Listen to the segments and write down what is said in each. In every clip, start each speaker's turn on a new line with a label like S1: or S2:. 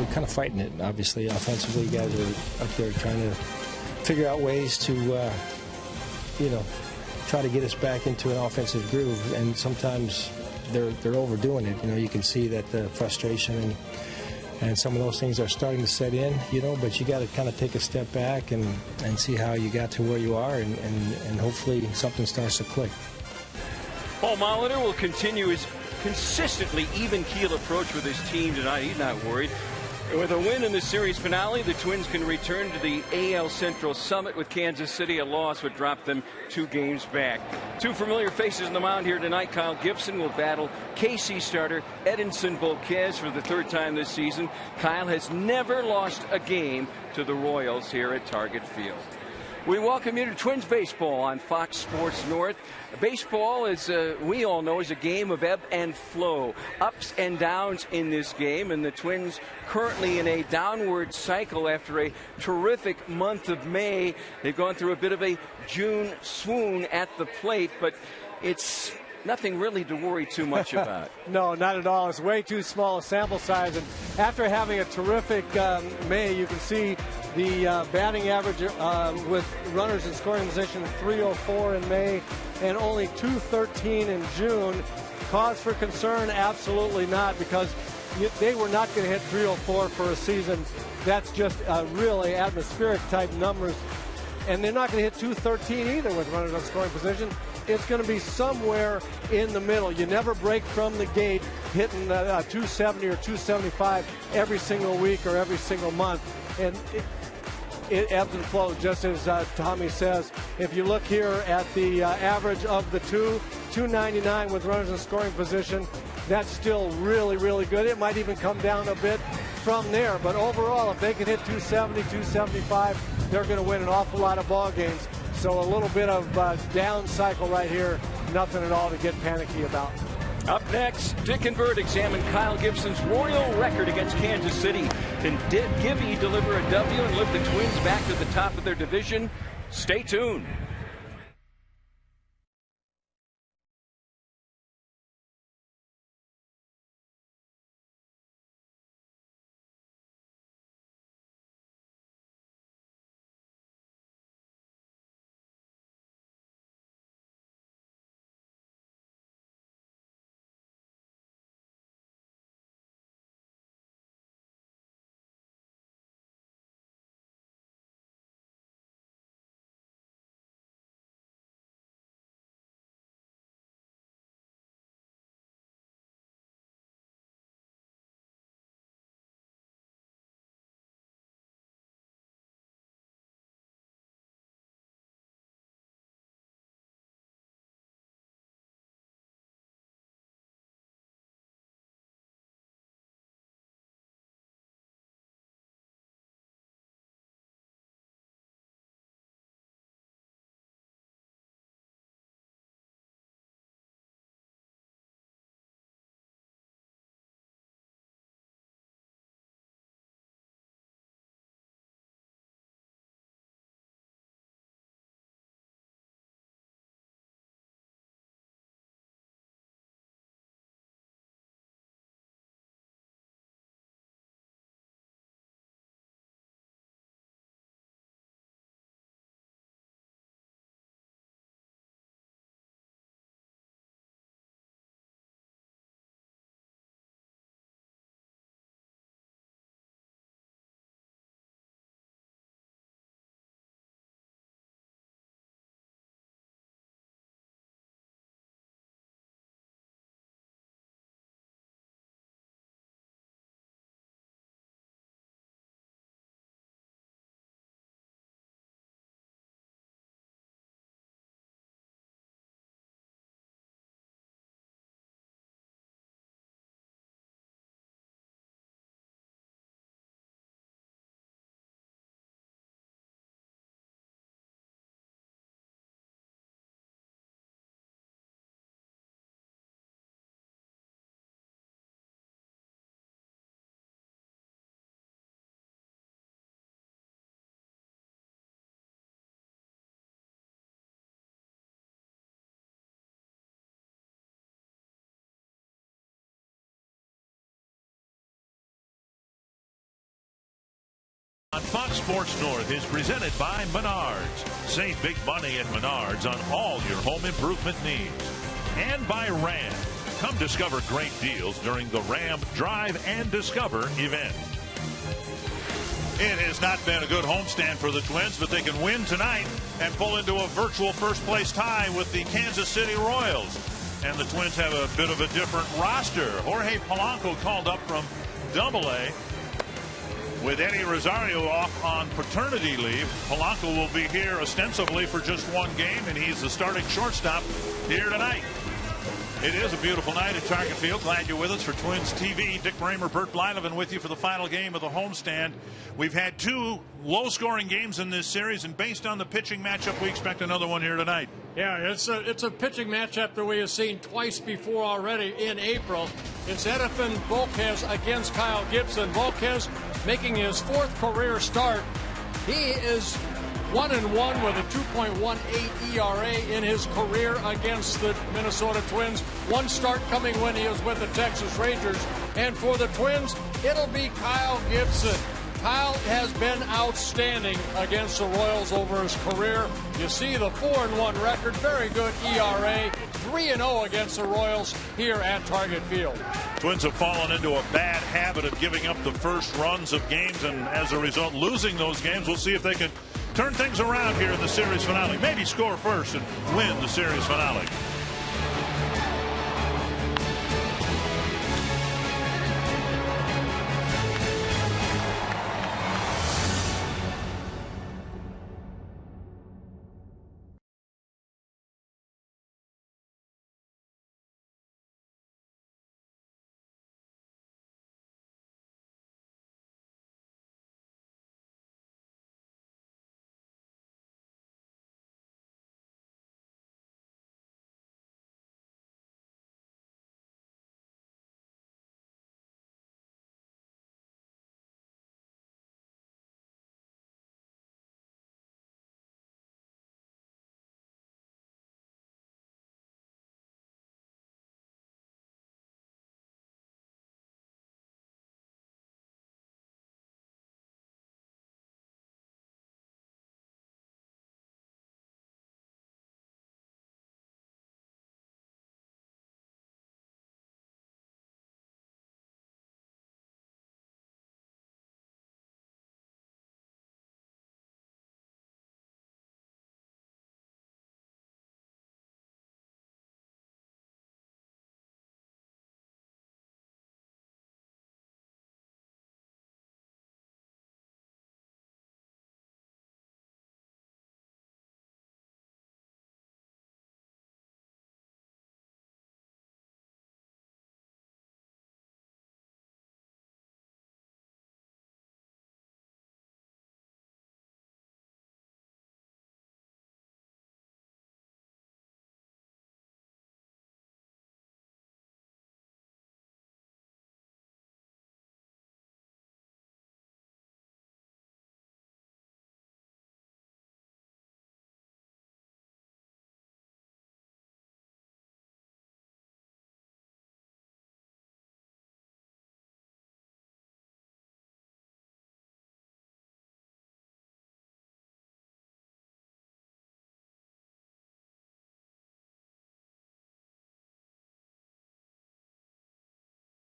S1: we're kind of fighting it. Obviously, offensively, guys are up there trying to figure out ways to, try to get us back into an offensive groove. And sometimes they're overdoing it. You can see that the frustration and some of those things are starting to set in, but you got to kind of take a step back and see how you got to where you are, and hopefully something starts to click.
S2: Paul Molitor will continue his consistently even-keel approach with his team tonight. He's not worried. With a win in the series finale, the Twins can return to the AL Central Summit with Kansas City. A loss would drop them 2 games back. 2 familiar faces on the mound here tonight. Kyle Gibson will battle KC starter Edinson Volquez for the 3rd time this season. Kyle has never lost a game to the Royals here at Target Field. We welcome you to Twins baseball on Fox Sports North. Baseball, as we all know, is a game of ebb and flow, ups and downs in this game, and the Twins currently in a downward cycle after a terrific month of May. They've gone through a bit of a June swoon at the plate, but it's nothing really to worry too much about.
S3: No, not at all. It's way too small a sample size, and after having a terrific May, you can see the batting average with runners in scoring position 304 in May and only 213 in June. Cause for concern? Absolutely not, because they were not going to hit 304 for a season. That's just really atmospheric type numbers. And they're not going to hit 213 either with runners on scoring position. It's going to be somewhere in the middle. You never break from the gate hitting 270 or 275 every single week or every single month. And it ebbs and flows, just as Tommy says. If you look here at the average of the 299 with runners in scoring position, that's still really, really good. It might even come down a bit from there. But overall, if they can hit 270, 275, they're going to win an awful lot of ball games. So a little bit of down cycle right here, nothing at all to get panicky about.
S2: Up next, Dick and Bert examine Kyle Gibson's Royal record against Kansas City. Can Gibby deliver a W and lift the Twins back to the top of their division? Stay tuned.
S4: On Fox Sports North is presented by Menards. Save big money at Menards on all your home improvement needs. And by Ram. Come discover great deals during the Ram Drive and Discover event. It has not been a good homestand for the Twins, but they can win tonight and pull into a virtual first-place tie with the Kansas City Royals. And the Twins have a bit of a different roster. Jorge Polanco called up from Double-A. With Eddie Rosario off on paternity leave, Polanco will be here ostensibly for just one game, and he's the starting shortstop here tonight. It is a beautiful night at Target Field. Glad you're with us for Twins TV. Dick Bramer, Bert Blyleven with you for the final game of the homestand. We've had two low-scoring games in this series, and based on the pitching matchup, we expect another one here tonight.
S5: Yeah, it's a pitching matchup that we have seen twice before already in April. It's Edwin Volquez against Kyle Gibson. Volquez making his fourth career start. He is 1-1 with a 2.18 ERA in his career against the Minnesota Twins. One start coming when he was with the Texas Rangers. And for the Twins, it'll be Kyle Gibson. Kyle has been outstanding against the Royals over his career. You see the 4-1 record, very good ERA, 3-0 against the Royals here at Target Field.
S4: Twins have fallen into a bad habit of giving up the first runs of games, and as a result, losing those games. We'll see if they can turn things around here in the series finale. Maybe score first and win the series finale.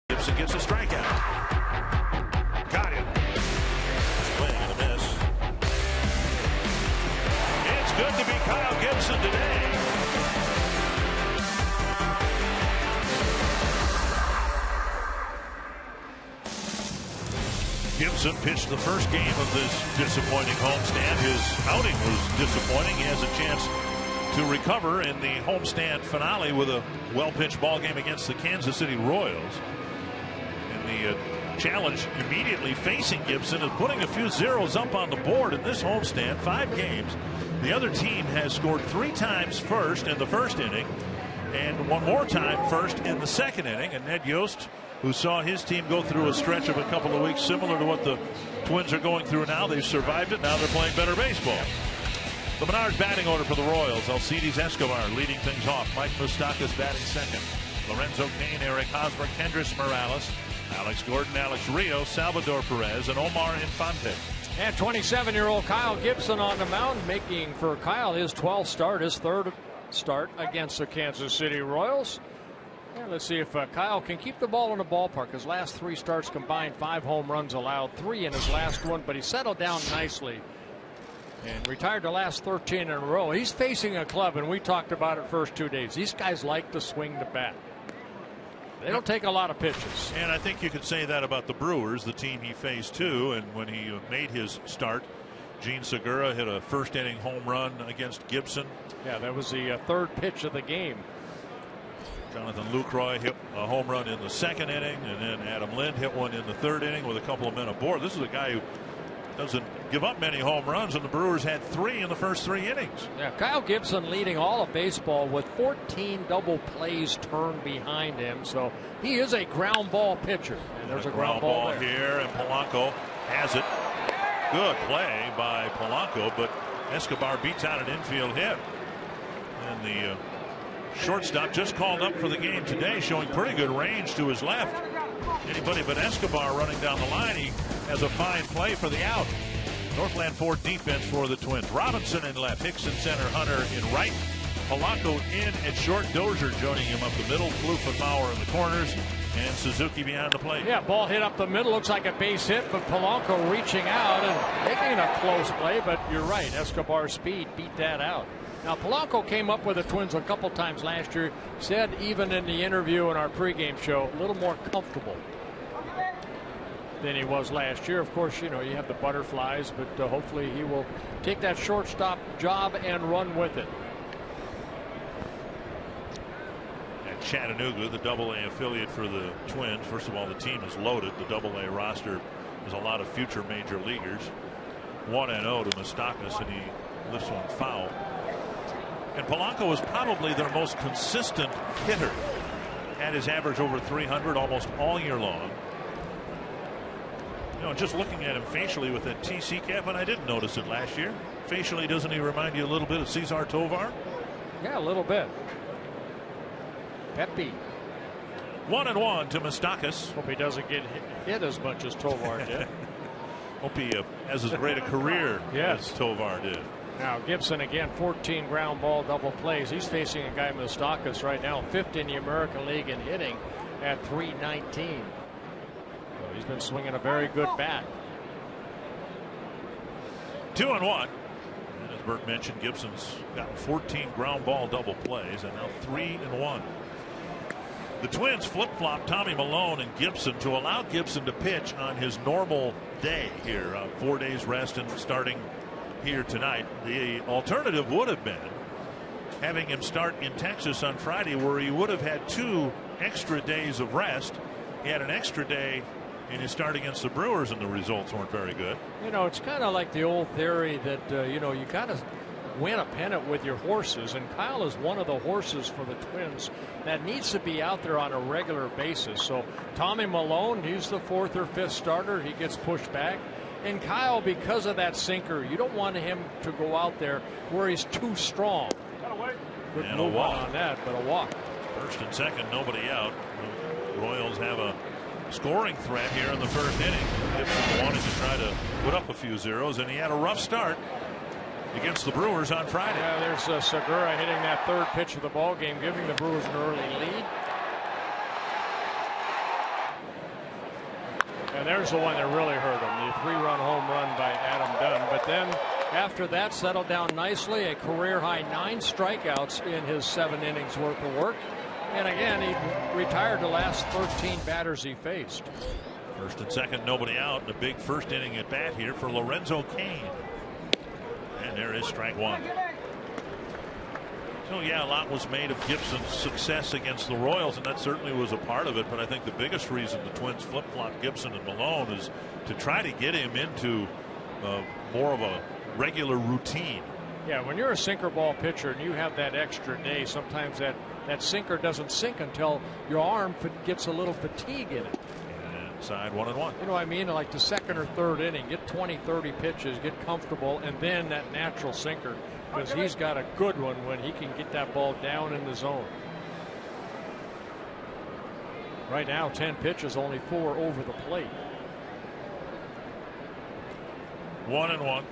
S4: Gibson gets a strikeout. Got him. Swing and a miss. It's good to be Kyle Gibson today. Gibson pitched the first game of this disappointing homestand. His outing was disappointing. He has a chance to recover in the homestand finale with a well-pitched ball game against the Kansas City Royals. And the challenge immediately facing Gibson is putting a few zeros up on the board in this homestand. 5 games. The other team has scored 3 times first in the first inning and one more time first in the second inning. And Ned Yost, who saw his team go through a stretch of a couple of weeks similar to what the Twins are going through now. They've survived it. Now they're playing better baseball. The Menards batting order for the Royals. Alcides Escobar leading things off. Mike Moustakas batting second. Lorenzo Cain, Eric Hosmer, Kendrys Morales, Alex Gordon, Alex Rios, Salvador Perez, and Omar Infante.
S5: And 27-year-old Kyle Gibson on the mound, making for Kyle his 12th start, his third start against the Kansas City Royals. And let's see if Kyle can keep the ball in the ballpark. His last 3 starts combined, 5 home runs allowed, 3 in his last one, but he settled down nicely and retired the last 13 in a row. He's facing a club, and we talked about it first 2 days. These guys like to swing the bat. They don't take a lot of pitches.
S4: And I think you could say that about the Brewers, the team he faced too. And when he made his start, Gene Segura hit a first inning home run against Gibson.
S5: Yeah, that was the third pitch of the game.
S4: Jonathan Lucroy hit a home run in the second inning, and then Adam Lind hit one in the third inning with a couple of men aboard. This is a guy who doesn't give up many home runs, and the Brewers had 3 in the first 3 innings.
S5: Yeah, Kyle Gibson leading all of baseball with 14 double plays turned behind him, so he is a ground ball pitcher. And there's a ground ball there.
S4: Here, and Polanco has it. Good play by Polanco, but Escobar beats out an infield hit. And the shortstop just called up for the game today, showing pretty good range to his left. Anybody but Escobar running down the line. He has a fine play for the out. Northland Ford defense for the Twins. Robinson in left, Hicks in center, Hunter in right. Polanco in at short, Dozier joining him up the middle, Kloof and Mauer in the corners, and Suzuki behind the plate.
S5: Yeah, ball hit up the middle, looks like a base hit, but Polanco reaching out and making a close play, but you're right, Escobar's speed beat that out. Now, Polanco came up with the Twins a couple times last year, said even in the interview in our pregame show, a little more comfortable than he was last year. Of course, you know, you have the butterflies, but hopefully he will take that shortstop job and run with it.
S4: At Chattanooga, the Double-A affiliate for the Twins. First of all, the team is loaded. The Double-A roster has a lot of future major leaguers. 1-0 to Moustakas, and he lifts one foul. And Polanco is probably their most consistent hitter. Had his average over 300 almost all year long. You know, just looking at him facially with that TC cap, and I didn't notice it last year. Facially, doesn't he remind you a little bit of Cesar Tovar?
S5: Yeah, a little bit. Pepe.
S4: 1-1 to Moustakas.
S5: Hope he doesn't get hit as much as Tovar did.
S4: Hope he has as great a career as Tovar did.
S5: Now Gibson again, 14 ground ball double plays. He's facing a guy Moustakas right now, 5th in the American League in hitting at .319. So he's been swinging a very good bat.
S4: 2-1. And as Bert mentioned, Gibson's got 14 ground ball double plays and now 3-1. The Twins flip-flop Tommy Milone and Gibson to allow Gibson to pitch on his normal day here. 4 days rest and starting here tonight. The alternative would have been having him start in Texas on Friday, where he would have had 2 extra days of rest. He had an extra day in his start against the Brewers, and the results weren't very good.
S5: You know, it's kind of like the old theory that you know, you got to win a pennant with your horses, and Kyle is one of the horses for the Twins that needs to be out there on a regular basis. So Tommy Milone, he's the 4th or 5th starter. He gets pushed back. And Kyle, because of that sinker, you don't want him to go out there where he's too strong. Good
S4: and
S5: move
S4: a walk
S5: on that, but a walk.
S4: First and second, nobody out. The Royals have a scoring threat here in the first inning. Gibson wanted to try to put up a few zeros, and he had a rough start against the Brewers on Friday.
S5: Yeah, there's Segura hitting that 3rd pitch of the ball game, giving the Brewers an early lead. And there's the one that really hurt him, the 3-run home run by Adam Dunn. But then after that, settled down nicely, a career high 9 strikeouts in his 7 innings worth of work. And again, he retired the last 13 batters he faced.
S4: First and second, nobody out. The big first inning at bat here for Lorenzo Cain. And there is strike 1. So yeah, a lot was made of Gibson's success against the Royals, and that certainly was a part of it. But I think the biggest reason the Twins flip-flop Gibson and Milone is to try to get him into more of a regular routine.
S5: Yeah, when you're a sinker ball pitcher and you have that extra day, sometimes that sinker doesn't sink until your arm gets a little fatigue in it.
S4: And side 1-1.
S5: You know what I mean? Like the 2nd or 3rd inning, get 20-30 pitches, get comfortable, and then that natural sinker, because he's got a good one when he can get that ball down in the zone. Right now, 10 pitches, only 4 over the plate.
S4: 1-1.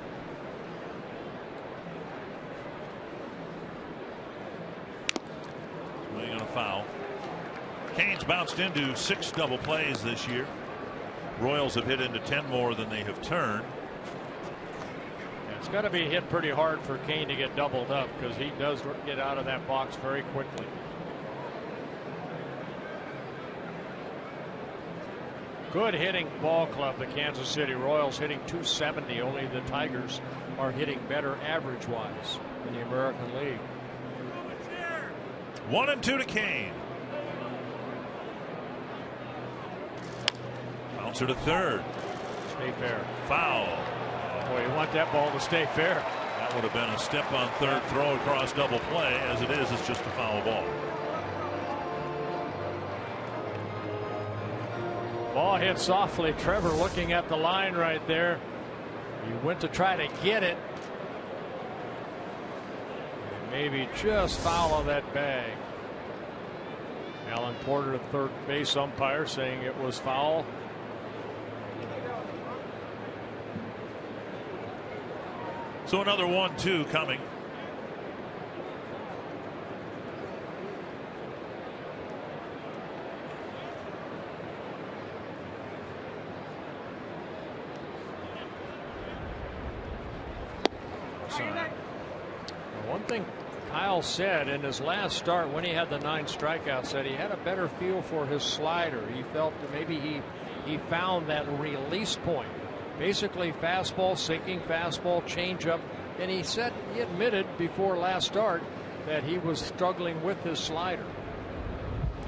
S4: Swing on a foul. Canes bounced into 6 double plays this year. Royals have hit into 10 more than they have turned.
S5: It's got to be hit pretty hard for Kane to get doubled up, because he does get out of that box very quickly. Good hitting ball club, the Kansas City Royals, hitting .270. Only the Tigers are hitting better average wise in the American League.
S4: 1-2 to Kane. Bouncer to third.
S5: Stay fair.
S4: Foul.
S5: Boy, you want that ball to stay fair.
S4: That would have been a step on third, throw across double play. As it is, it's just a foul ball.
S5: Ball hit softly. Trevor looking at the line right there. He went to try to get it. Maybe just foul of that bag. Alan Porter, the third base umpire, saying it was foul.
S4: So another 1-2 coming.
S5: One thing Kyle said in his last start when he had the 9 strikeouts, said he had a better feel for his slider. He felt that maybe he found that release point. Basically fastball, sinking fastball, changeup. And he said, he admitted before last start that he was struggling with his slider.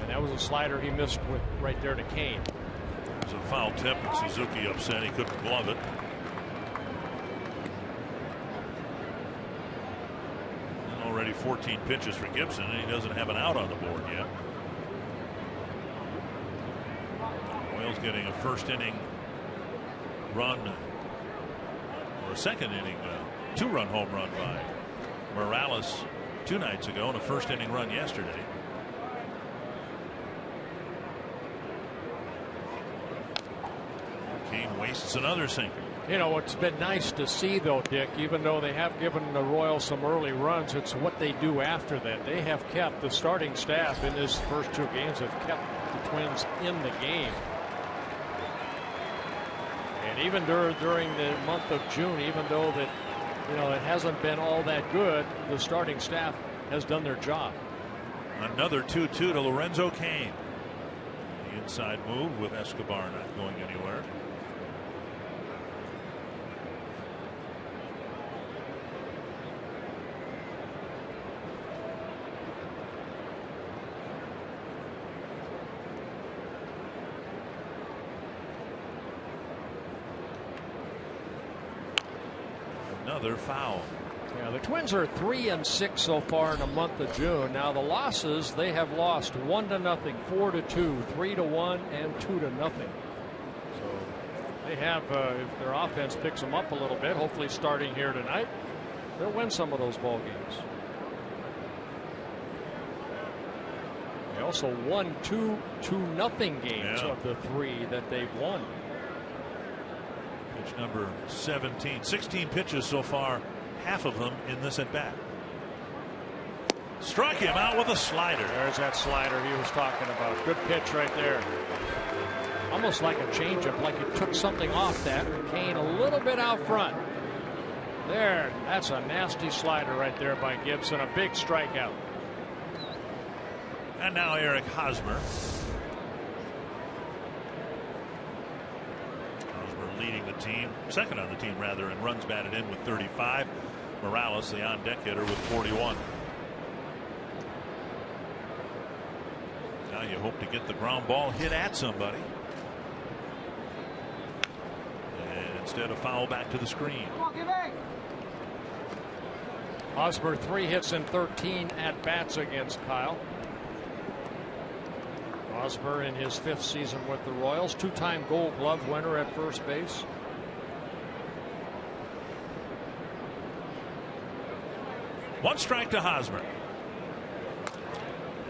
S5: And that was a slider he missed with right there to Kane.
S4: It was a foul tip, and Suzuki upset he couldn't glove it. And already 14 pitches for Gibson, and he doesn't have an out on the board yet. Royals getting a first inning run, or a second inning 2-run home run by Morales 2 nights ago, and a first inning run yesterday. Kane wastes another sinker.
S5: You know, it's been nice to see, though, Dick, even though they have given the Royals some early runs, it's what they do after that. They have kept the starting staff in this first 2 games, have kept the Twins in the game. And even during the month of June, even though that, you know, it hasn't been all that good, the starting staff has done their job.
S4: Another 2-2 to Lorenzo Cain. The inside move with Escobar not going anywhere. Another foul.
S5: Yeah, the Twins are 3-6 so far in the month of June. Now the losses, they have lost 1-0, 4-2, 3-1, and 2-0. So they have, if their offense picks them up a little bit, hopefully starting here tonight, they'll win some of those ball games. They also won 2-0 games of the 3 that they've won.
S4: Pitch number 17. 16 pitches so far, half of them in this at bat. Struck him out with a slider.
S5: There's that slider he was talking about. Good pitch right there. Almost like a changeup, like he took something off that. Kane a little bit out front. There, that's a nasty slider right there by Gibson. A big strikeout.
S4: And now Eric Hosmer. Leading the team, second on the team rather, in runs batted in with 35. Morales, the on-deck hitter, with 41. Now you hope to get the ground ball hit at somebody. And instead, a foul back to the screen.
S5: Hosmer 3 hits and 13 at bats against Kyle. Hosmer in his 5th season with the Royals, 2-time Gold Glove winner at first base.
S4: One strike to Hosmer.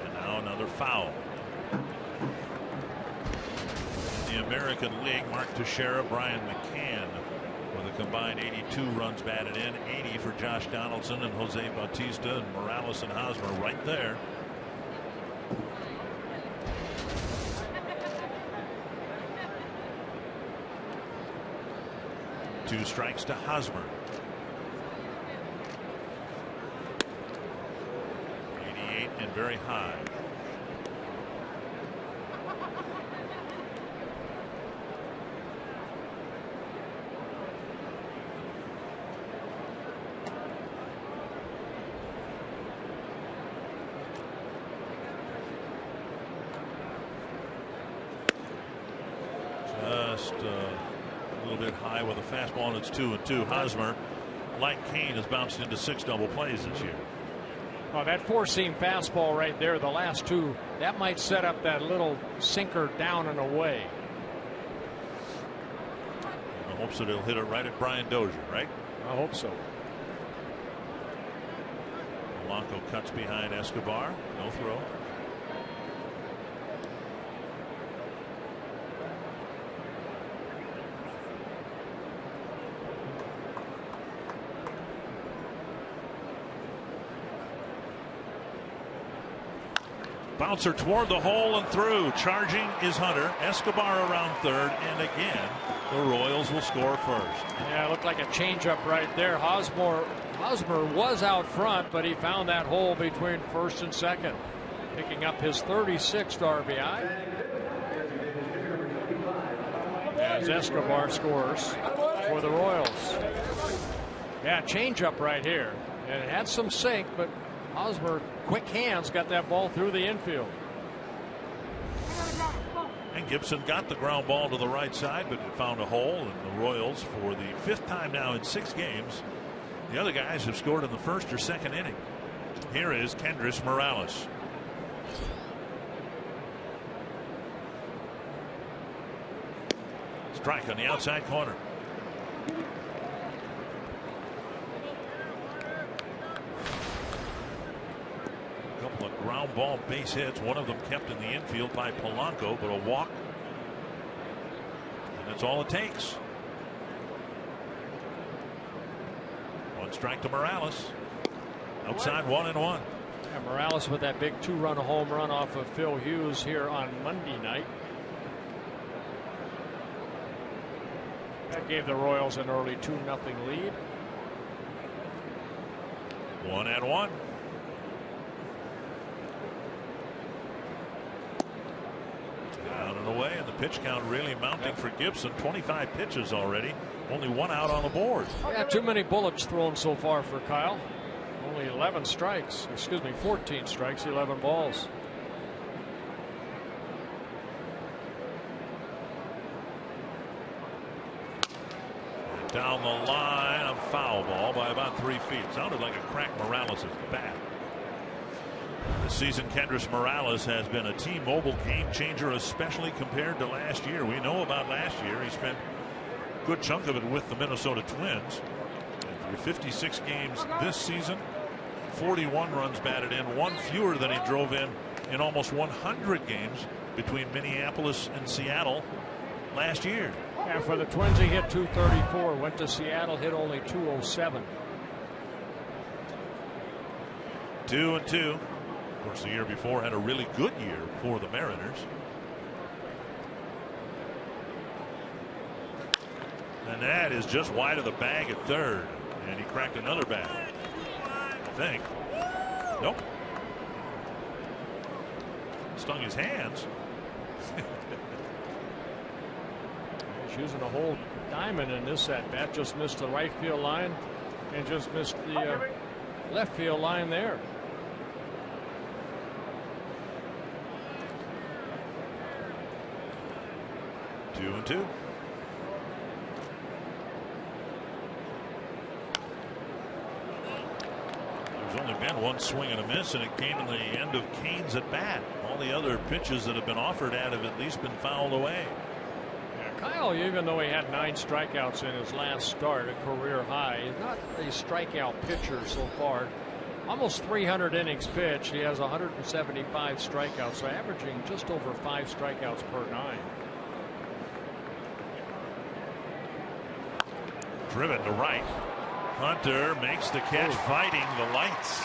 S4: And now another foul. In the American League, Mark Teixeira, Brian McCann with a combined 82 runs batted in, 80 for Josh Donaldson and Jose Bautista, and Morales and Hosmer right there. Two strikes to Hosmer. 88 and very high. Just a little bit high with a fastball, and it's 2-2. Hosmer, like Kane, has bounced into 6 double plays this year.
S5: Oh, that four-seam fastball right there, the last two, that might set up that little sinker down and away.
S4: In the hopes that he'll hit it right at Brian Dozier, right?
S5: I hope so.
S4: Polanco cuts behind Escobar. No throw. Bouncer toward the hole and through. Charging is Hunter. Escobar around third, and again the Royals will score first.
S5: Yeah, it looked like a changeup right there. Hosmer was out front, but he found that hole between first and second, picking up his 36th RBI. As Escobar scores for the Royals. Yeah, changeup right here, and it had some sink, but Hosmer, quick hands, got that ball through the infield.
S4: And Gibson got the ground ball to the right side, but found a hole, and the Royals, for the 5th time now in 6 games, the other guys have scored in the first or second inning. Here is Kendrys Morales. Strike on the outside corner. Ground ball base hits, one of them kept in the infield by Polanco, but a walk, and that's all it takes. One strike to Morales. Outside 1-1.
S5: Yeah, Morales with that big 2-run home run off of Phil Hughes here on Monday night. That gave the Royals an early 2-0 lead.
S4: 1-1. Down and away, and the pitch count really mounting for Gibson. 25 pitches already, only 1 out on the board.
S5: Yeah, too many bullets thrown so far for Kyle. Only 11 strikes, excuse me, 14 strikes, 11 balls.
S4: Down the line, a foul ball by about 3 feet. Sounded like a crack Morales' bat. This season, Kendrys Morales has been a T-Mobile game changer, especially compared to last year. We know about last year. He spent a good chunk of it with the Minnesota Twins. And through 56 games this season, 41 runs batted in, 1 fewer than he drove in almost 100 games between Minneapolis and Seattle last year.
S5: And for the Twins, he hit 234. Went to Seattle, hit only 207.
S4: 2-2. Of course, the year before had a really good year for the Mariners. And that is just wide of the bag at third. And he cracked another bag, I think. Nope. Stung his hands.
S5: He's using a whole diamond in this at bat. Just missed the right field line and just missed the left field line there.
S4: Two and two. There's only been 1 swing and a miss, and it came in the end of Kane's at bat. All the other pitches that have been offered at have at least been fouled away.
S5: Yeah, Kyle, even though he had 9 strikeouts in his last start, a career high, he's not a strikeout pitcher so far. Almost 300 innings pitched. He has 175 strikeouts, so averaging just over 5 strikeouts per 9.
S4: Driven to right. Hunter makes the catch, fighting the lights.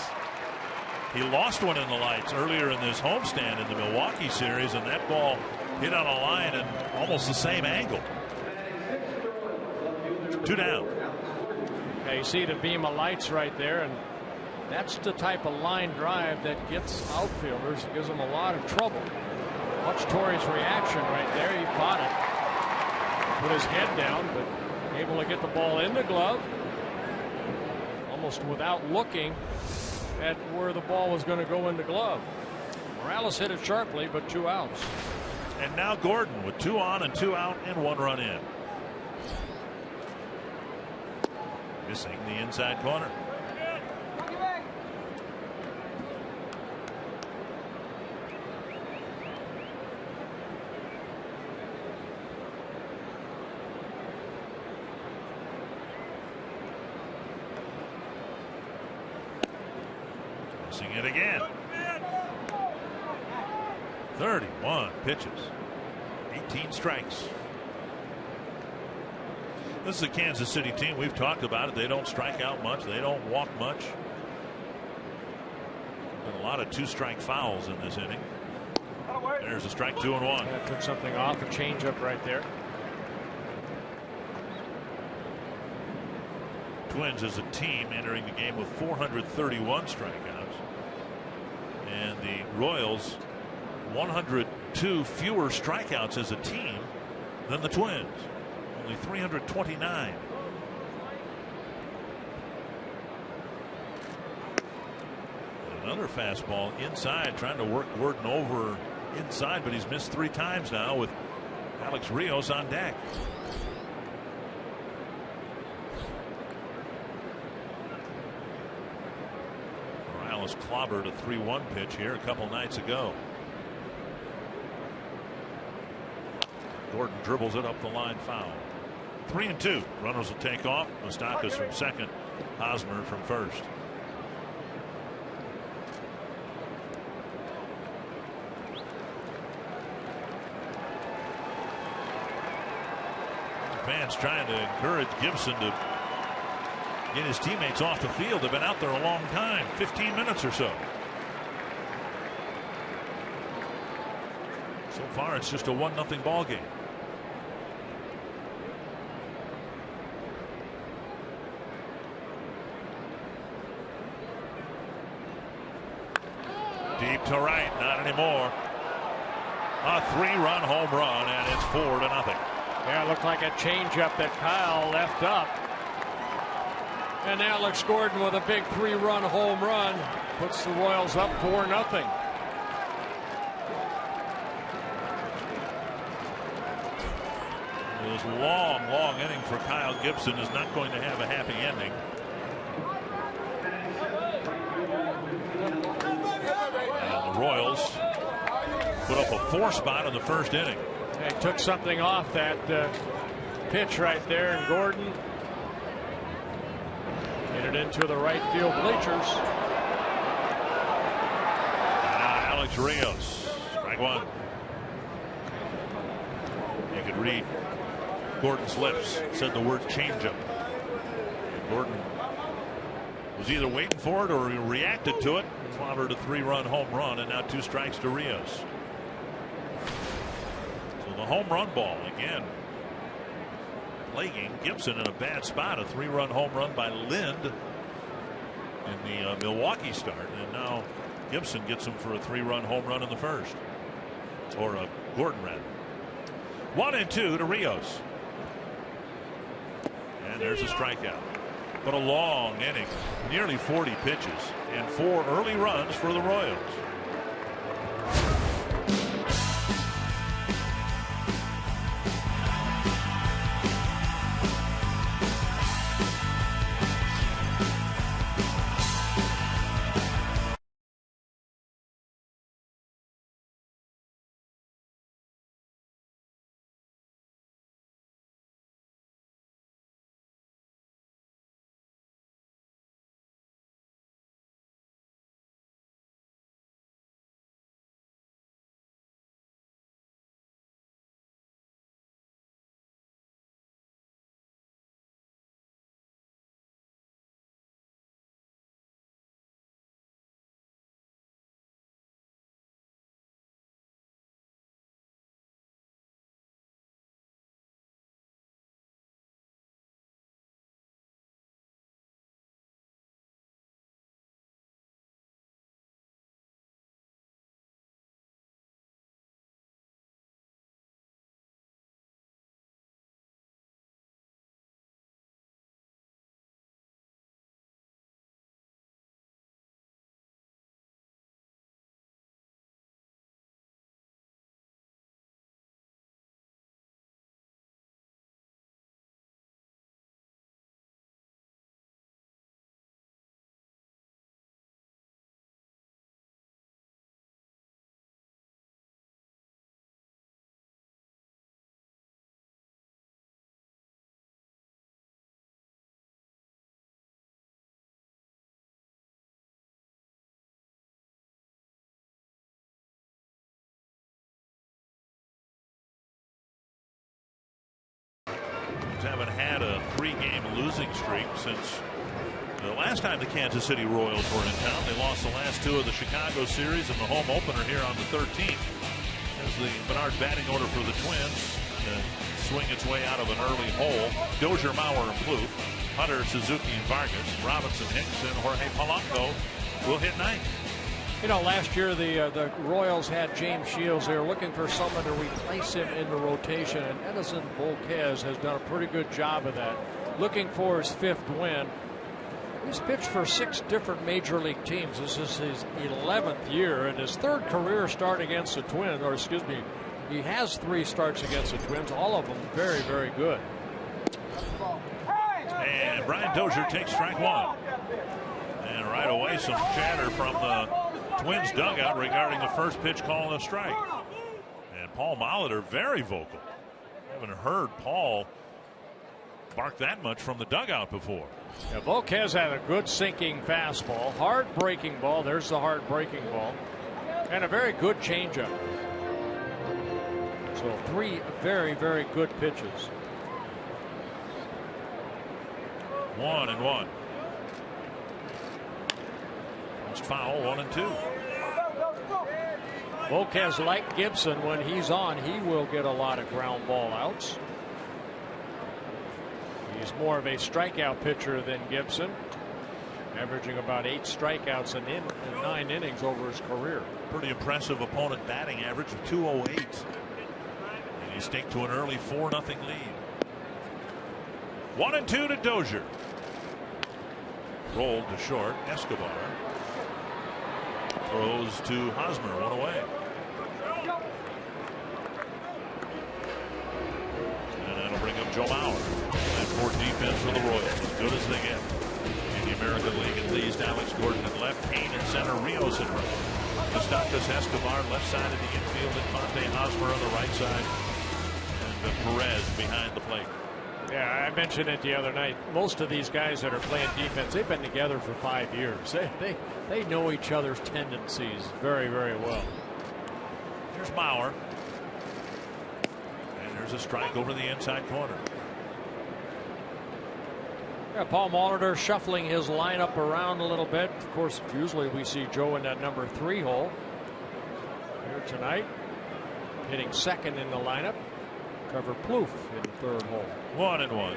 S4: He lost one in the lights earlier in this homestand in the Milwaukee series, and that ball hit on a line in almost the same angle. 2 down.
S5: Yeah, you see the beam of lights right there, and that's the type of line drive that gets outfielders. It gives them a lot of trouble. Watch Torrey's reaction right there. He caught it, put his head down, but able to get the ball in the glove almost without looking at where the ball was going to go in the glove. Morales hit it sharply, but 2 outs.
S4: And now Gordon with 2 on and 2 out and 1 run in. Missing the inside corner. Missing it again. 31 pitches. 18 strikes. This is a Kansas City team. We've talked about it. They don't strike out much. They don't walk much. And a lot of 2-strike fouls in this inning. There's a strike, 2 and 1.
S5: Took something off, a changeup right there.
S4: Twins as a team entering the game with 431 strikeouts. And the Royals 102 fewer strikeouts as a team than the Twins. Only 329. Another fastball inside, trying to work Gordon over inside, but he's missed 3 times now with Alex Rios on deck. Morales clobbered a 3-1 pitch here a couple nights ago. Gordon dribbles it up the line, foul. 3 and 2. Runners will take off. Moustakas from second. Hosmer from first. Fans trying to encourage Gibson to get his teammates off the field. They've been out there a long time, 15 minutes or so. So far, it's just a 1-0 ball game. Deep to right, not anymore. A 3-run home run, and it's 4-0.
S5: Yeah, it looked like a changeup that Kyle left up. And Alex Gordon with a big 3-run home run puts the Royals up 4-0.
S4: This long inning for Kyle Gibson is not going to have a happy ending. And the Royals put up a 4 spot in the first inning.
S5: They took something off that pitch right there, and Gordon hit it into the right field bleachers.
S4: Now Alex Rios, strike 1. You could read Gordon's lips, said the word changeup. Gordon was either waiting for it or he reacted to it. Clobbered a 3-run home run, and now 2 strikes to Rios. So the home run ball again plaguing Gibson in a bad spot. A 3-run home run by Lind in the Milwaukee start, and now Gibson gets him for a 3-run home run in the first, or Gordon rather. 1 and 2 to Rios. And there's a strikeout. But a long inning, nearly 40 pitches, and 4 early runs for the Royals. haven't had a 3-game losing streak since the last time the Kansas City Royals were in town. They lost the last 2 of the Chicago series and the home opener here on the 13th. As the Menard batting order for the Twins swing its way out of an early hole. Dozier, Mauer, and Plouffe. Hunter, Suzuki, and Vargas. Robinson, Hicks, and Jorge Polanco will hit 9th.
S5: You know, last year the Royals had James Shields. They were looking for someone to replace him in the rotation, and Edison Volquez has done a pretty good job of that. Looking for his 5th win. He's pitched for 6 different major league teams. This is his 11th year and his 3rd career start against the Twins, or excuse me, he has 3 starts against the Twins, all of them very, very good.
S4: And Brian Dozier takes strike 1. And right away, some chatter from the Twins dugout regarding the first pitch calling a strike. And Paul Molitor very vocal. Haven't heard Paul bark that much from the dugout before.
S5: Yeah, Volquez had a good sinking fastball, hard breaking ball. There's the hard breaking ball, and a very good changeup. So 3 very, very good pitches.
S4: 1-1. It's foul. 1-2.
S5: Volquez, like Gibson, when he's on, he will get a lot of ground ball outs. He's more of a strikeout pitcher than Gibson, averaging about 8 strikeouts in 9 innings over his career.
S4: Pretty impressive opponent batting average of 208. And he staked to an early 4-0 lead. 1-2 to Dozier. Rolled to short. Escobar throws to Hosmer. 1 away. And that'll bring up Joe Mauer. And for defense for the Royals, as good as they get in the American League. At least Alex Gordon at left, Kane in center, Rios in right. Costakas, Escobar left side of the infield, Infante, Hosmer on the right side, and Perez behind the plate.
S5: Yeah, I mentioned it the other night. Most of these guys that are playing defense, they've been together for 5 years. They know each other's tendencies very, very well.
S4: Here's Mauer. And there's a strike over the inside corner.
S5: Yeah, Paul Molitor shuffling his lineup around a little bit. Of course, usually we see Joe in that number 3 hole. Here tonight, hitting second in the lineup. Trevor Plouffe in the 3rd hole.
S4: 1-1.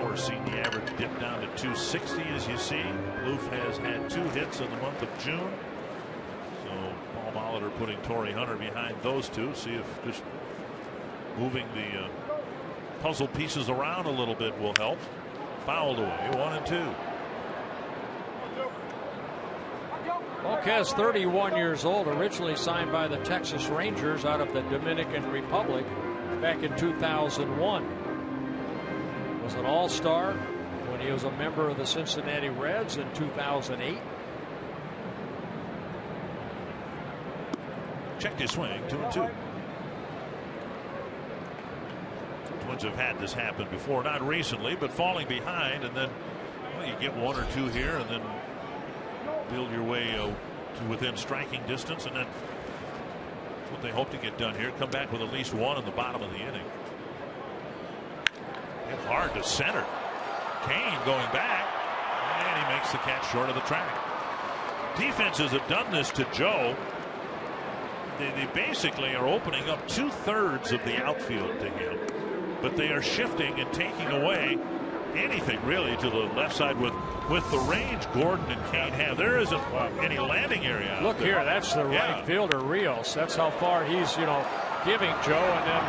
S4: Mauer's seen the average dip down to 260, as you see. Plouffe has had 2 hits in the month of June. So Paul Molitor putting Torrey Hunter behind those 2. See if just moving the puzzle pieces around a little bit will help. Fouled away. 1-2.
S5: Volquez, 31 years old, originally signed by the Texas Rangers out of the Dominican Republic back in 2001. Was an all-star when he was a member of the Cincinnati Reds in 2008.
S4: Checked his swing. 2-2. Twins have had this happen before, not recently, but falling behind, and then well, you get 1 or 2 here, and then build your way to within striking distance, and then that's what they hope to get done here. Come back with at least 1 in the bottom of the inning. Hit hard to center. Kane going back, and he makes the catch short of the track. Defenses have done this to Joe. They basically are opening up 2/3 of the outfield to him, but they are shifting and taking away anything really to the left side with the range Gordon and Kane have. There isn't any landing area.
S5: Look here, that's the right fielder Rios. That's how far he's giving Joe, and then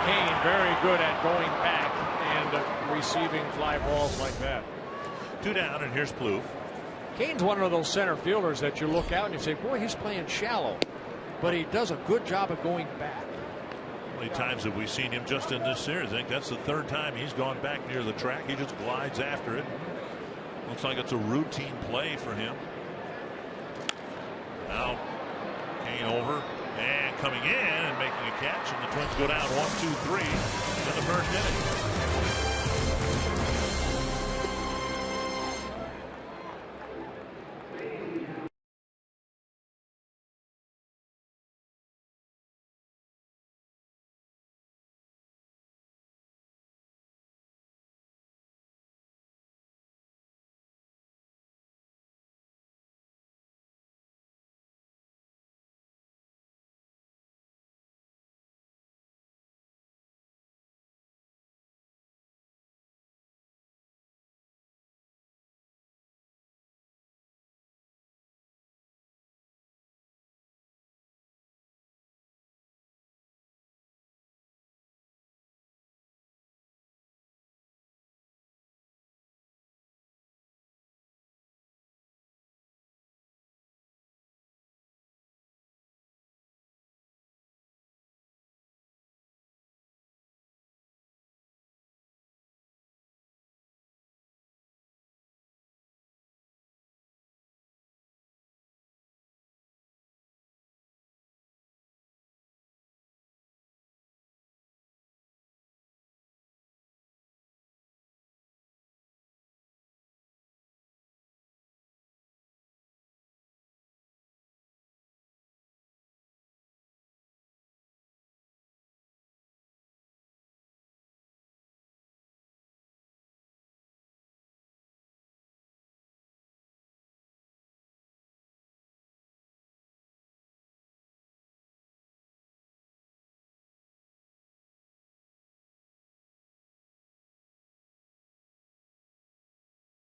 S5: Kane very good at going back and receiving fly balls like that.
S4: 2 down, and here's Plouffe.
S5: Kane's one of those center fielders that you look out and you say, boy, he's playing shallow, but he does a good job of going back.
S4: How many times have we seen him just in this series? I think that's the 3rd time he's gone back near the track. He just glides after it. Looks like it's a routine play for him. Now Kane over and coming in and making a catch, and the Twins go down 1-2-3 in the 1st inning.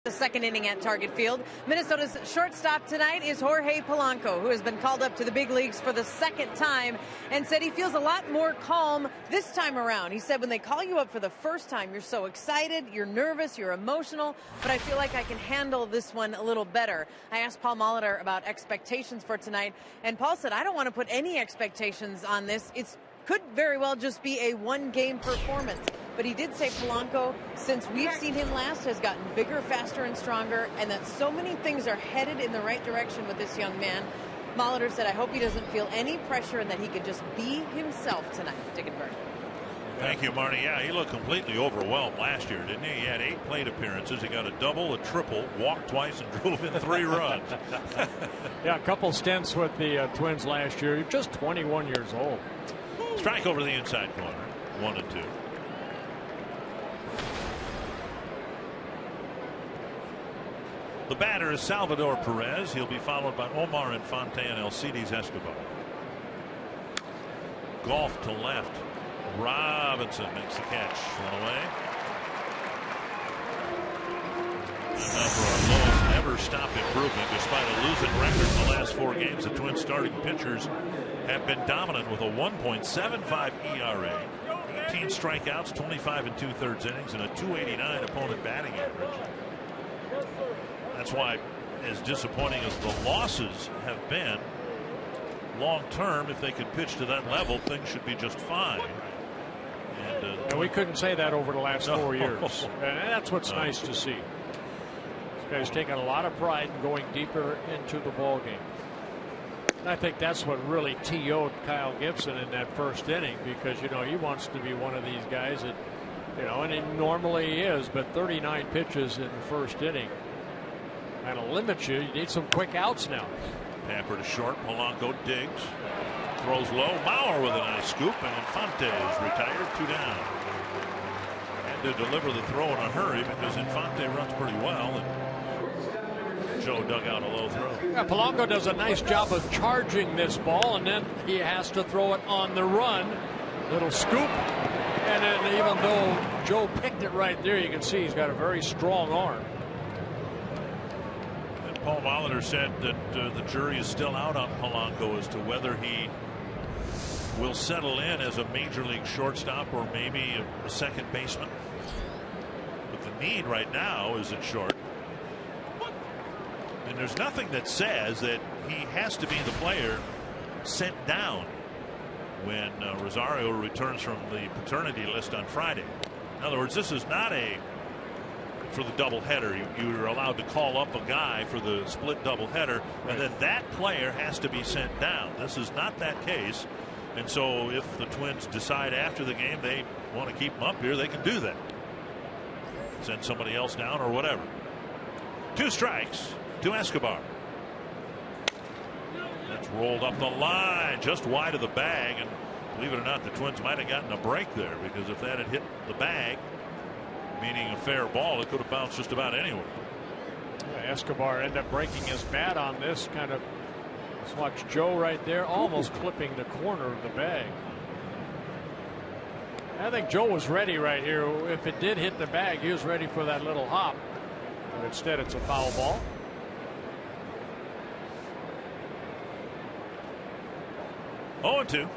S6: The second inning at Target Field. Minnesota's shortstop tonight is Jorge Polanco, who has been called up to the big leagues for the second time and said he feels a lot more calm this time around. He said when they call you up for the first time, you're so excited, you're nervous, you're emotional, but I feel like I can handle this one a little better. I asked Paul Molitor about expectations for tonight, and Paul said, I don't want to put any expectations on this. It could very well just be a one-game performance. But he did say Polanco, since we've seen him last, has gotten bigger, faster, and stronger, and that so many things are headed in the right direction with this young man. Molitor said, I hope he doesn't feel any pressure and that he could just be himself tonight. Dickenberg.
S4: Thank you, Marty. Yeah, he looked completely overwhelmed last year, didn't he? He had 8 plate appearances. He got a double, a triple, walked twice, and drove in 3 runs.
S7: Yeah, a couple stints with the Twins last year. Just 21 years old.
S4: Strike over the inside corner. 1-2. The batter is Salvador Perez. He'll be followed by Omar Infante and Alcides Escobar. Golf to left. Robinson makes the catch. One away. And now for our lowest ever stop improvement. Despite a losing record in the last 4 games, the Twins starting pitchers have been dominant with a 1.75 ERA, 18 strikeouts, 25 2/3 innings, and a 289 opponent batting average. That's why, as disappointing as the losses have been, long term, if they could pitch to that level, things should be just fine.
S7: And we couldn't say that over the last 4 years. And that's what's nice to see. This guy's taking a lot of pride in going deeper into the ball game. And I think that's what really TO'd Kyle Gibson in that first inning, because he wants to be one of these guys that, and he normally is, but 39 pitches in the first inning kind of limits you. You need some quick outs now.
S4: Pamper to short. Polanco digs. Throws low. Mauer with a nice scoop, and Infante is retired. 2 down. Had to deliver the throw in a hurry because Infante runs pretty well, and Joe dug out a low throw.
S7: Yeah, Polanco does a nice job of charging this ball, and then he has to throw it on the run. Little scoop. And then even though Joe picked it right there, you can see he's got a very strong arm.
S4: Paul Molitor said that the jury is still out on Polanco as to whether he will settle in as a major league shortstop or maybe a second baseman. But the need right now is at short. And there's nothing that says that he has to be the player sent down when Rosario returns from the paternity list on Friday. In other words, this is not for the doubleheader. You're allowed to call up a guy for the split doubleheader, and then that player has to be sent down. This is not that case, and so if the Twins decide after the game they want to keep him up here, they can do that. Send somebody else down or whatever. 2 strikes to Escobar. That's rolled up the line just wide of the bag, and believe it or not, the Twins might have gotten a break there, because if that had hit the bag, meaning a fair ball, it could have bounced just about anywhere.
S7: Yeah, Escobar ended up breaking his bat on this. Kind of, let's watch Joe right there, almost clipping the corner of the bag. I think Joe was ready right here. If it did hit the bag, he was ready for that little hop. But instead, it's a foul ball.
S4: Oh, 2.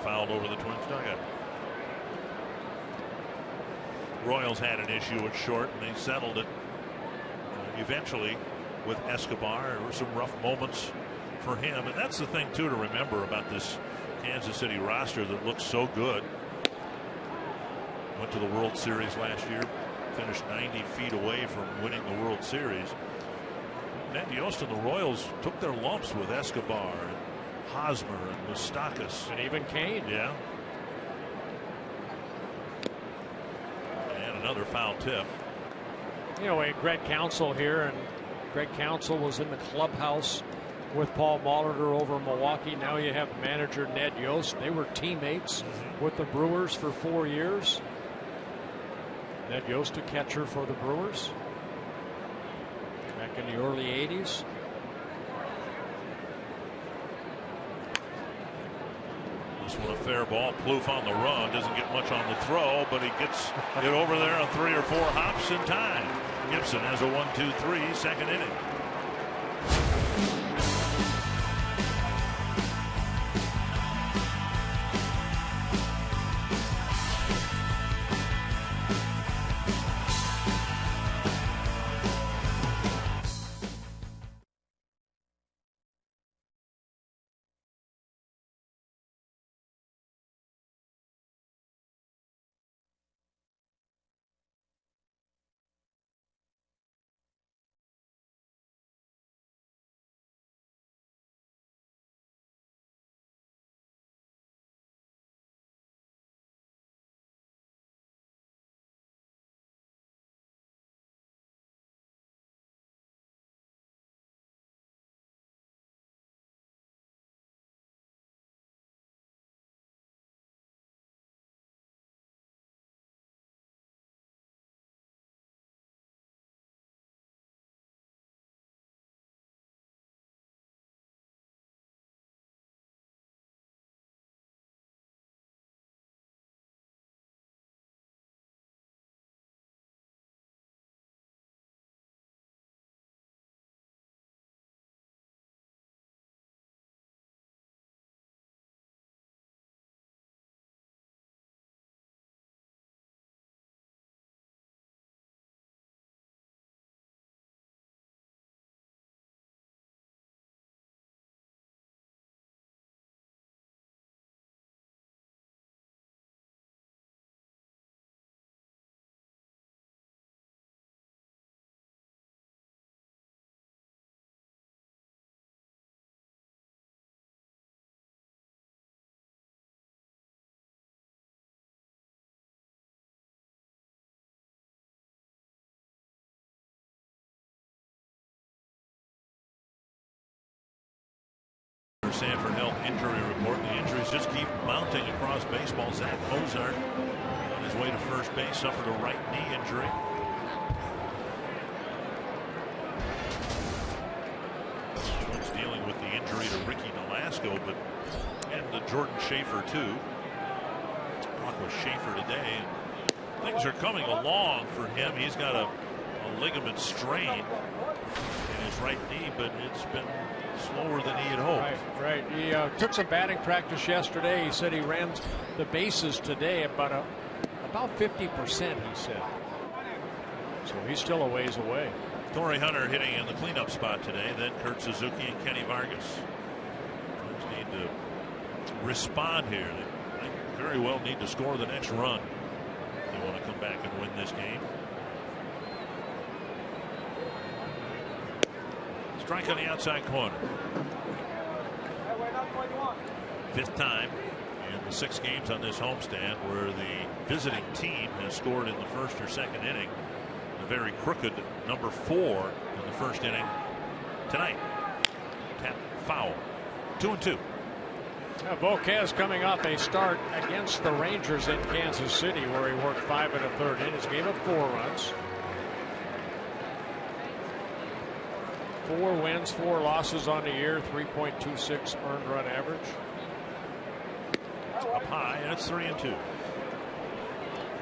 S4: Fouled over the Twins dugout. Royals had an issue at short, and they settled it eventually with Escobar. There were some rough moments for him, and that's the thing too to remember about this Kansas City roster that looks so good. Went to the World Series last year, finished 90 feet away from winning the World Series. Ned Yost and the Royals took their lumps with Escobar, Hosmer, and Moustakas,
S7: and even Kane.
S4: Yeah. And another foul tip.
S7: Greg Counsell here, and Greg Counsell was in the clubhouse with Paul Molitor over Milwaukee. Now you have manager Ned Yost. They were teammates with the Brewers for 4 years. Ned Yost, a catcher for the Brewers back in the early 80s.
S4: This one a fair ball. Plouffe on the run. Doesn't get much on the throw, but he gets it over there on 3 or 4 hops in time. Gibson has a 1-2-3 second inning. Sanford Health injury report. The injuries just keep mounting across baseball. Zach Mozart on his way to first base suffered a right knee injury. Twins dealing with the injury to Ricky Nolasco, and Jordan Schaefer too. Talk with Schaefer today. Things are coming along for him. He's got a ligament strain in his right knee, but it's been slower than he had hoped.
S7: Right. He took some batting practice yesterday. He said he ran the bases today about 50%, he said. So he's still a ways away.
S4: Torrey Hunter hitting in the cleanup spot today. Then Kurt Suzuki and Kenny Vargas. Twins need to respond here. They very well need to score the next run if they want to come back and win this game. Strike on the outside corner. 5th time in the 6 games on this homestand where the visiting team has scored in the 1st or 2nd inning. A very crooked number 4 in the 1st inning tonight. Tap foul. 2-2.
S7: Volquez coming off a start against the Rangers in Kansas City where he worked 5 1/3 innings, gave up 4 runs. 4 wins, 4 losses on the year, 3.26 earned run average.
S4: Up high, and it's 3-2.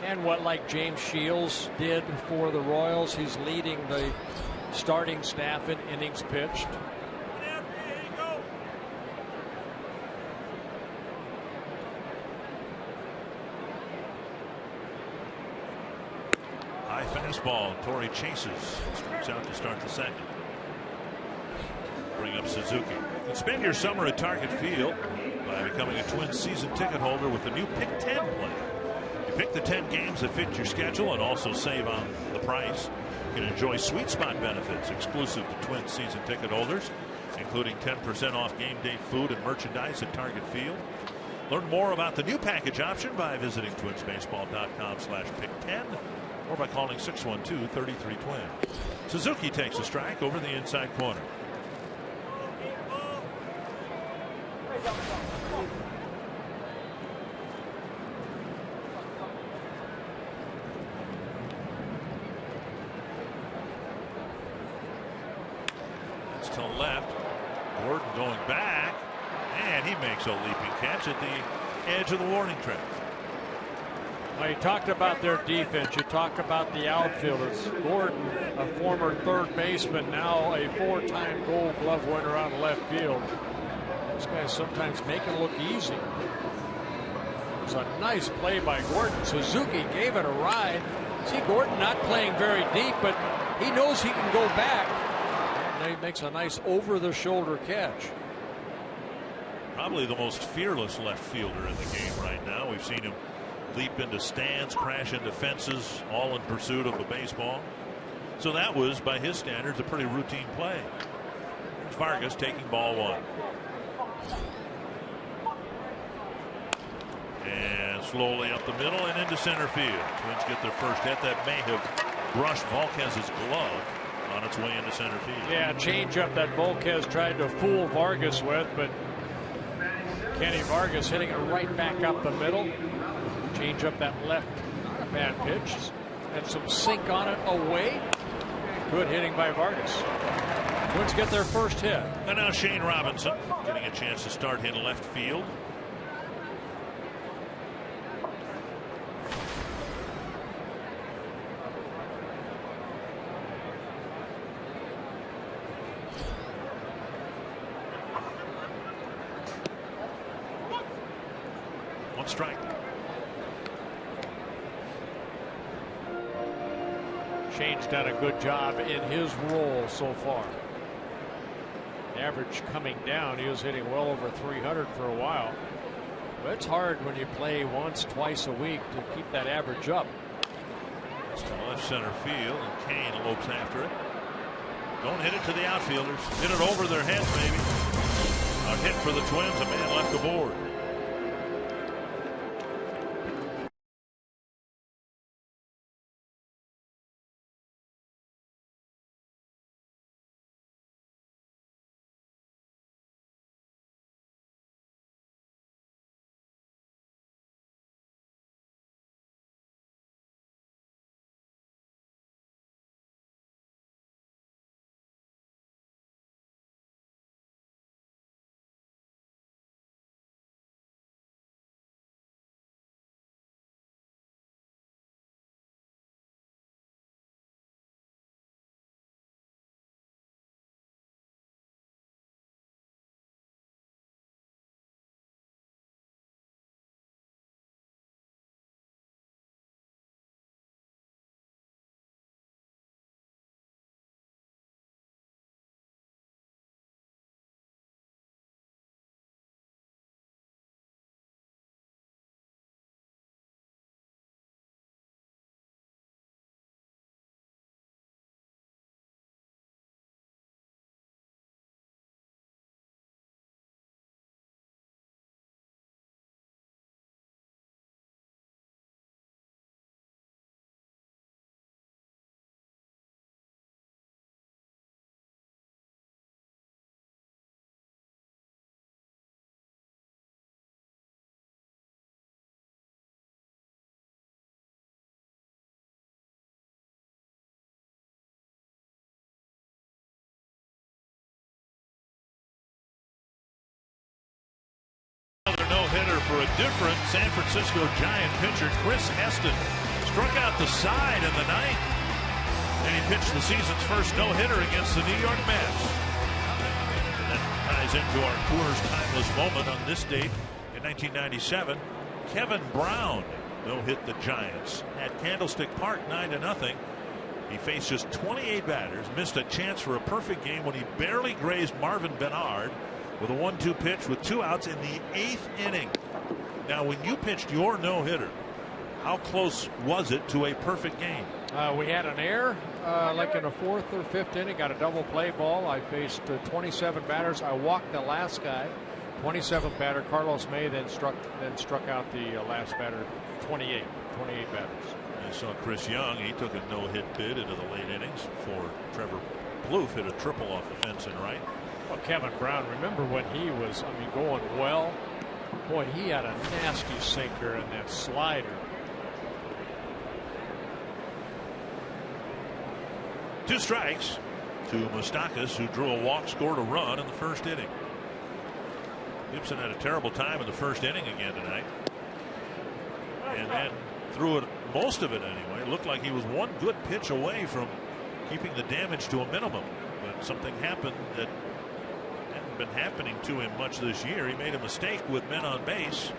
S7: And what like James Shields did for the Royals, he's leading the starting staff in innings pitched.
S4: High fastball. Torrey chases. Strikes out to start the 2nd. Bring up Suzuki. You can spend your summer at Target Field by becoming a Twins season ticket holder with the new Pick 10 plan. You pick the 10 games that fit your schedule and also save on the price. You can enjoy sweet spot benefits exclusive to Twins season ticket holders, including 10% off game day food and merchandise at Target Field. Learn more about the new package option by visiting twinsbaseball.com/pick10 or by calling 612-33-TWIN. Suzuki takes a strike over the inside corner. It's to left. Gordon going back, and he makes a leaping catch at the edge of the warning track.
S7: Well, you talked about their defense. You talk about the outfielders. Gordon, a former third baseman, now a 4-time Gold Glove winner out of left field. These guys sometimes make it look easy. It was a nice play by Gordon. Suzuki gave it a ride. See Gordon not playing very deep, but he knows he can go back. And he makes a nice over-the-shoulder catch.
S4: Probably the most fearless left fielder in the game right now. We've seen him leap into stands, crash into fences, all in pursuit of a baseball. So that was, by his standards, a pretty routine play. Here's Vargas taking ball 1. And slowly up the middle and into center field. Twins get their first hit. That may have brushed Volquez's glove on its way into center field.
S7: Yeah, changeup that Volquez tried to fool Vargas with, but Kenny Vargas hitting it right back up the middle. Change up that left. Not a bad pitch. And some sink on it away. Good hitting by Vargas. Twins get their first hit.
S4: And now Shane Robinson getting a chance to start hitting left field. One strike.
S7: Shane's done a good job in his role so far. Average coming down. He was hitting well over 300 for a while. But it's hard when you play once, twice a week to keep that average up.
S4: It's to left center field, and Kane lopes after it. Don't hit it to the outfielders. Hit it over their heads, maybe. A hit for the Twins. A man left aboard. No-hitter for a different San Francisco Giant pitcher. Chris Heston struck out the side in the ninth, and he pitched the season's first no-hitter against the New York Mets. That ties into our Coors Timeless moment on this date in 1997. Kevin Brown no-hit the Giants at Candlestick Park 9-0. He faced just 28 batters, missed a chance for a perfect game when he barely grazed Marvin Bernard with a 1-2 pitch with 2 outs in the 8th inning. Now, when you pitched your no-hitter, how close was it to a perfect game?
S7: We had an error like in the 4th or 5th inning, got a double play ball. I faced 27 batters. I walked the last guy, 27th batter, Carlos May, then struck out the last batter, 28 batters.
S4: I saw Chris Young. He took a no-hit bid into the late innings before Trevor Plouffe hit a triple off the fence and right.
S7: Well, Kevin Brown, remember when he was, going well? Boy, he had a nasty sinker and that slider.
S4: Two strikes to Moustakas, who drew a walk, scored a run in the first inning. Gibson had a terrible time in the first inning again tonight. And then threw it, most of it anyway. It looked like he was one good pitch away from keeping the damage to a minimum. But something happened that hadn't been happening to him much this year. He made a mistake with men on base.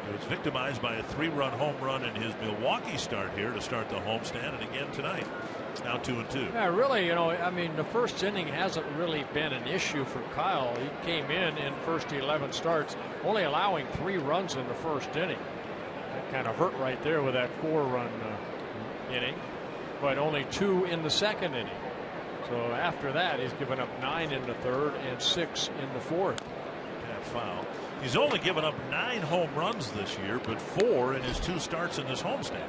S4: He was victimized by a 3-run home run in his Milwaukee start here to start the homestand, and again tonight. It's now 2-2.
S7: Yeah, really, I mean, the first inning hasn't really been an issue for Kyle. He came in first 11 starts, only allowing 3 runs in the first inning. That kind of hurt right there with that 4-run inning, but only 2 in the second inning. So after that, he's given up 9 in the third and 6 in the fourth.
S4: That foul. He's only given up 9 home runs this year, but 4 in his 2 starts in this homestand.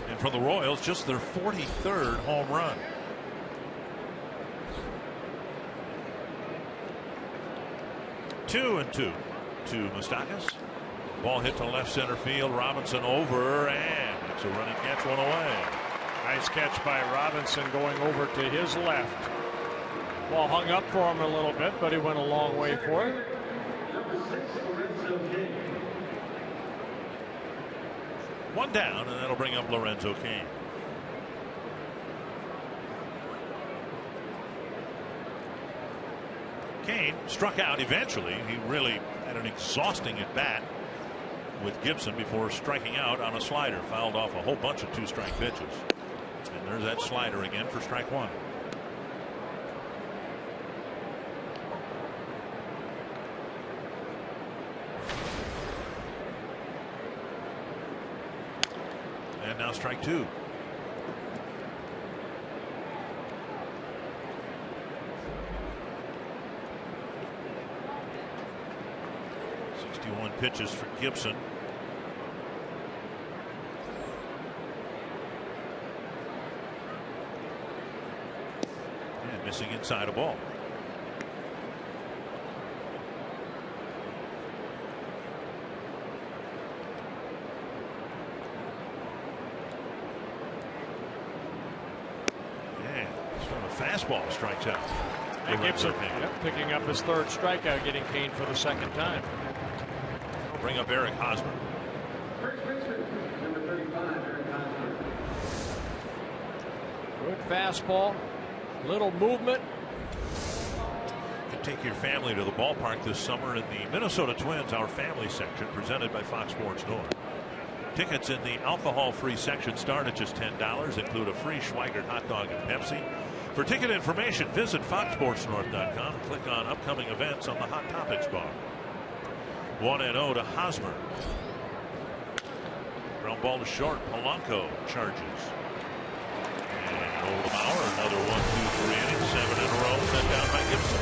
S4: And for the Royals, just their 43rd home run. Two and 2 to Moustakas. Ball hit to left center field. Robinson over and it's a running catch, one away.
S7: Nice catch by Robinson going over to his left. Ball hung up for him a little bit, but he went a long way for it.
S4: One down, and that'll bring up Lorenzo Cain. Cain struck out eventually. He really had an exhausting at bat with Gibson before striking out on a slider. Fouled off a whole bunch of 2-strike pitches. And there's that slider again for strike 1. And now strike 2. Pitches for Gibson. And missing inside a ball. Yeah, a fastball strikes out.
S7: And Gibson picking up his 3rd strikeout, getting Cain for the 2nd time.
S4: Bring up Eric Hosmer.
S7: Good fastball, little movement.
S4: You can take your family to the ballpark this summer in the Minnesota Twins Our Family section, presented by Fox Sports North. Tickets in the alcohol-free section start at just $10, include a free Schweigert hot dog and Pepsi. For ticket information, visit foxsportsnorth.com. Click on upcoming events on the Hot Topics bar. 1-0 to Hosmer. Ground ball to short. Polanco charges. And over to Bauer. Another 1, 2, 3 innings. 7 in a row. Sent down by Gibson.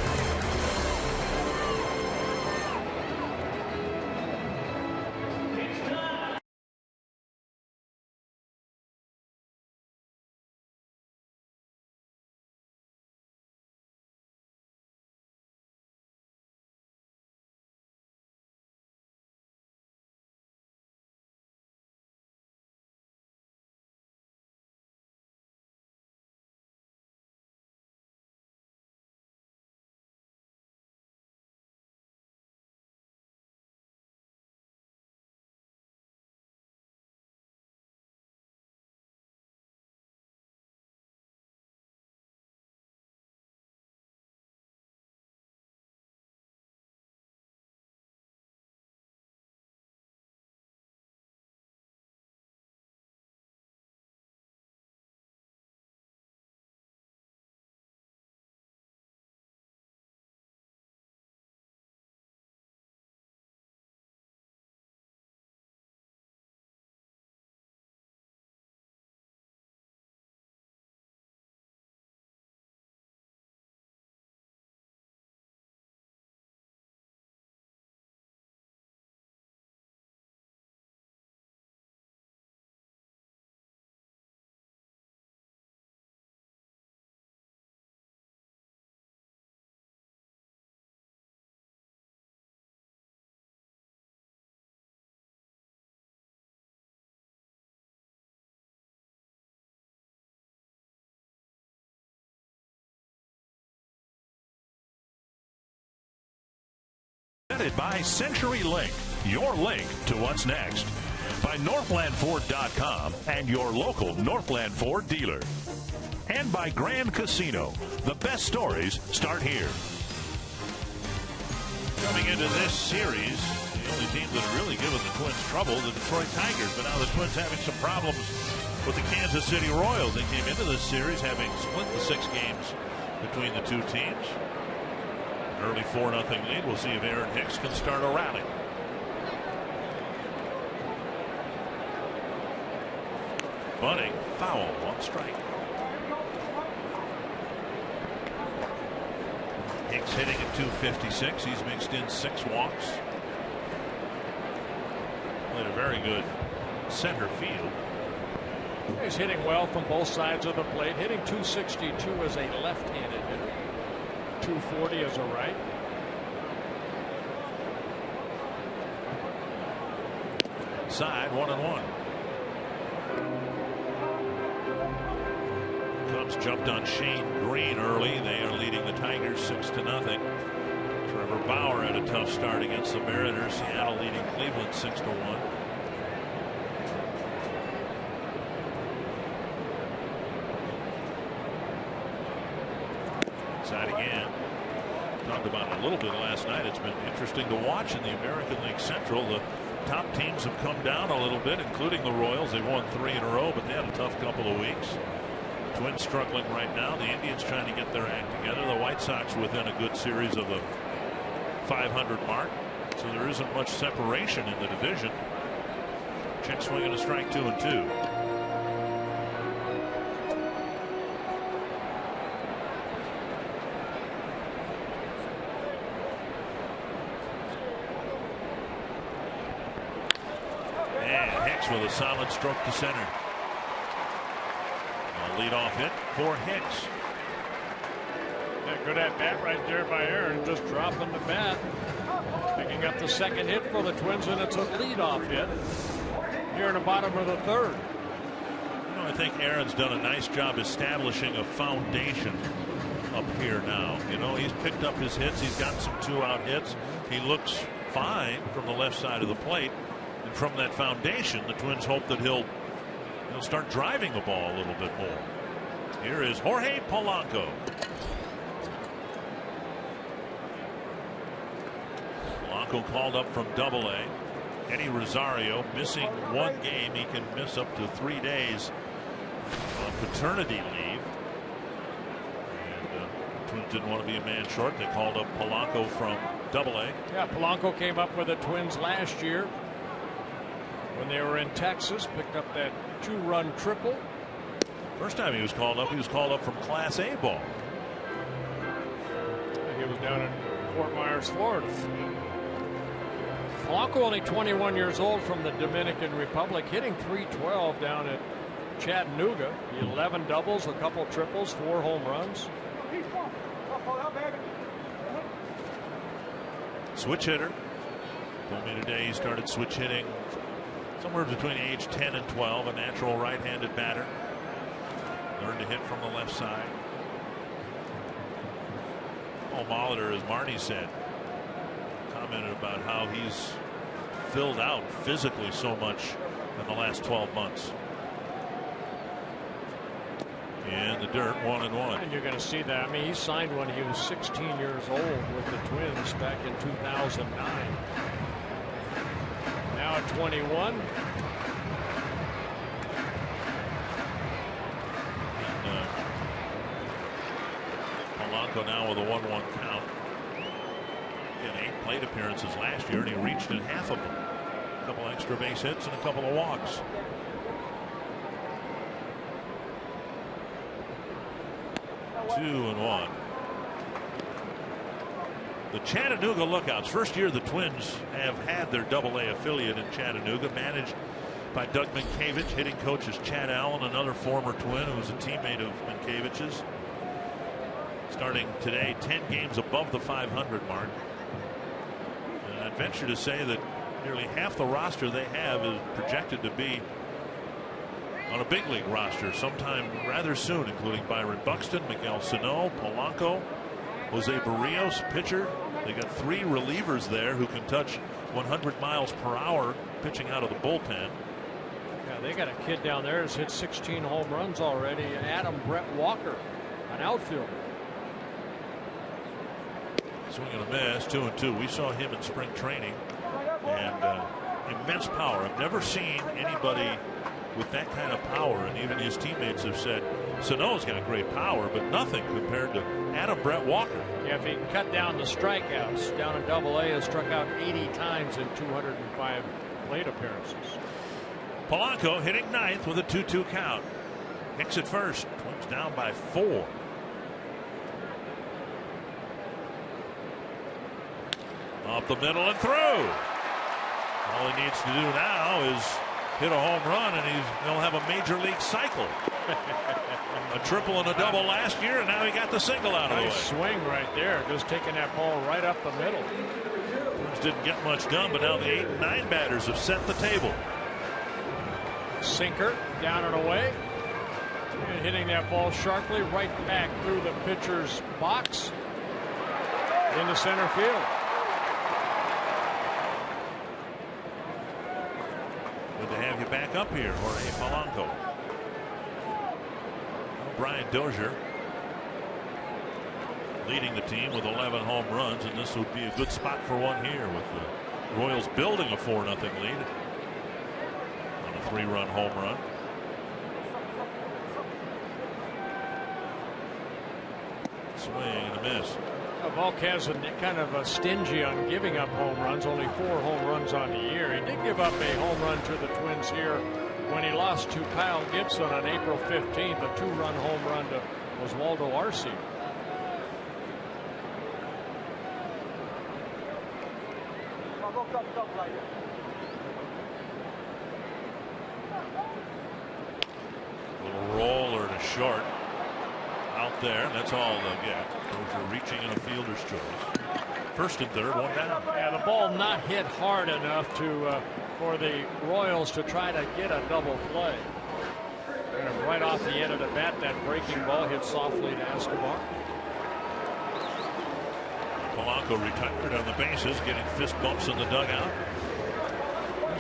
S4: Presented by CenturyLink, your link to what's next. By NorthlandFord.com and your local Northland Ford dealer. And by Grand Casino. The best stories start here. Coming into this series, the only team that's really given the Twins trouble, the Detroit Tigers. But now the Twins having some problems with the Kansas City Royals. They came into this series having split the 6 games between the two teams. An early 4-0 lead. We'll see if Aaron Hicks can start a rally. Bunting, foul, 1 strike. Hicks hitting at .256. He's mixed in 6 walks. Played a very good center field.
S7: He's hitting well from both sides of the plate. Hitting .262 as a left-handed hitter. .240 as a right.
S4: Side 1-1. Cubs jumped on Shane Green early. They are leading the Tigers 6-0. Trevor Bauer had a tough start against the Mariners. Seattle leading Cleveland 6-1. Side again. Talked about it a little bit last night. It's been interesting to watch in the American League Central. The top teams have come down a little bit, including the Royals. They've won 3 in a row, but they had a tough couple of weeks. Twins struggling right now. The Indians trying to get their act together. The White Sox within a good series of the 500 mark. So there isn't much separation in the division. Check swinging a strike 2-2. And Hicks with a solid stroke to center. Lead-off hit for Hicks.
S7: Yeah, good at bat right there by Aaron, just dropping the bat, picking up the 2nd hit for the Twins, and it's a lead-off hit here in the bottom of the 3rd.
S4: You know, I think Aaron's done a nice job establishing a foundation up here now. You know, he's picked up his hits. He's got some 2-out hits. He looks fine from the left side of the plate, and from that foundation, the Twins hope that he'll start driving the ball a little bit more. Here is Jorge Polanco. Polanco called up from AA. Eddie Rosario missing 1 game. He can miss up to 3 days on paternity leave. And Twins didn't want to be a man short. They called up Polanco from AA.
S7: Yeah, Polanco came up with the Twins last year when they were in Texas, picked up that 2-run triple.
S4: First time he was called up from Class A ball.
S7: He was down in Fort Myers, Florida. Polanco only 21 years old, from the Dominican Republic, hitting .312 down at Chattanooga. 11 doubles, a couple triples, 4 home runs.
S4: Switch hitter. Told me today he started switch hitting somewhere between age 10 and 12, a natural right-handed batter. Learned to hit from the left side. Paul Molitor, as Marty said, commented about how he's filled out physically so much in the last 12 months. In the dirt, 1-1.
S7: And you're going to see that. I mean, he signed when he was 16 years old with the Twins back in 2009. Now at 21.
S4: And, Polanco now with a 1-1 count. In 8 plate appearances last year, and he reached in half of them. A couple extra base hits and a couple of walks. Two and 1. The Chattanooga Lookouts. First year the Twins have had their AA affiliate in Chattanooga, managed by Doug Minkiewicz. Hitting coach is Chad Allen, another former Twin who was a teammate of Minkiewicz's. Starting today, 10 games above the 500 mark. And I'd venture to say that nearly half the roster they have is projected to be on a big league roster sometime rather soon, including Byron Buxton, Miguel Sano, Polanco, Jose Barrios, pitcher. They got 3 relievers there who can touch 100 miles per hour pitching out of the bullpen.
S7: Yeah, they got a kid down there who's hit 16 home runs already. Adam Brett Walker, an outfielder.
S4: Swing and a miss, 2-2. We saw him in spring training, and immense power. I've never seen anybody with that kind of power, and even his teammates have said Sano's got great power, but nothing compared to Adam Brett Walker.
S7: Yeah, if he can cut down the strikeouts, down in AA, has struck out 80 times in 205 plate appearances.
S4: Polanco hitting 9th with a 2-2 count. Hicks at first. Twins down by 4. Up the middle and through. All he needs to do now is hit a home run, and he'll have a major league cycle. A triple and a double last year, and now he got the single out of the way.
S7: Nice swing right there, just taking that ball right up the middle.
S4: Twins didn't get much done, but now the 8 and 9 batters have set the table.
S7: Sinker down and away, and hitting that ball sharply right back through the pitcher's box into center field.
S4: Good to have you back up here, Jorge Polanco. Brian Dozier leading the team with 11 home runs, and this would be a good spot for one here with the Royals building a 4-0 lead on a 3-run home run. Swing and a miss.
S7: Volquez is kind of stingy on giving up home runs, only 4 home runs on the year. He did give up a home run to the Twins here when he lost to Kyle Gibson on April 15th, a 2-run home run to Oswaldo Arce.
S4: Little roller to short out there, and that's all they'll get. Those are reaching in a fielder's choice. First and third, 1 down.
S7: Yeah, the ball not hit hard enough to for the Royals to try to get a double play. And right off the end of the bat, that breaking ball hit softly to Escobar.
S4: Polanco retired on the bases, getting fist bumps in the dugout.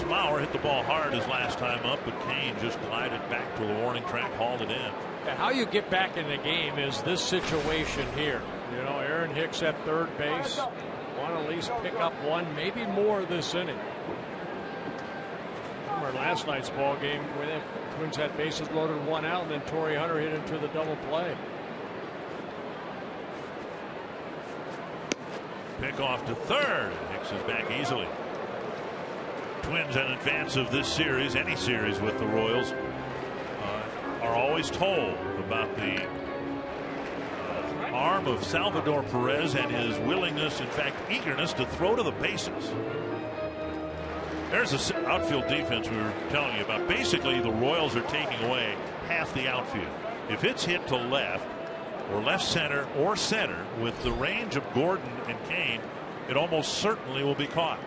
S4: Mauer hit the ball hard his last time up, but Kane just glided back to the warning track, hauled it in.
S7: Yeah, how you get back in the game is this situation here. You know, Aaron Hicks at third base. Want to at least pick up 1, maybe more this inning. Remember last night's ball game where the Twins had bases loaded, 1 out, and then Torrey Hunter hit into the double play.
S4: Pick off to third. Hicks is back easily. Twins in advance of this series, any series with the Royals, are always told about the arm of Salvador Perez and his willingness, in fact eagerness, to throw to the bases. There's the outfield defense we were telling you about. Basically, the Royals are taking away half the outfield. If it's hit to left or left center or center with the range of Gordon and Kane, it almost certainly will be caught.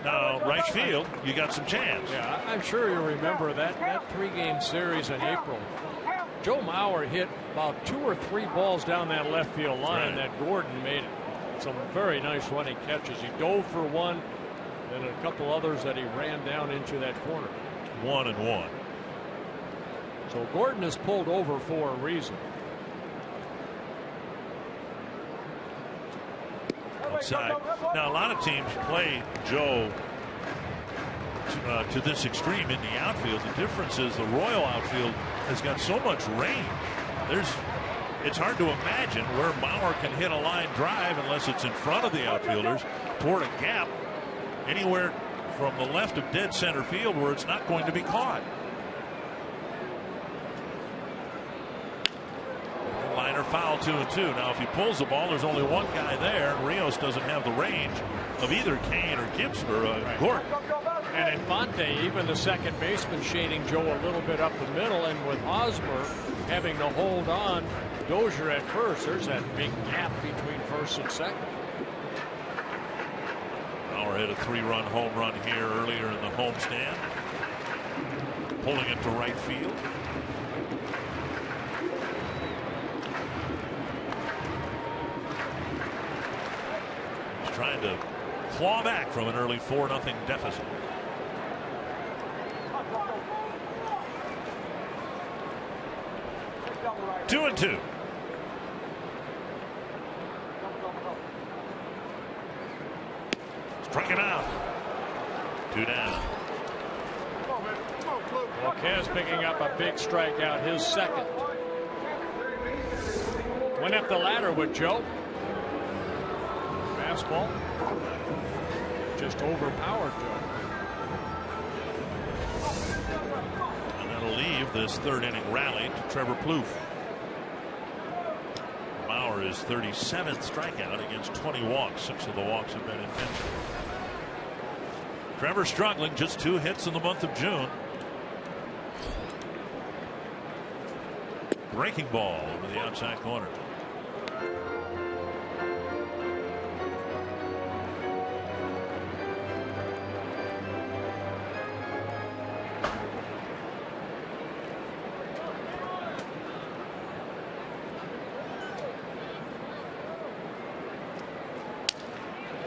S4: Now, right field, you got some chance.
S7: Yeah, I'm sure you remember that 3-game series in April. Joe Mauer hit about 2 or 3 balls down that left field line that Gordon made some very nice running catches. He dove for 1, and a couple others that he ran down into that corner.
S4: 1 and 1.
S7: So Gordon is pulled over for a reason.
S4: Outside. Now, a lot of teams play Joe to this extreme in the outfield. The difference is the Royal outfield has got so much range. It's hard to imagine where Mauer can hit a line drive unless it's in front of the outfielders toward a gap anywhere from the left of dead center field where it's not going to be caught. Liner foul, 2-2. Now, if he pulls the ball, there's only one guy there. Rios doesn't have the range of either Kane or Gibbs or Gordon.
S7: And Infante, even the second baseman, shading Joe a little bit up the middle, and with Hosmer having to hold on Dozier at first, there's that big gap between first and second.
S4: Mauer hit a 3-run home run here earlier in the homestand, pulling it to right field. trying to claw back from an early 4-0 deficit. Two and two. Struck him out. 2 down.
S7: Marquez picking up a big strikeout, his second. Went up the ladder with Joe. Fastball. Just overpowered Joe.
S4: And that'll leave this 3rd inning rally to Trevor Plouffe. Bauer is 37th strikeout against 20 walks. 6 of the walks have been intentional. Trevor struggling, just 2 hits in the month of June. Breaking ball over the outside corner.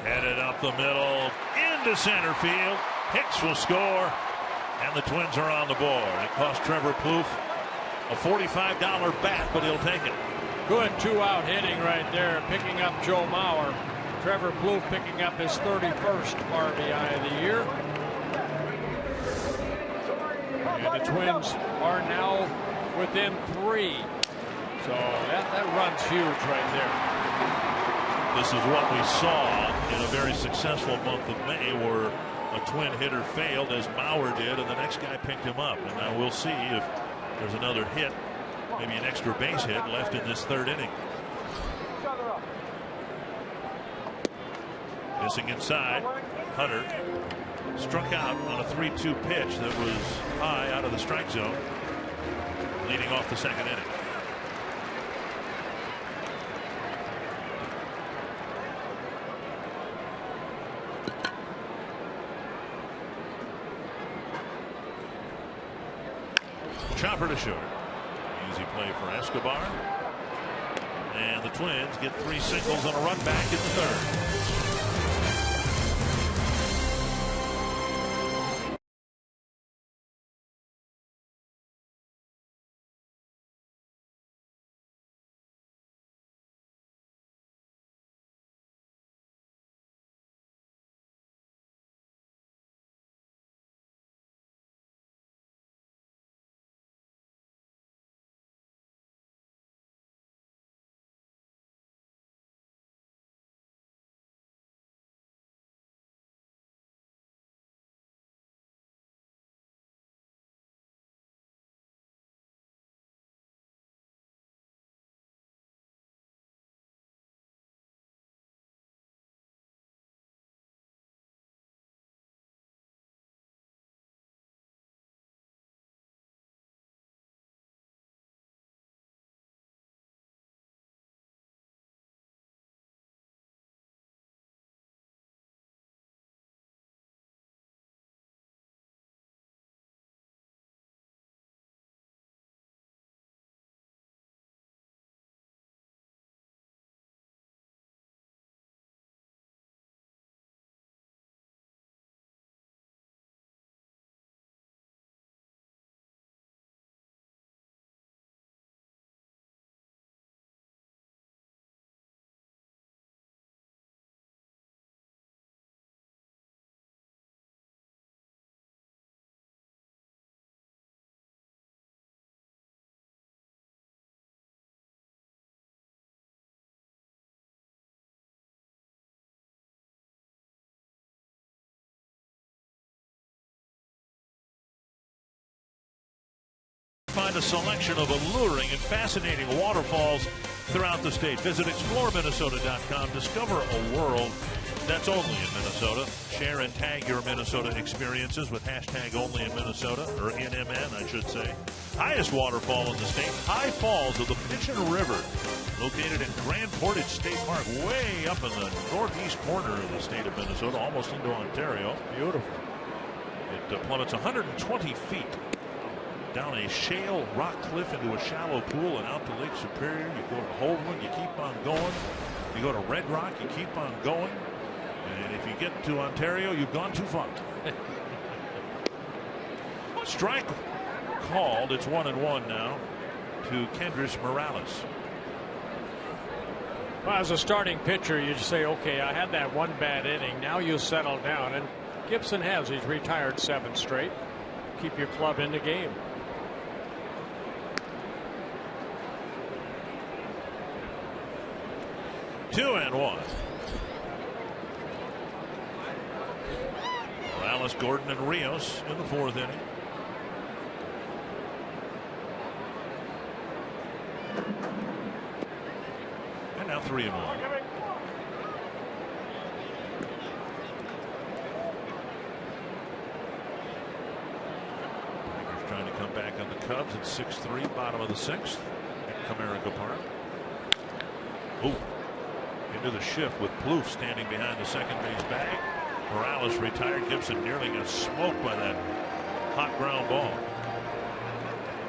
S4: Headed up the middle into center field. Hicks will score, and the Twins are on the board. It cost Trevor Plouffe a $45 bat, but he'll take it.
S7: Good 2-out hitting right there, picking up Joe Mauer. Trevor Plouffe picking up his 31st RBI of the year. And the Twins are now within 3. So that run's huge right there.
S4: This is what we saw in a very successful month of May, where a Twin hitter failed, as Mauer did, and the next guy picked him up. And now we'll see if there's another hit, maybe an extra base hit left in this 3rd inning. Missing inside. Hunter struck out on a 3-2 pitch that was high out of the strike zone, leading off the 2nd inning. Chopper to short. Easy play for Escobar. And the Twins get 3 singles and a run back in the 3rd. Find a selection of alluring and fascinating waterfalls throughout the state. Visit exploreminnesota.com. Discover a world that's only in Minnesota. Share and tag your Minnesota experiences with hashtag only in Minnesota, or NMN, I should say. Highest waterfall in the state, High Falls of the Pigeon River, located in Grand Portage State Park, way up in the northeast corner of the state of Minnesota, almost into Ontario.
S7: Beautiful.
S4: It plummets 120 feet down a shale rock cliff into a shallow pool and out to Lake Superior. You go to Holden, you keep on going. You go to Red Rock, you keep on going. And if you get to Ontario, you've gone too far. Strike called. It's 1-1 now to Kendrys Morales.
S7: Well, as a starting pitcher, you just say, okay, I had that one bad inning. Now you settle down. And Gibson has. He's retired 7 straight. Keep your club in the game.
S4: Two and one. Morales, Gordon, and Rios in the 4th inning. And now 3-1. Tigers trying to come back on the Cubs at 6-3, bottom of the 6th at Comerica Park. Ooh. Into the shift with Plouffe standing behind the second base bag. Morales retired. Gibson nearly got smoked by that hot ground ball.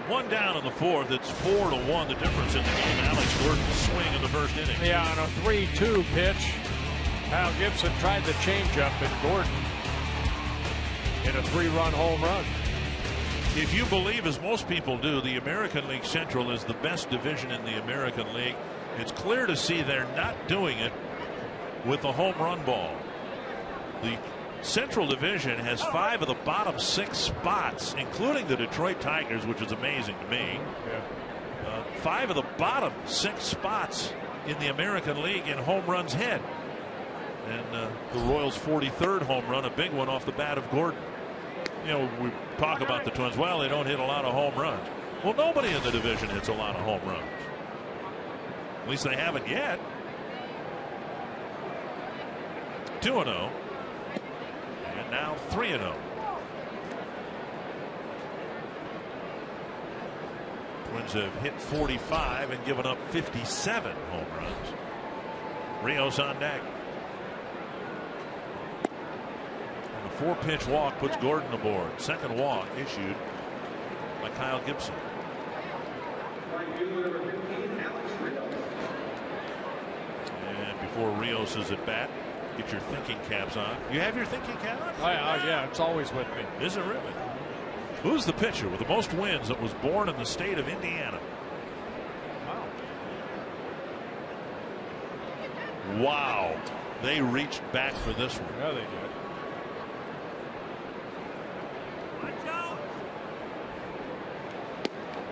S4: 1 down in the 4th. It's 4-1. The difference in the game. Alex Gordon's swing in the 1st inning.
S7: Yeah, on a 3-2 pitch, Kyle Gibson tried the changeup, and Gordon hit a 3-run home run.
S4: If you believe, as most people do, the American League Central is the best division in the American League, it's clear to see they're not doing it with the home run ball. The Central Division has 5 of the bottom 6 spots, including the Detroit Tigers, which is amazing to me. 5 of the bottom 6 spots in the American League in home runs hit. And the Royals' 43rd home run, a big one off the bat of Gordon. You know, we talk about the Twins. Well, they don't hit a lot of home runs. Well, nobody in the division hits a lot of home runs. At least they haven't yet. 2-0. And now 3-0. Twins have hit 45 and given up 57 home runs. Rios on deck. And a 4-pitch walk puts Gordon aboard. Second walk issued by Kyle Gibson. And before Rios is at bat, get your thinking caps on. You have your thinking cap on?
S7: Yeah, it's always with me.
S4: Is it really? Who's the pitcher with the most wins that was born in the state of Indiana? Wow. They reached back for this one.
S7: Yeah, they did.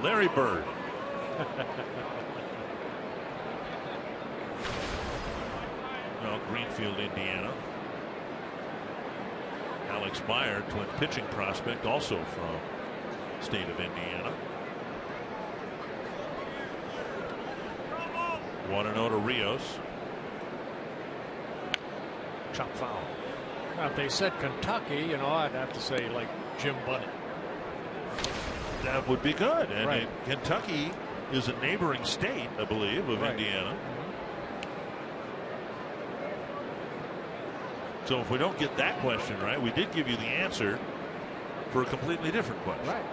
S4: Larry Bird. Well, Greenfield, Indiana. Alex Meyer, Twin pitching prospect, also from the state of Indiana. 1-0 to Rios. Chop foul.
S7: Now, if they said Kentucky, you know, I'd have to say like Jim Bunny.
S4: That would be good. And
S7: right.
S4: Kentucky is a neighboring state, I believe, of
S7: right.
S4: Indiana. So if we don't get that question right, we did give you the answer for a completely different question.
S7: Right.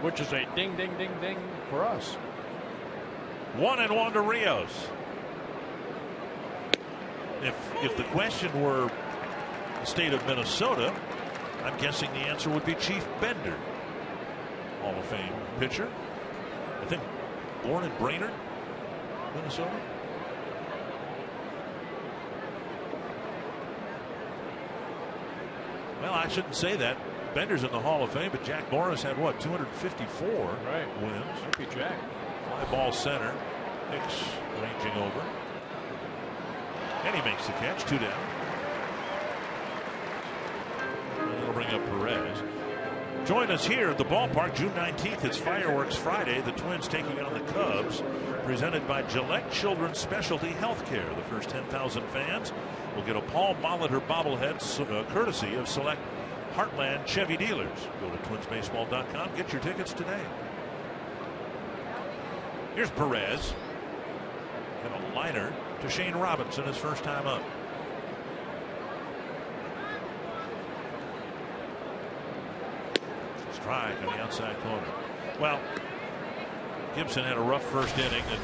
S7: Which is a ding, ding, ding, ding for us.
S4: 1-1 to Rios. If the question were the state of Minnesota, I'm guessing the answer would be Chief Bender, Hall of Fame pitcher. I think born in Brainerd, Minnesota. Well, I shouldn't say that. Bender's in the Hall of Fame, but Jack Morris had what, 254 wins.
S7: Happy Jack.
S4: Fly ball center. Hicks ranging over. And he makes the catch. 2 down. And that'll bring up Perez. Join us here at the ballpark June 19th. It's Fireworks Friday. The Twins taking on the Cubs. Presented by Gillette Children's Specialty Healthcare. The first 10,000 fans will get a Paul Molitor bobblehead courtesy of select Heartland Chevy dealers. Go to twinsbaseball.com. Get your tickets today. Here's Perez. And a liner to Shane Robinson his first time up. Strike on the outside corner. Well, Gibson had a rough first inning and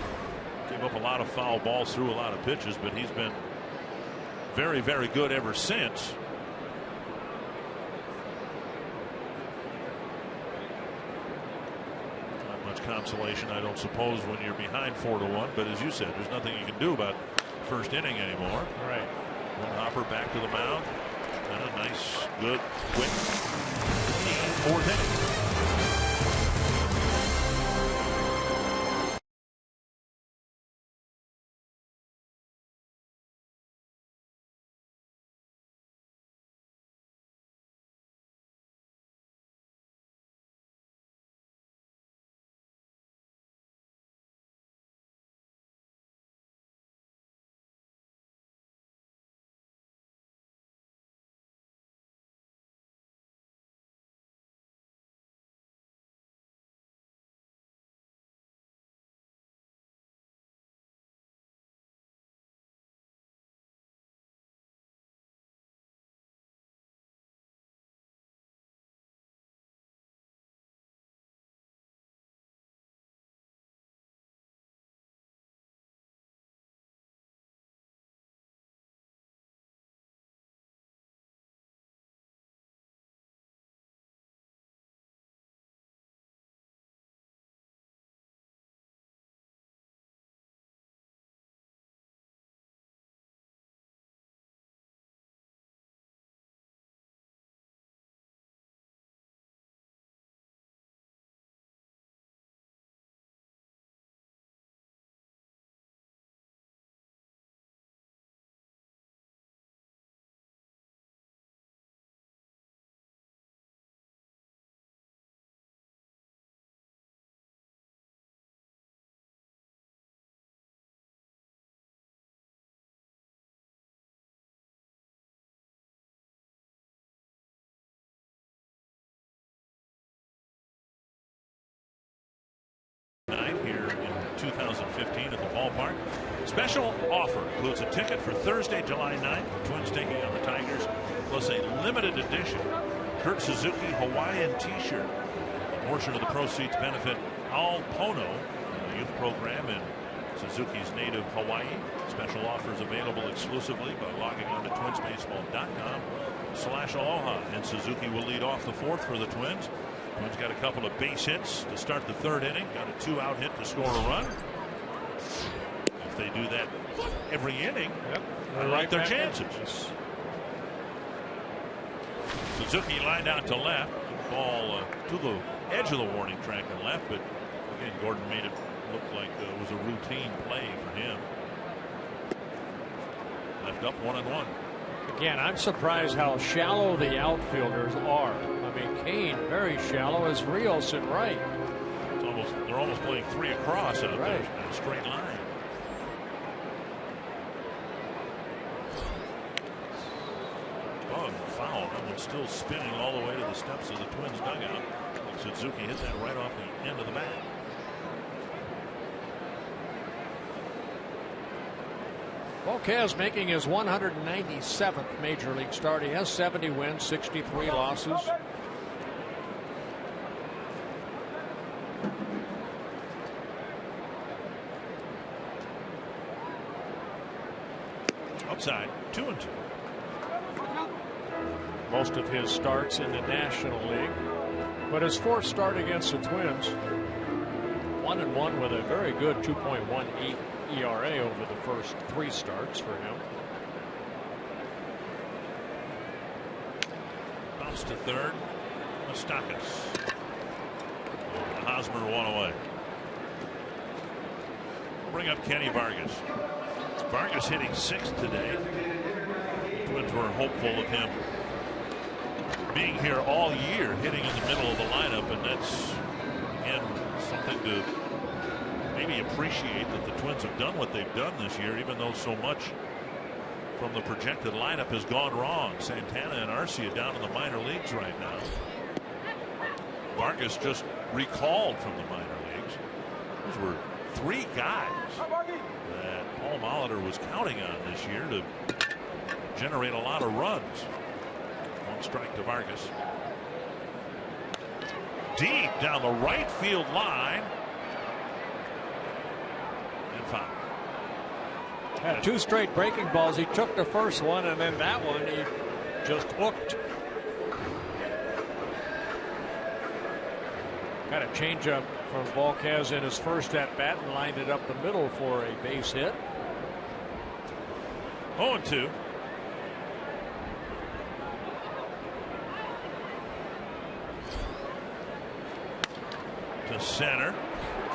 S4: gave up a lot of foul balls, threw a lot of pitches, but he's been very, very good ever since. Not much consolation, I don't suppose, when you're behind 4-1. But as you said, there's nothing you can do about first inning anymore.
S7: Right.
S4: One hopper back to the mound. And a nice, good, quick fourth inning. Here in 2015 at the ballpark. Special offer includes a ticket for Thursday, July 9th. The Twins taking on the Tigers, plus a limited edition Kurt Suzuki Hawaiian t-shirt. A portion of the proceeds benefit Al Pono, a youth program in Suzuki's native Hawaii. Special offers available exclusively by logging on to twinsbaseball.com/aloha. And Suzuki will lead off the fourth for the Twins. Twins got a couple of base hits to start the third inning. Got a 2-out hit to score a run. If they do that every inning, I like their chances. Suzuki lined out to left. Ball to the edge of the warning track and left. But again, Gordon made it look like it was a routine play for him. Left up 1-1.
S7: Again, I'm surprised how shallow the outfielders are. I mean, Kane very shallow, as Rios in right.
S4: They're almost playing three across out there in a straight line. Bug foul. That one's still spinning all the way to the steps of the Twins dugout. Suzuki hit that right off the end of the bat.
S7: Volquez making his 197th major league start. He has 70 wins, 63 losses.
S4: Outside, 2-2.
S7: Most of his starts in the National League, but his fourth start against the Twins, 1-1 with a very good 2.18 ERA over the first three starts for him.
S4: Bounce to third. Moustakas. Hosmer one away. We'll bring up Kenny Vargas. Vargas hitting sixth today. Twins were hopeful of him being here all year, hitting in the middle of the lineup, and that's again something to maybe appreciate, that the Twins have done what they've done this year, even though so much from the projected lineup has gone wrong. Santana and Arcia down in the minor leagues right now. Vargas just recalled from the minor leagues. Those were three guys that Paul Molitor was counting on this year to generate a lot of runs. One strike to Vargas. Deep down the right field line. And foul.
S7: Had 2 straight breaking balls. He took the first one, and then that one he just hooked. Got a changeup from Volquez in his first at bat and lined it up the middle for a base hit.
S4: 0-2. To center.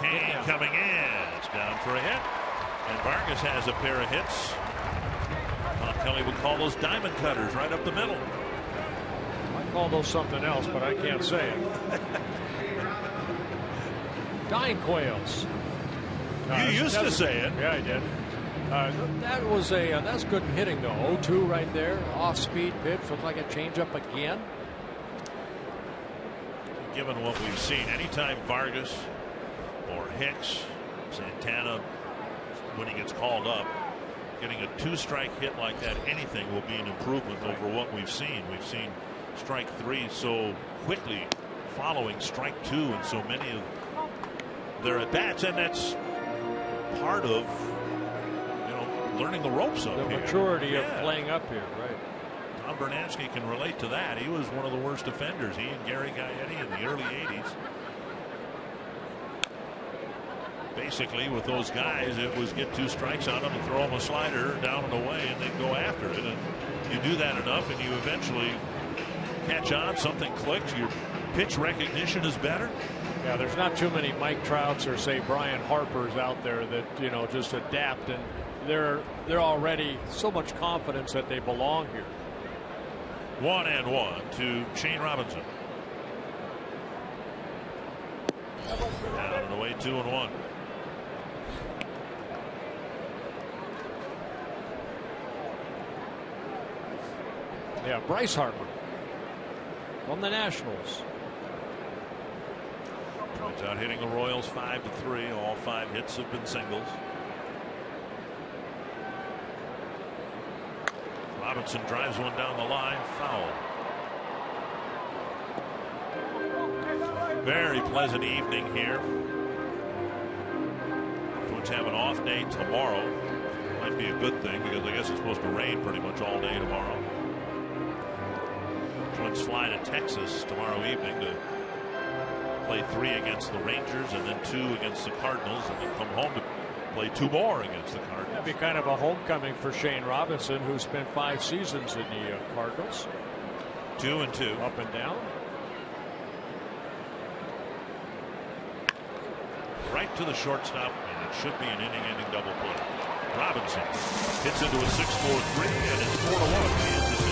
S4: Kane coming in. It's down for a hit. And Vargas has a pair of hits. Kelly would call those diamond cutters right up the middle.
S7: I call those something else, but I can't say it. Dying quails.
S4: You used to say it.
S7: Yeah, I did. That's good hitting though. 0-2 right there. Off speed pitch. Looks like a changeup again.
S4: Given what we've seen, anytime Vargas or Hicks, Santana, when he gets called up, getting a 2-strike hit like that, anything will be an improvement over what we've seen. We've seen strike 3 so quickly following strike 2 in so many of their at bats, and that's part of learning the ropes up
S7: the
S4: here.
S7: Maturity of playing up here, right?
S4: Tom Bernansky can relate to that. He was one of the worst defenders, he and Gary Gaetti in the early 80s. Basically, with those guys, it was get 2 strikes on them and throw them a slider down and away, and then go after it. And you do that enough, and you eventually catch on. Something clicks. Your pitch recognition is better.
S7: Yeah, there's not too many Mike Trouts or say Brian Harpers out there that just adapt, and they're already so much confidence that they belong here.
S4: 1-1 to Shane Robinson. Down and away, 2-1.
S7: Yeah, Bryce Harper from the Nationals.
S4: He's out hitting the Royals 5-3. All 5 hits have been singles. Robinson drives one down the line, foul. Very pleasant evening here. Twins have an off day tomorrow. Might be a good thing because I guess it's supposed to rain pretty much all day tomorrow. Twins fly to Texas tomorrow evening to play 3 against the Rangers and then 2 against the Cardinals, and then come home to play 2 more against the Cardinals.
S7: That'd be kind of a homecoming for Shane Robinson, who spent 5 seasons in the Cardinals.
S4: 2-2.
S7: Up and down.
S4: Right to the shortstop, and it should be an inning-ending double play. Robinson hits into a 6-4-3, and it's 4-1 Kansas City.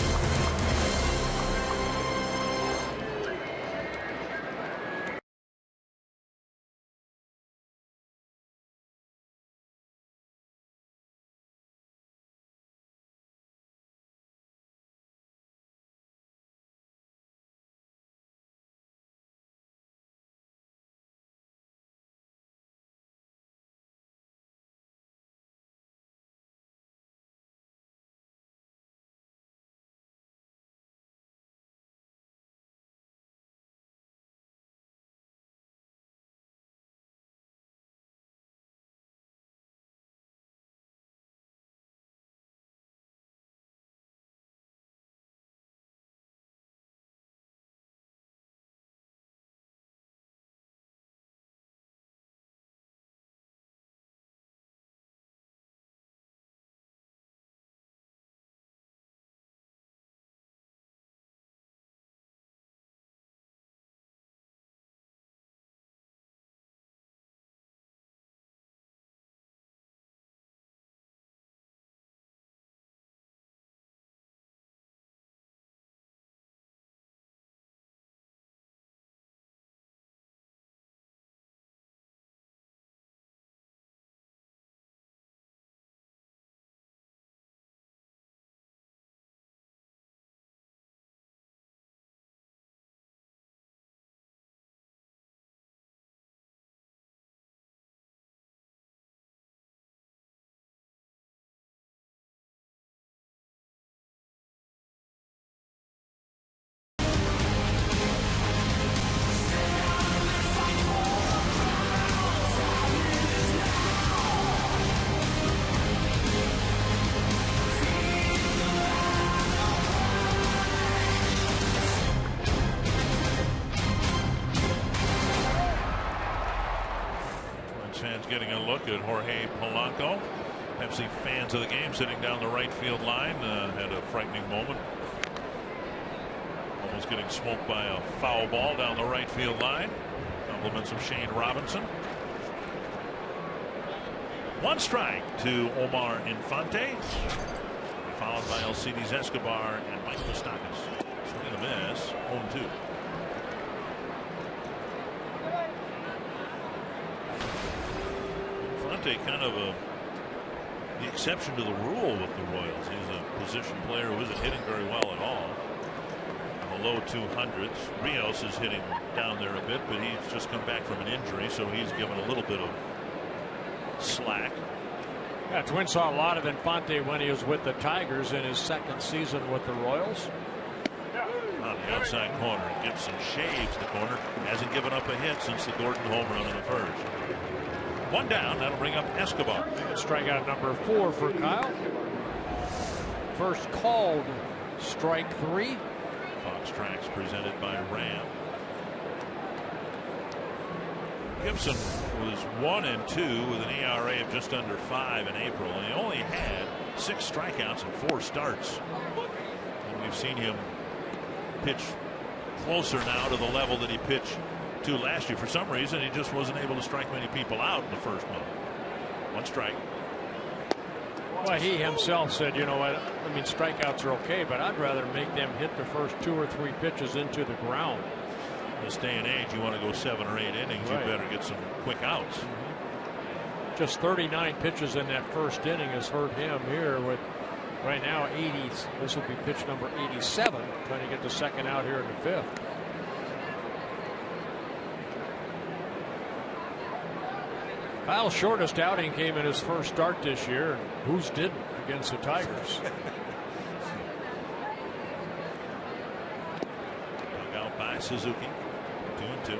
S4: at Jorge Polanco. Pepsi fans of the game sitting down the right field line had a frightening moment. Almost getting smoked by a foul ball down the right field line. Compliments of Shane Robinson. 1 strike to Omar Infante, followed by Alcides Escobar and Mike Moustakas. Swing and a miss. 0-2. Infante kind of the exception to the rule with the Royals. He's a position player who isn't hitting very well at all. In the low 200s. Rios is hitting down there a bit, but he's just come back from an injury, so he's given a little bit of slack.
S7: Yeah, Twins saw a lot of Infante when he was with the Tigers in his 2nd season with the Royals.
S4: On the outside corner, Gibson shaves the corner. Hasn't given up a hit since the Gordon home run in the first. 1 down. That'll bring up Escobar.
S7: Strikeout number 4 for Kyle. First called strike 3.
S4: Fox Tracks presented by Ram. Gibson was 1-2 with an ERA of just under 5 in April, and he only had 6 strikeouts and 4 starts. And we've seen him pitch closer now to the level that he pitched to last year. For some reason, he just wasn't able to strike many people out in the first month. 1 strike.
S7: Well, he himself said, you know what, I mean, strikeouts are okay, but I'd rather make them hit the first 2 or 3 pitches into the ground.
S4: In this day and age, you want to go 7 or 8 innings,
S7: right.
S4: You better get some quick outs.
S7: Just 39 pitches in that first inning has hurt him here with right now 80. This will be pitch number 87, trying to get the 2nd out here in the 5th. Kyle's shortest outing came in his first start this year, and whose didn't against the Tigers.
S4: Dug out by Suzuki. 2-2.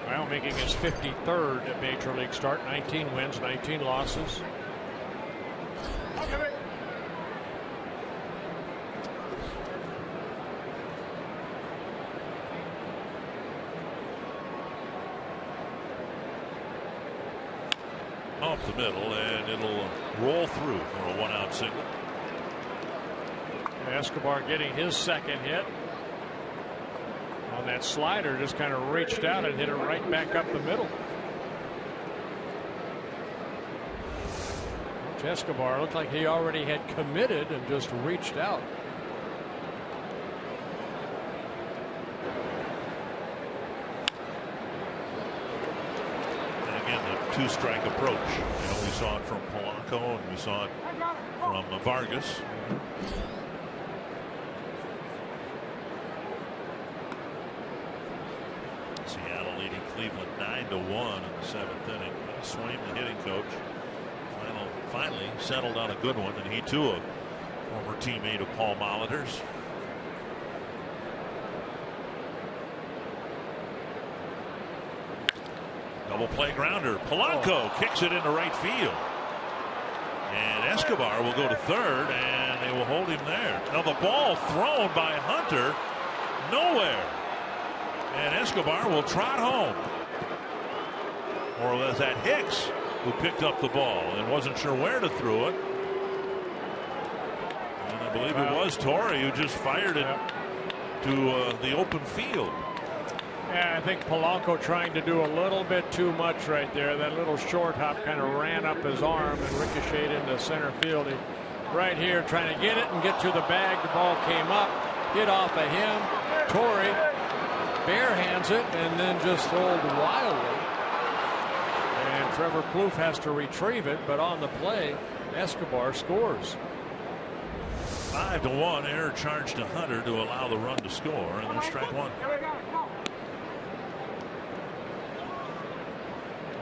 S7: Well, making his 53rd major league start. 19 wins, 19 losses.
S4: Off the middle, and it'll roll through for a 1-out single.
S7: Escobar getting his 2nd hit on that slider, just kind of reached out and hit it right back up the middle. Escobar looked like he already had committed and just reached out.
S4: And again, the 2-strike approach. You know, we saw it from Polanco and we saw it from Vargas. Seattle leading Cleveland 9-1 in the 7th inning. Swain, the hitting coach, finally settled on a good one, and he too a former teammate of Paul Molitor's. Double play grounder. Polanco kicks it into right field, and Escobar will go to 3rd, and they will hold him there. Now the ball thrown by Hunter nowhere, and Escobar will trot home. Or was that Hicks who picked up the ball and wasn't sure where to throw it? And I believe it was Torrey who just fired it to the open field.
S7: Yeah, I think Polanco trying to do a little bit too much right there. That little short hop kind of ran up his arm and ricocheted into center field. He, right here trying to get it and get to the bag. The ball came up, hit off of him. Torrey bare hands it and then just rolled wildly. And Trevor Plouffe has to retrieve it, but on the play, Escobar scores.
S4: 5-1 error charge to Hunter to allow the run to score, and there's strike 1.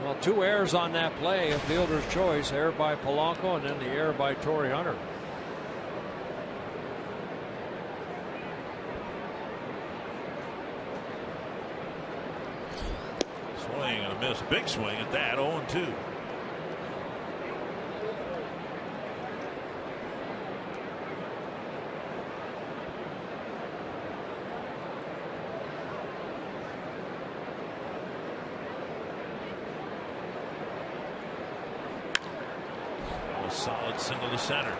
S7: Well, 2 errors on that play, a fielder's choice, error by Polanco and then the error by Torrey Hunter.
S4: Swing and a miss, big swing at that, 0-2. A solid single to center.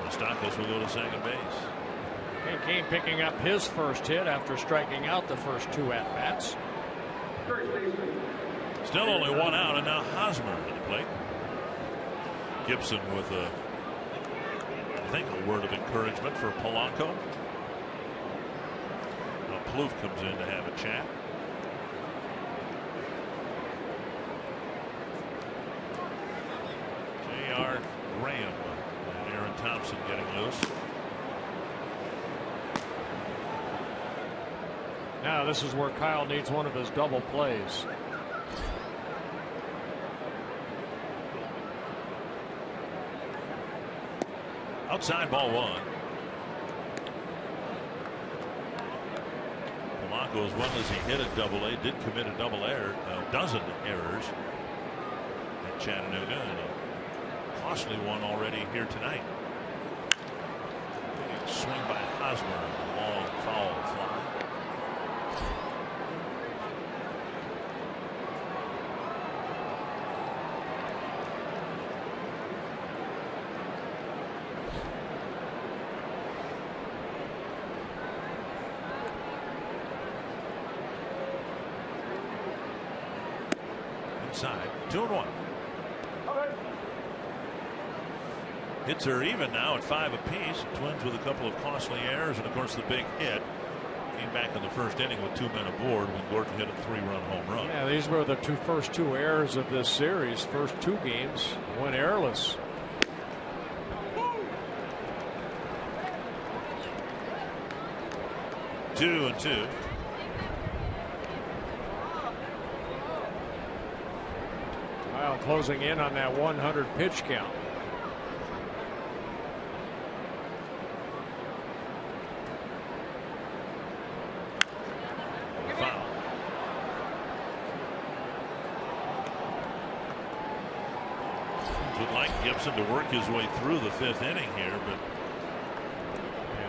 S4: Moustakas will go to second base.
S7: And Kane picking up his first hit after striking out the first 2 at-bats.
S4: Still only 1 out, and now Hosmer at the plate. Gibson with I think a word of encouragement for Polanco. Now Plouffe comes in to have a chat. J.R. Graham and Aaron Thompson getting loose.
S7: Now this is where Kyle needs one of his double plays.
S4: Outside, ball 1. Polanco, as well as he hit a double-A, did commit a double error, a dozen errors at Chattanooga, and a costly one already here tonight. Swing by Hosmer, a long foul fly. Inside, 2-1. Hits are even now at 5 apiece. Twins with a couple of costly errors, and of course the big hit came back in the first inning with 2 men aboard when Gordon hit a 3-run home run.
S7: Yeah, these were the first 2 errors of this series. First 2 games went errorless.
S4: Two and two.
S7: Kyle closing in on that 100 pitch count.
S4: Foul. Would like Gibson to work his way through the 5th inning here, but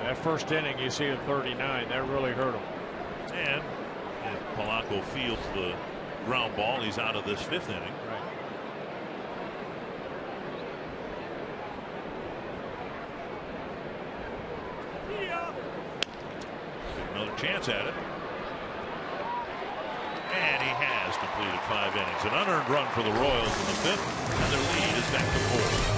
S7: that first inning, you see at 39, that really hurt him.
S4: And if Polanco fields the ground ball, he's out of this 5th inning.
S7: Right.
S4: Another chance at it. And he has completed 5 innings. An unearned run for the Royals in the 5th, and their lead is back to 4.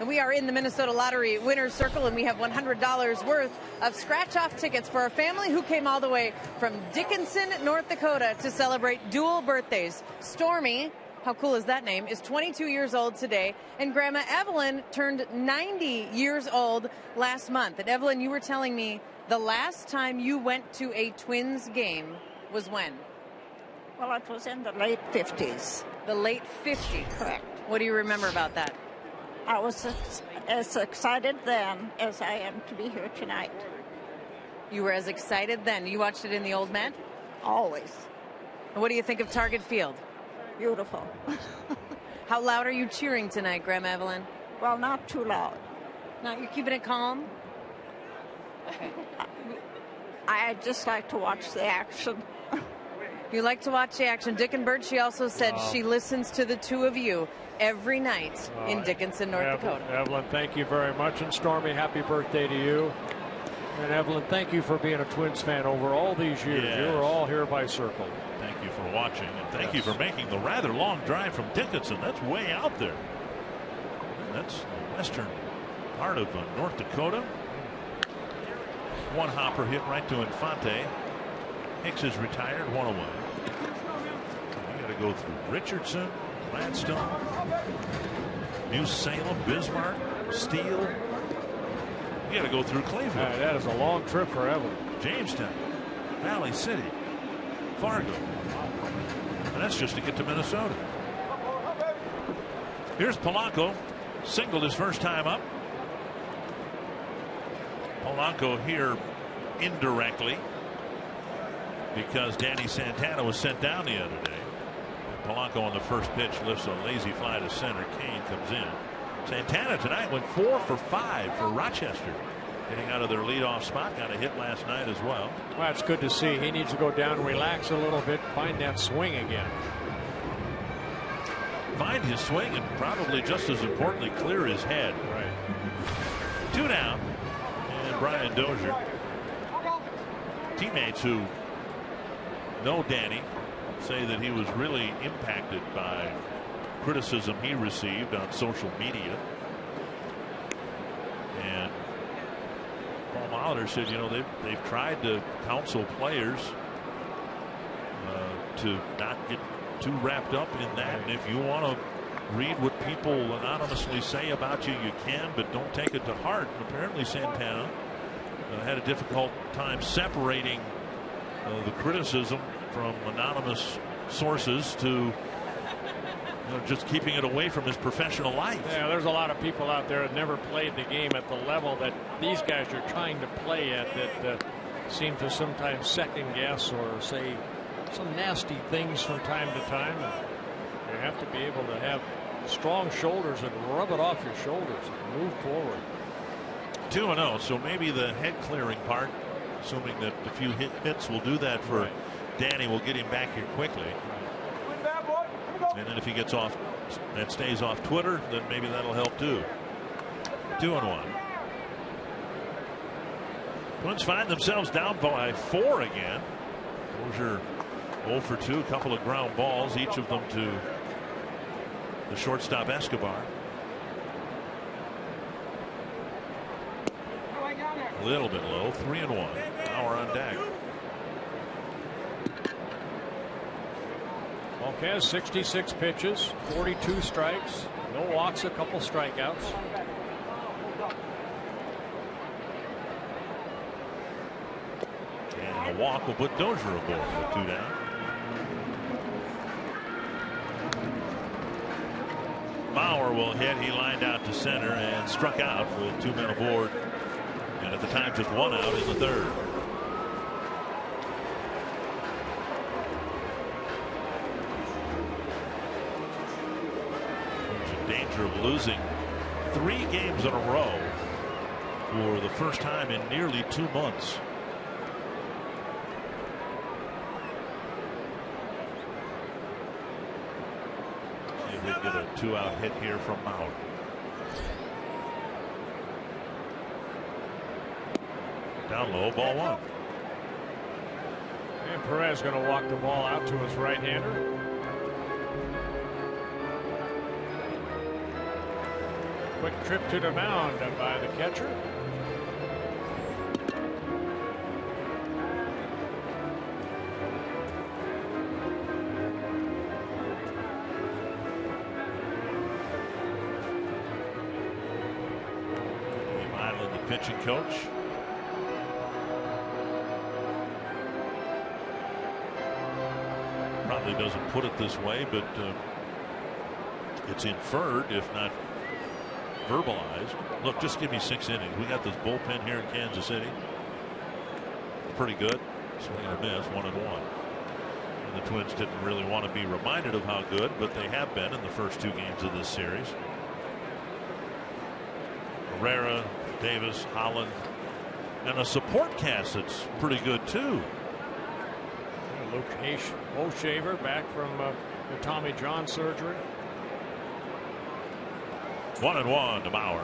S6: And we are in the Minnesota Lottery winner's circle, and we have $100 worth of scratch-off tickets for a family who came all the way from Dickinson, North Dakota to celebrate dual birthdays. Stormy, how cool is that name, is 22 years old today, and Grandma Evelyn turned 90 years old last month. And Evelyn, you were telling me the last time you went to a Twins game was when?
S8: Well, it was in the late 50s.
S6: The late 50s?
S8: Correct.
S6: What do you remember about that?
S8: I was as excited then as I am to be here tonight.
S6: You were as excited then. You watched it in the old man?
S8: Always.
S6: And what do you think of Target Field?
S8: Beautiful.
S6: How loud are you cheering tonight, Grandma Evelyn?
S8: Well, not too loud.
S6: No, you're keeping it calm? Okay.
S8: I just like to watch the action.
S6: You like to watch the action. Dickenberg, she also said she listens to the two of you every night in Dickinson, North Dakota.
S7: Evelyn, thank you very much. And Stormy, happy birthday to you. And Evelyn, thank you for being a Twins fan over all these years.
S4: Yes.
S7: You were all here by circle.
S4: Thank you for watching, and thank you for making the rather long drive from Dickinson. That's way out there. That's the western part of North Dakota. One hopper hit right to Infante. Hicks is retired, one away. We got to go through Richardson, Gladstone, New Salem, Bismarck, Steele. You got to go through Cleveland.
S7: That is a long trip for Evelyn.
S4: Jamestown, Valley City, Fargo. And that's just to get to Minnesota. Here's Polanco. Singled his first time up. Polanco here indirectly because Danny Santana was sent down the other day. Polanco on the first pitch lifts a lazy fly to center. Kane comes in. Santana tonight went 4 for 5 for Rochester. Getting out of their leadoff spot. Got a hit last night as well.
S7: Well, it's good to see. He needs to go down, relax a little bit, find that swing again.
S4: Find his swing and probably just as importantly clear his head.
S7: Right.
S4: 2 down. And Brian Dozier. Teammates who know Danny say that he was really impacted by criticism he received on social media. And Paul Molitor said, you know, they've tried to counsel players to not get too wrapped up in that. And if you want to read what people anonymously say about you, you can, but don't take it to heart. And apparently Santana had a difficult time separating the criticism from anonymous sources to just keeping it away from his professional life.
S7: Yeah, there's a lot of people out there that never played the game at the level that these guys are trying to play at that seem to sometimes second guess or say some nasty things from time to time. And you have to be able to have strong shoulders and rub it off your shoulders and move forward.
S4: 2-0, so maybe the head clearing part, assuming that a few hits will do that for Danny, will get him back here quickly. And then if he gets off and stays off Twitter, then maybe that'll help too. 2-1. Twins find themselves down by 4 again. Those are 0 for 2, a couple of ground balls, each of them to the shortstop Escobar. A little bit low. 3-1. Power on deck.
S7: Volquez, 66 pitches, 42 strikes, no walks, a couple strikeouts.
S4: And a walk will put Dozier aboard with 2 down. Bauer will hit. He lined out to center and struck out with 2 men aboard. And at the time, just 1 out in the third. There's a danger of losing 3 games in a row for the first time in nearly 2 months. See if they can get a 2-out hit here from Mauer. Down low, ball 1.
S7: And Perez going to walk the ball out to his right-hander. Quick trip to the mound by the catcher.
S4: Island, the pitching coach. certainly doesn't put it this way, but it's inferred, if not verbalized. Look, just give me 6 innings. We got this bullpen here in Kansas City. Pretty good. Swing and a miss, 1-1. And the Twins didn't really want to be reminded of how good, but they have been in the first 2 games of this series. Herrera, Davis, Holland, and a support cast that's pretty good too.
S7: Luke O'Shaver back from the Tommy John surgery.
S4: 1-1 to Bauer.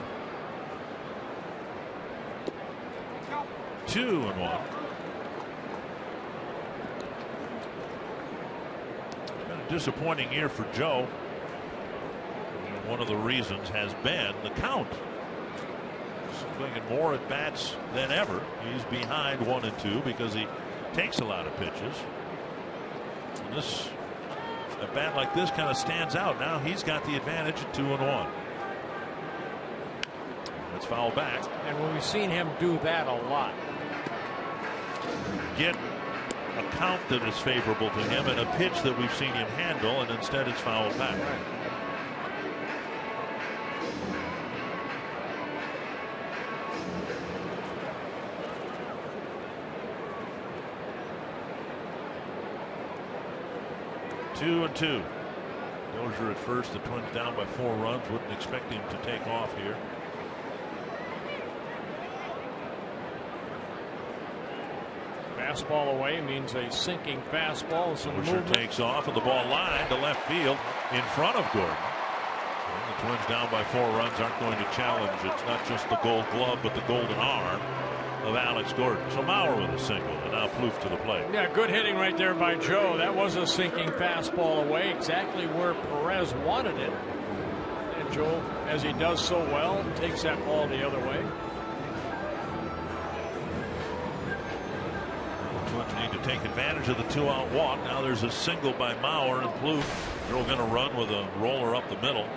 S4: 2-1. It's been a disappointing year for Joe. And one of the reasons has been the count. Swinging more at bats than ever. He's behind 1-2 because he takes a lot of pitches. And a bat like this kind of stands out. Now he's got the advantage at 2-1. It's foul back.
S7: And we've seen him do that a lot.
S4: Get a count that is favorable to him and a pitch that we've seen him handle, and instead it's fouled back. Two and two. Dozier at first. The Twins down by 4 runs. Wouldn't expect him to take off here.
S7: Fastball away means a sinking fastball.
S4: Dozier takes off, and the ball lined to left field in front of Gordon. And the Twins down by 4 runs aren't going to challenge. It's not just the Gold Glove, but the golden arm of Alex Gordon. So Mauer with a single, and now Plouffe to the plate.
S7: Yeah, good hitting right there by Joe. That was a sinking fastball away, exactly where Perez wanted it. And Joe, as he does so well, takes that ball the other way.
S4: The Twins need to take advantage of the 2-out walk. Now there's a single by Mauer, and Plouffe. They're going to run with a roller up the middle.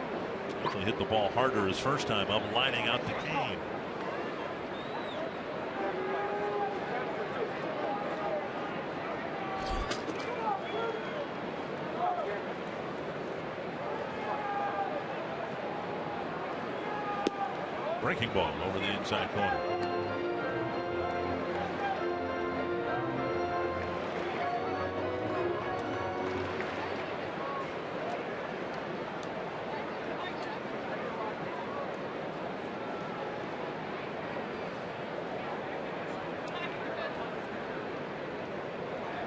S4: Actually hit the ball harder his first time up, lining out to Kane. Breaking ball over the inside corner.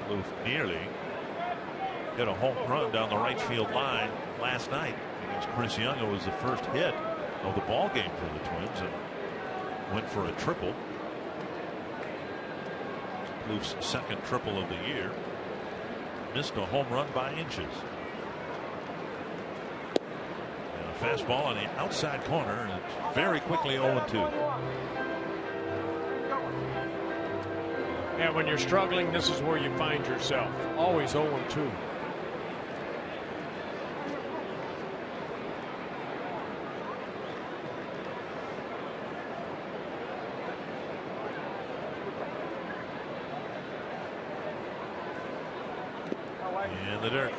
S4: Plouffe nearly hit a home run down the right field line last night against Chris Young. It was the first hit of the ball game for the Twins, and went for a triple. Plouffe's second triple of the year. Missed a home run by inches. And a fastball on the outside corner, and it's very quickly 0-2.
S7: And when you're struggling, this is where you find yourself. Always 0-2.
S4: In the dirt.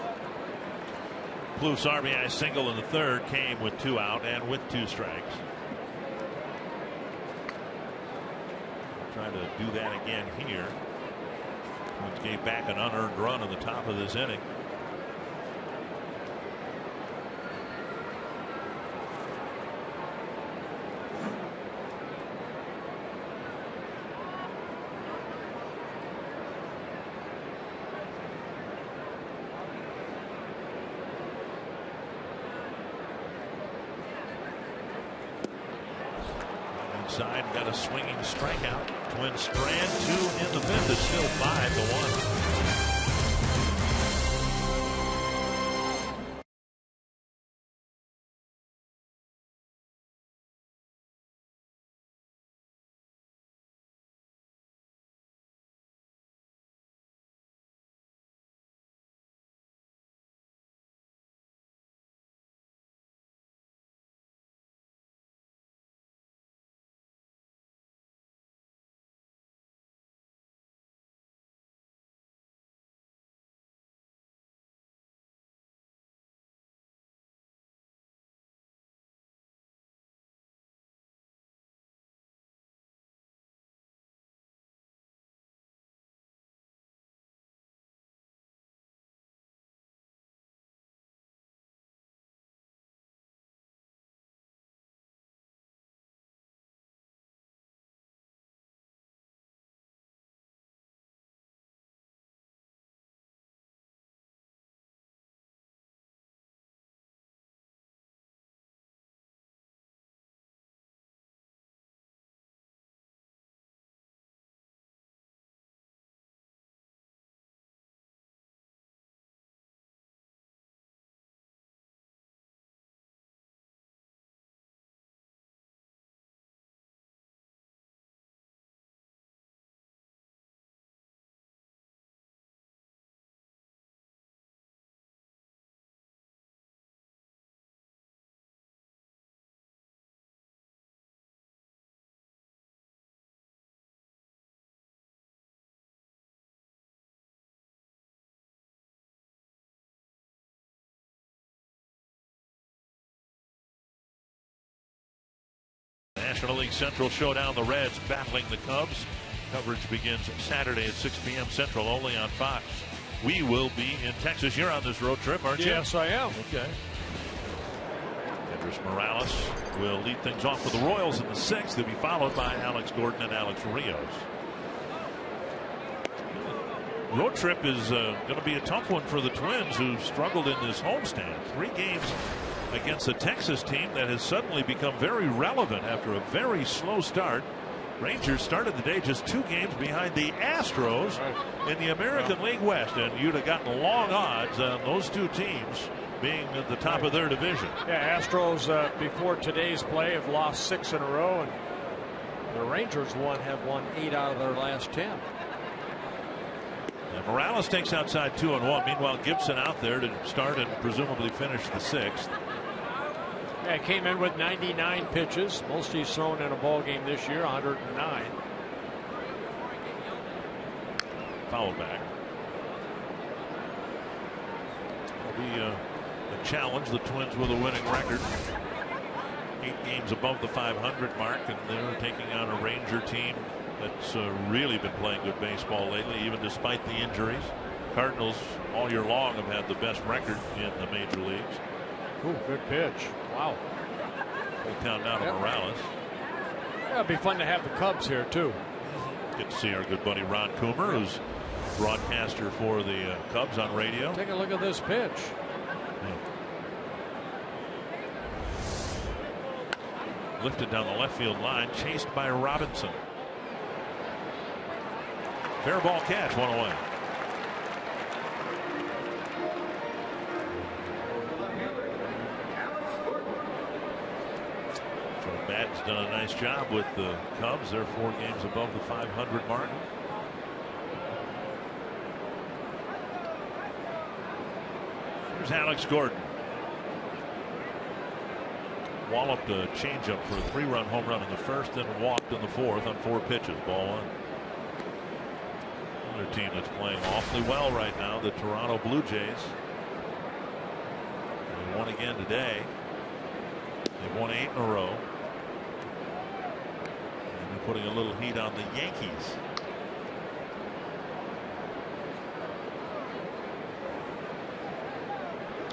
S4: Plouffe's RBI single in the third came with 2 out and with 2 strikes. Trying to do that again here. Twins gave back an unearned run in the top of this inning. Inside, got a swinging strikeout. Twins strand 2 in the 5th. It's still 5-1. National League Central Showdown. The Reds battling the Cubs. Coverage begins Saturday at 6 p.m. Central, only on Fox. We will be in Texas. You're on this road trip, aren't you?
S7: Yes, I am.
S4: Okay. Andres Morales will lead things off for the Royals in the 6th. They'll be followed by Alex Gordon and Alex Rios. Road trip is going to be a tough one for the Twins, who struggled in this homestand. 3 games against a Texas team that has suddenly become very relevant after a very slow start. Rangers started the day just 2 games behind the Astros in the American League West, and you'd have gotten long odds on those 2 teams being at the top of their division.
S7: Yeah, Astros before today's play have lost 6 in a row, and the Rangers have won 8 out of their last 10.
S4: And Morales takes outside 2-1. Meanwhile, Gibson out there to start and presumably finish the 6th.
S7: Yeah, came in with 99 pitches, most he's thrown in a ball game this year, 109.
S4: Foul back. Will be a challenge. The Twins with a winning record, 8 games above the 500 mark, and they're taking on a Ranger team that's really been playing good baseball lately, even despite the injuries. Cardinals all year long have had the best record in the major leagues.
S7: Ooh, good pitch. Wow.
S4: Full count down to Morales.
S7: Yeah, it'd be fun to have the Cubs here, too.
S4: Get to see our good buddy Ron Coomer, who's broadcaster for the Cubs on radio.
S7: Take a look at this pitch.
S4: Lifted down the left field line, chased by Robinson. Fair ball catch, 1 away. Joe Madden's done a nice job with the Cubs. They're 4 games above the 500 mark. Here's Alex Gordon. Walloped a changeup for a 3-run home run in the 1st, then walked in the 4th on 4 pitches. Ball 1. Another team that's playing awfully well right now, the Toronto Blue Jays. They won again today. They've won 8 in a row. And they're putting a little heat on the Yankees.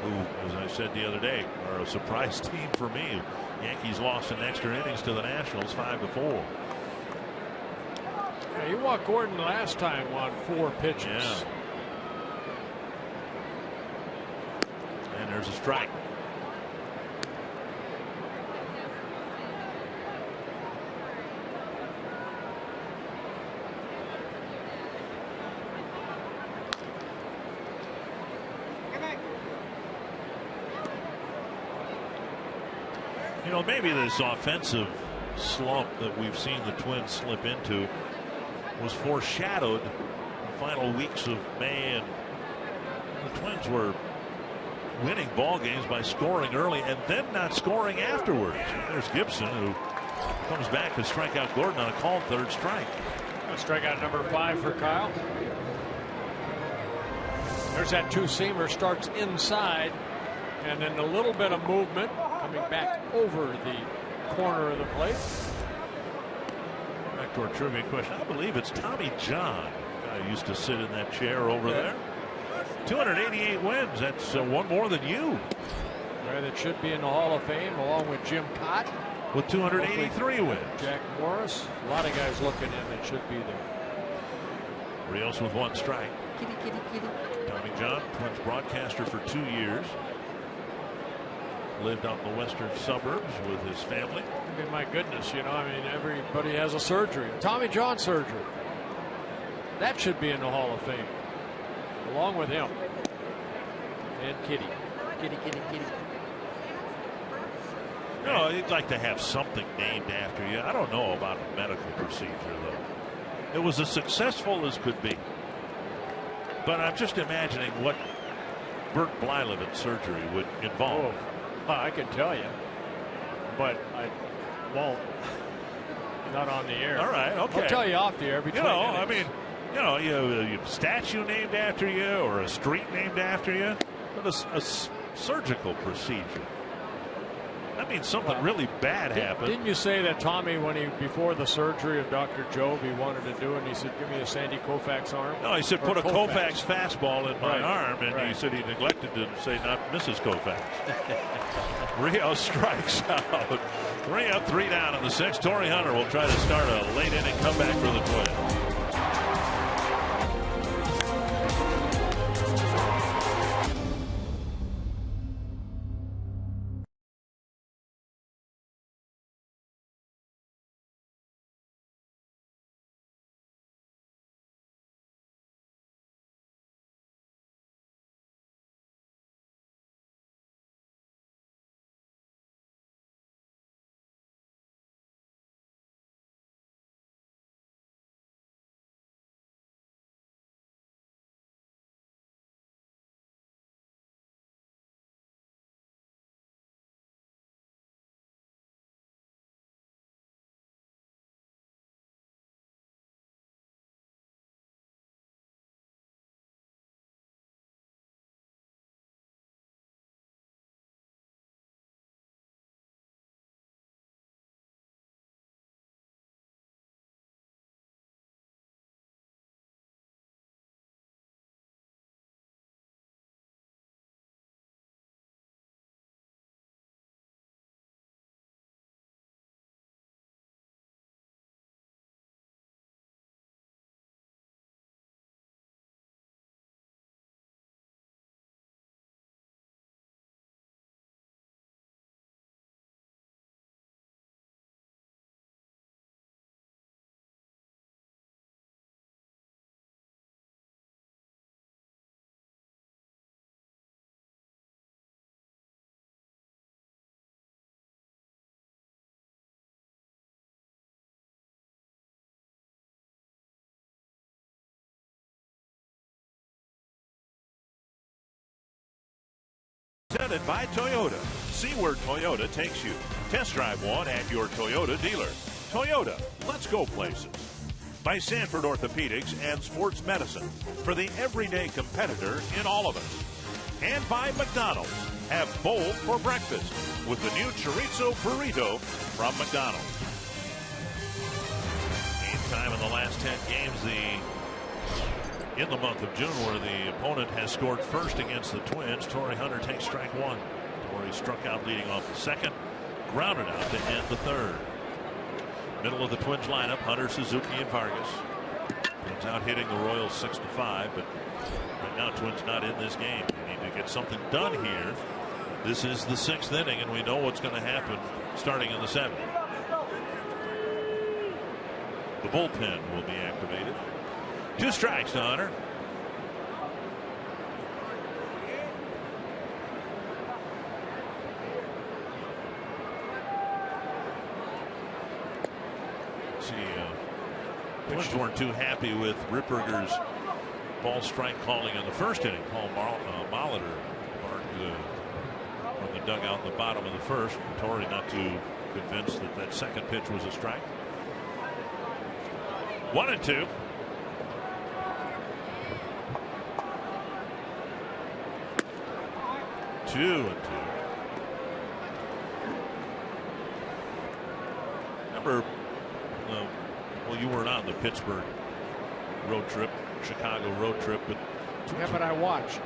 S4: Who, as I said the other day, are a surprise team for me. Yankees lost in extra innings to the Nationals 5-4.
S7: Yeah, you walked Gordon last time on 4 pitches.
S4: Yeah. And there's a strike. You know, maybe this offensive slump that we've seen the Twins slip into was foreshadowed in the final weeks of May, and the Twins were winning ball games by scoring early and then not scoring afterwards. There's Gibson, who comes back to strike out Gordon on a called 3rd strike.
S7: Strikeout number 5 for Kyle. There's that 2-seamer, starts inside, and then a little bit of movement coming back over the corner of the plate.
S4: Back to our trivia question. I believe it's Tommy John. Guy used to sit in that chair over there. 288 wins. That's 1 more than you.
S7: Guy that should be in the Hall of Fame, along with Jim Cott.
S4: With 283 wins.
S7: Jack Morris. A lot of guys looking in that should be there.
S4: Rios with 1 strike.
S6: Kitty, kitty, kitty.
S4: Tommy John, Twins broadcaster for 2 years. Lived out in the western suburbs with his family.
S7: I mean, my goodness, you know, I mean, everybody has a surgery. A Tommy John surgery. That should be in the Hall of Fame. Along with him. And Kitty. Kitty, kitty, kitty.
S4: You know, you'd like to have something named after you. I don't know about a medical procedure, though. It was as successful as could be. But I'm just imagining what Bert Blyleven's surgery would involve.
S7: Oh, I can tell you, but I won't. Not on the air.
S4: All right, okay.
S7: I'll tell you off the air.
S4: You know, I mean, you know, you have a statue named after you or a street named after you, but a surgical procedure. That means something really bad happened.
S7: Didn't you say that Tommy, before the surgery of Dr. Jobe, he wanted to do it, and he said, give me a Sandy Koufax arm?
S4: No, he said, put a Koufax fastball in my arm, and he said he neglected to say not Mrs. Koufax. Rio strikes out. 3 up, 3 down in the 6th. Torrey Hunter will try to start a late inning comeback for the Twins. Presented by Toyota. See where Toyota takes you. Test drive one at your Toyota dealer. Toyota, let's go places. By Sanford Orthopedics and Sports Medicine for the everyday competitor in all of us. And by McDonald's. Have bold for breakfast with the new chorizo burrito from McDonald's. Meantime, in the last 10 games, in the month of June, where the opponent has scored first against the Twins, Torrey Hunter takes strike 1. Torrey struck out leading off the 2nd, grounded out to end the 3rd. Middle of the Twins lineup, Hunter, Suzuki, and Vargas. Twins out hitting the Royals 6-5, but right now Twins not in this game. They need to get something done here. This is the 6th inning, and we know what's going to happen starting in the 7th. The bullpen will be activated. 2 strikes to Hunter. Twins weren't too happy with Ripperger's ball strike calling in the 1st inning. Paul Molitor marked from the dugout in the bottom of the 1st. Torrey not too convinced that that 2nd pitch was a strike. 1-2. Two. Remember, well, you weren't on the Pittsburgh road trip, Chicago road trip, but
S7: but I watched.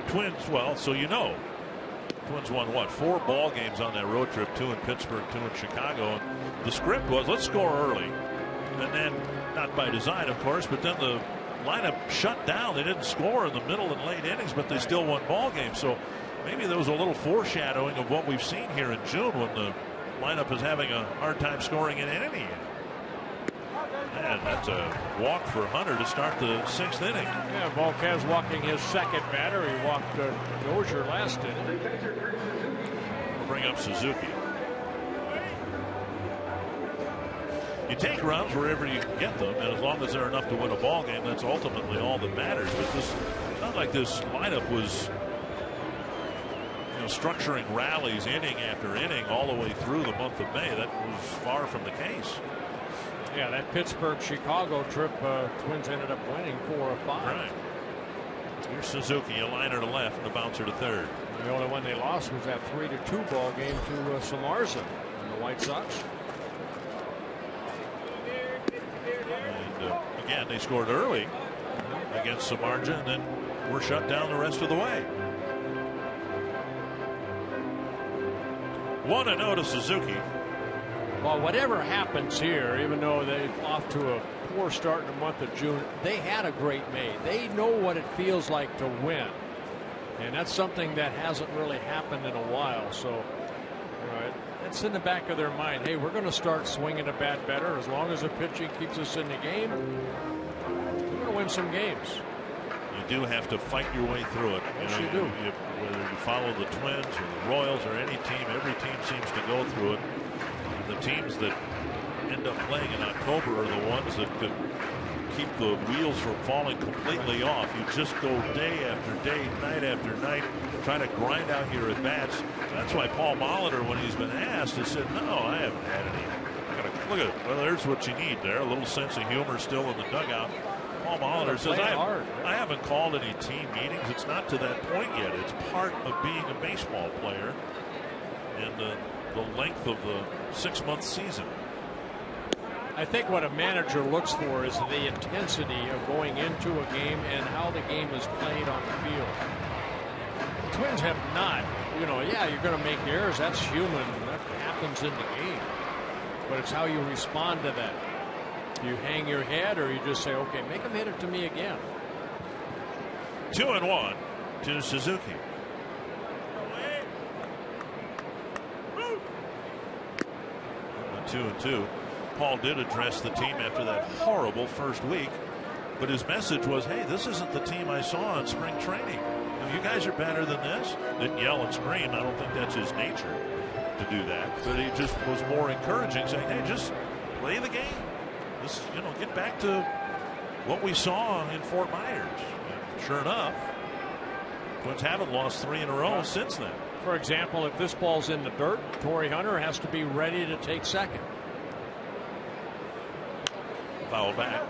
S4: Twins, well, so you know, Twins won what, 4 ball games on that road trip, 2 in Pittsburgh, 2 in Chicago. And the script was, let's score early, and then not by design, of course, but then the lineup shut down. They didn't score in the middle and late innings, but they still won ball games. So maybe there was a little foreshadowing of what we've seen here in June when the lineup is having a hard time scoring in any inning. And that's a walk for Hunter to start the 6th inning.
S7: Yeah, Volquez walking his 2nd batter. He walked Dozier last inning.
S4: We'll bring up Suzuki. You take runs wherever you can get them, and as long as they're enough to win a ball game, that's ultimately all that matters. But it's not like this lineup was structuring rallies inning after inning all the way through the month of May. That was far from the case.
S7: Yeah, that Pittsburgh-Chicago trip, Twins ended up winning 4 of 5.
S4: Right. Here's Suzuki, a liner to left and a bouncer to third.
S7: The only one they lost was that 3-2 ball game to Samardzija and the White Sox.
S4: And again, they scored early against Samardzija and then were shut down the rest of the way. 1-0 to Suzuki.
S7: Well, whatever happens here, even though they're off to a poor start in the month of June, they had a great May. They know what it feels like to win. And that's something that hasn't really happened in a while. So that's in the back of their mind. Hey, we're going to start swinging the bat better. As long as the pitching keeps us in the game, we're going to win some games.
S4: You do have to fight your way through it.
S7: Yes, you do.
S4: Whether you follow the Twins or the Royals or any team, every team seems to go through it. And the teams that end up playing in October are the ones that could keep the wheels from falling completely off. You just go day after day, night after night, trying to grind out your at bats. That's why Paul Molitor, when he's been asked, has said, "No, I haven't had any." Look at it. Well, there's what you need there. A little sense of humor still in the dugout. Paul Molitor says, I haven't called any team meetings. It's not to that point yet. It's part of being a baseball player and the length of the 6-month season.
S7: I think what a manager looks for is the intensity of going into a game and how the game is played on the field. The Twins have not. Yeah, you're going to make errors. That's human. That happens in the game. But it's how you respond to that. Do you hang your head or you just say, okay, make him hit it to me again?
S4: 2-1 to Suzuki. 2-2. Paul did address the team after that horrible first week, but his message was, hey, this isn't the team I saw in spring training. You guys are better than this. Didn't yell and scream. I don't think that's his nature to do that, but he just was more encouraging, saying, hey, just play the game. This, get back to what we saw in Fort Myers. And sure enough, Twins haven't lost 3 in a row since then.
S7: For example, if this ball's in the dirt, Torrey Hunter has to be ready to take second.
S4: Foul back.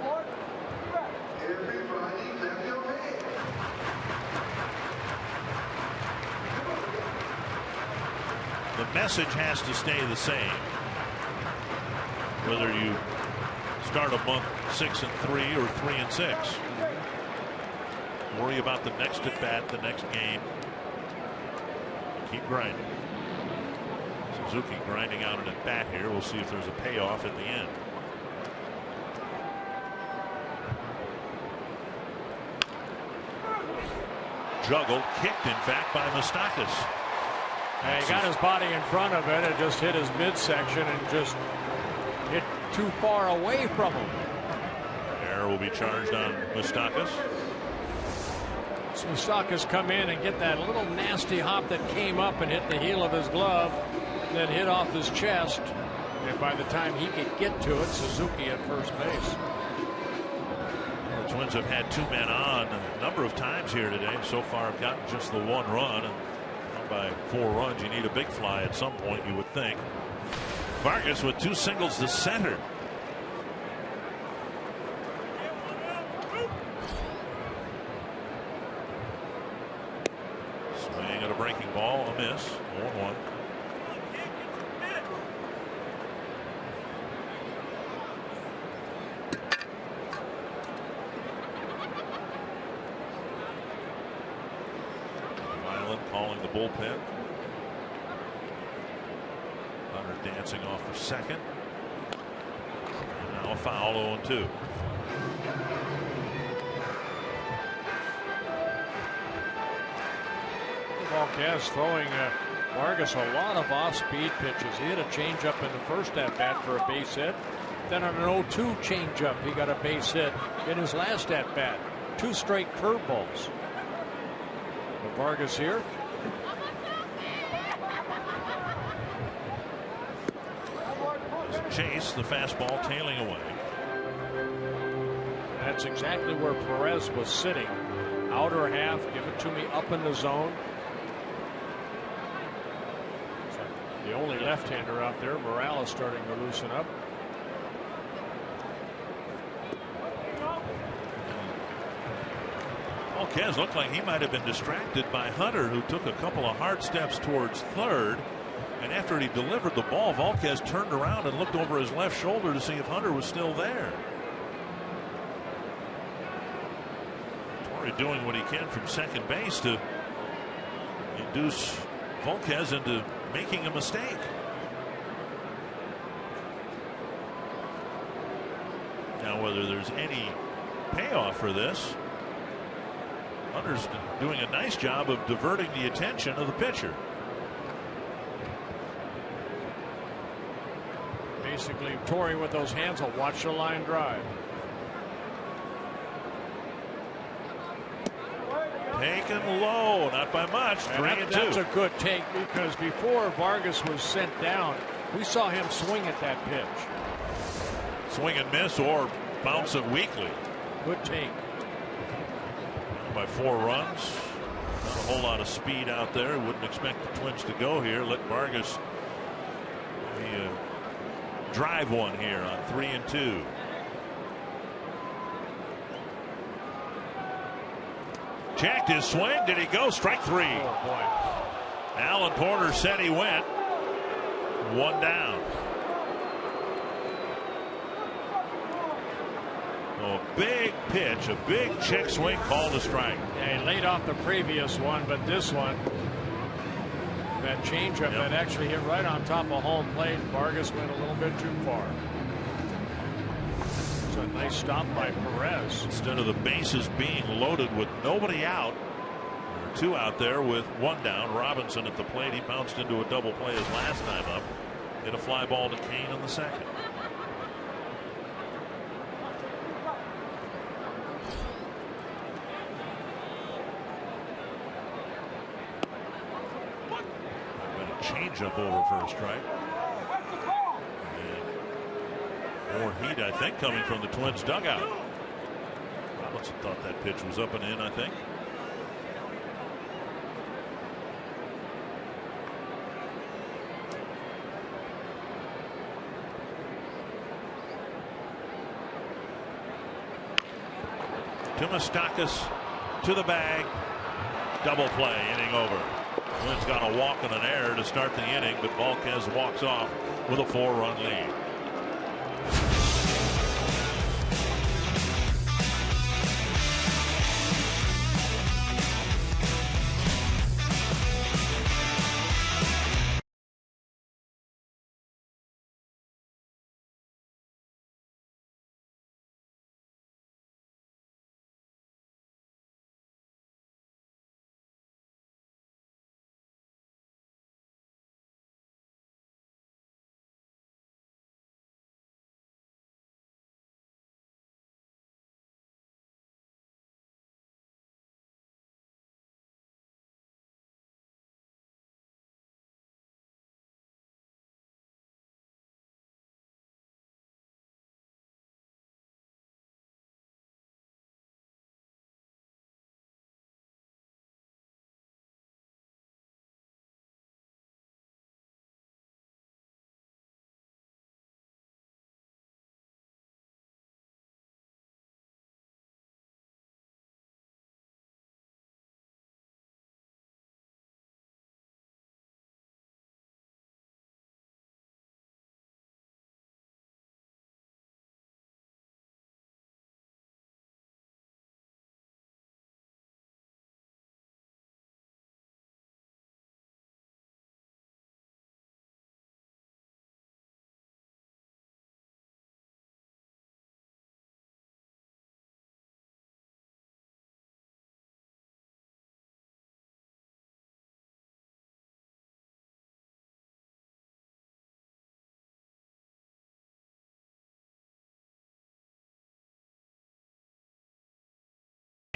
S4: The message has to stay the same. Whether you start a month 6-3 or 3-6. Worry about the next at bat, the next game. Keep grinding. Suzuki grinding out an at bat here. We'll see if there's a payoff at the end. Juggled, kicked in fact by Moustakas.
S7: And he got his body in front of it and just hit his midsection and just hit too far away from him.
S4: Error will be charged on Moustakas.
S7: So Moustakas come in and get that little nasty hop that came up and hit the heel of his glove, then hit off his chest. And by the time he could get to it, Suzuki at first base.
S4: The Twins have had 2 men on a number of times here today. So far have gotten just the 1 run. And by 4 runs, you need a big fly at some point, you would think. Vargas with 2 singles to center. Swing at a breaking ball, a miss. 1-1. Calling the bullpen. Hunter dancing off for second. And now a foul, 0-2.
S7: Marquez throwing Vargas a lot of off-speed pitches. He hit a changeup in the first at-bat for a base hit. Then on an 0-2 changeup, he got a base hit in his last at-bat. 2 straight curveballs. Vargas here.
S4: Chase, the fastball tailing away.
S7: That's exactly where Perez was sitting. Outer half, give it to me up in the zone. The only left-hander out there. Morales starting to loosen up.
S4: Volquez looked like he might have been distracted by Hunter, who took a couple of hard steps towards third. And after he delivered the ball, Volquez turned around and looked over his left shoulder to see if Hunter was still there. Torrey doing what he can from second base to induce Volquez into making a mistake. Now, whether there's any payoff for this, Hunter's doing a nice job of diverting the attention of the pitcher.
S7: Basically, Torrey with those hands will watch the line drive.
S4: Taken low, not by much. 3-2.
S7: That's a good take, because before Vargas was sent down, we saw him swing at that pitch.
S4: Swing and miss or bounce it weakly.
S7: Good take.
S4: By 4 runs. Not a whole lot of speed out there. Wouldn't expect the Twins to go here. Let Vargas drive one here on 3-2. Checked his swing. Did he go? Strike 3.
S7: Oh, boy.
S4: Alan Porter said he went. 1 down. A big pitch, a big check swing, called a strike.
S7: Yeah, he laid off the previous one, but this one, that changeup that actually hit right on top of home plate, Vargas went a little bit too far. It's a nice stop by Perez.
S4: Instead of the bases being loaded with nobody out, there were 2 out there with 1 down. Robinson at the plate. He bounced into a double play his last time up. Hit a fly ball to Kane in the second. Change-up over for a strike. And more heat, I think, coming from the Twins dugout. Robinson thought that pitch was up and in, I think. Timastakis to the bag. Double play, inning over. Twins got a walk and an error to start the inning, but Volquez walks off with a 4-run lead.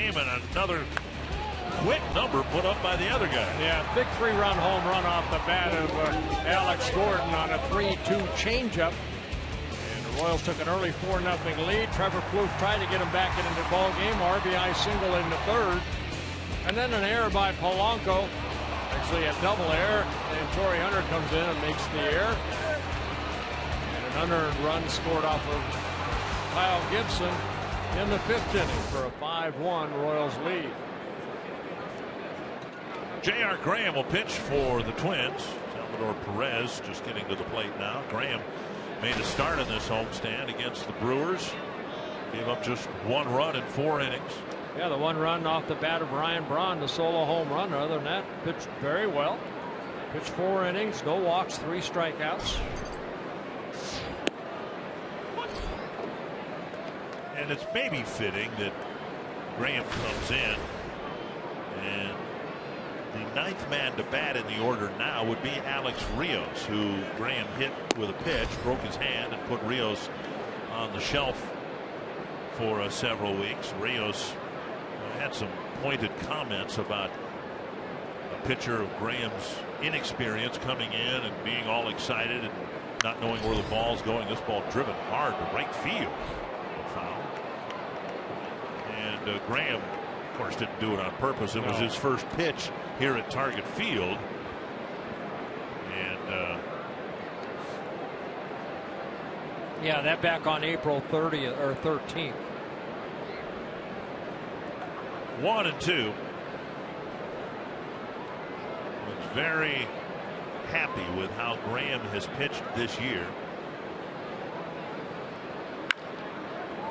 S4: And another quick number put up by the other guy.
S7: Yeah, big 3-run home run off the bat of Alex Gordon on a 3-2 changeup. And the Royals took an early 4-0 lead. Trevor Plouffe tried to get him back into the ball game. RBI single in the third. And then an error by Polanco. Actually a double error. And Torrey Hunter comes in and makes the error. And an unearned run scored off of Kyle Gibson in the 5th inning for a 5-1 Royals lead.
S4: J.R. Graham will pitch for the Twins. Salvador Perez just getting to the plate now. Graham made a start in this homestand against the Brewers. Gave up just 1 run in 4 innings.
S7: Yeah, the 1 run off the bat of Ryan Braun, the solo home run. Other than that, pitched very well. Pitched 4 innings, no walks, 3 strikeouts.
S4: And it's maybe fitting that Graham comes in, and the 9th man to bat in the order now would be Alex Rios, who Graham hit with a pitch, broke his hand, and put Rios on the shelf for several weeks. Rios had some pointed comments about a pitcher of Graham's inexperience coming in and being all excited and not knowing where the ball's going. This ball driven hard to right field. A foul. And Graham, of course, didn't do it on purpose. It was his first pitch here at Target Field. And
S7: yeah, that back on April 30th or 13th.
S4: 1-2. Was very happy with how Graham has pitched this year.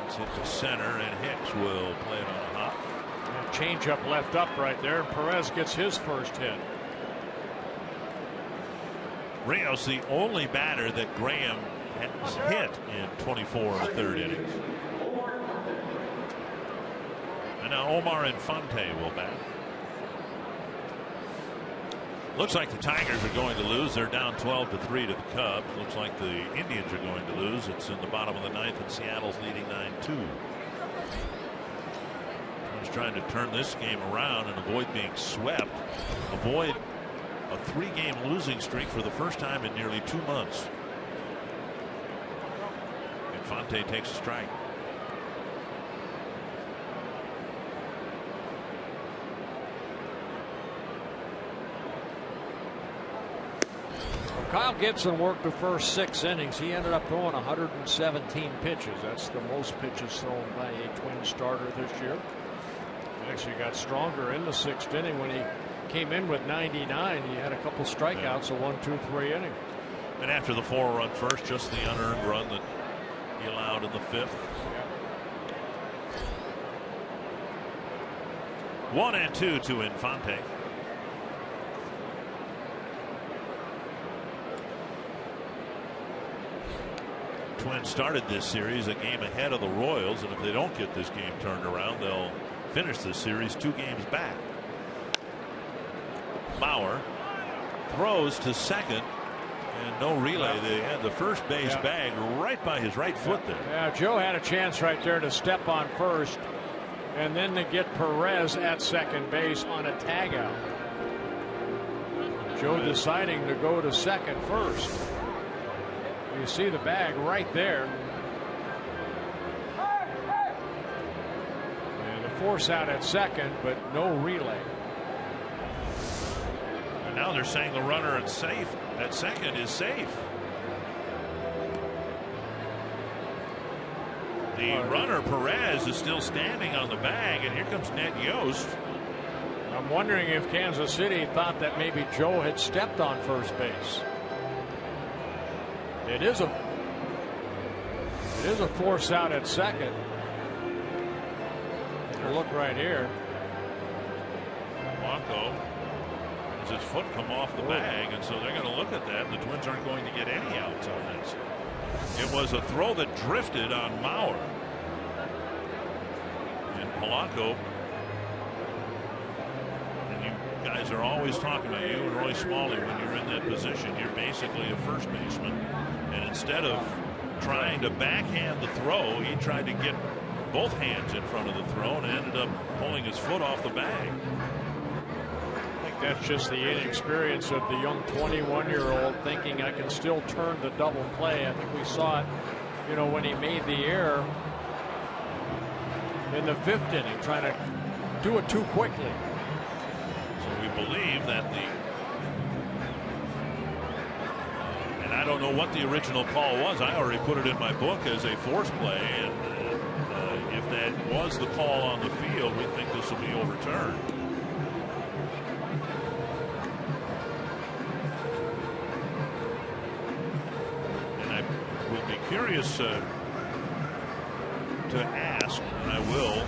S4: It's hit to center, and Hicks will play it on a hop.
S7: Change up left up right there. Perez gets his first hit.
S4: Rios, the only batter that Graham has hit in 24 1/3 innings. And now Omar Infante will bat. Looks like the Tigers are going to lose. They're down 12-3 to the Cubs. Looks like the Indians are going to lose. It's in the bottom of the 9th, and Seattle's leading 9-2. He's trying to turn this game around and avoid being swept. Avoid a 3-game losing streak for the first time in nearly 2 months. Infante takes a strike.
S7: Kyle Gibson worked the first 6 innings. He ended up throwing 117 pitches. That's the most pitches thrown by a Twin starter this year. He actually got stronger in the 6th inning when he came in with 99. He had a couple strikeouts, a 1-2-3 inning.
S4: And after the 4-run first, just the unearned run that he allowed in the 5th. 1-2 to Infante. Twins started this series a game ahead of the Royals, and if they don't get this game turned around, they'll finish this series 2 games back. Bauer throws to second, and no relay. They had the first base bag right by his right foot there.
S7: Yeah, Joe had a chance right there to step on first, and then to get Perez at second base on a tag out. Joe deciding to go to second first. You see the bag right there. And a force out at second, but no relay.
S4: And now they're saying the runner at second is safe. The runner, Perez, is still standing on the bag, and here comes Ned Yost.
S7: I'm wondering if Kansas City thought that maybe Joe had stepped on first base. It is a force out at second. Look right here.
S4: Blanco has his foot come off the bag, and so they're going to look at that. The Twins aren't going to get any outs on this. It was a throw that drifted on Mauer. And Polanco, and you guys are always talking about, you and Roy Smalley, when you're in that position, you're basically a first baseman. And instead of trying to backhand the throw, he tried to get both hands in front of the throw and ended up pulling his foot off the bag.
S7: I think that's just the inexperience of the young 21-year-old thinking I can still turn the double play. I think we saw it, you know, when he made the error in the 5th inning, trying to do it too quickly.
S4: So we believe that I don't know what the original call was. I already put it in my book as a force play, and if that was the call on the field, we think this will be overturned. curious to ask, and I will.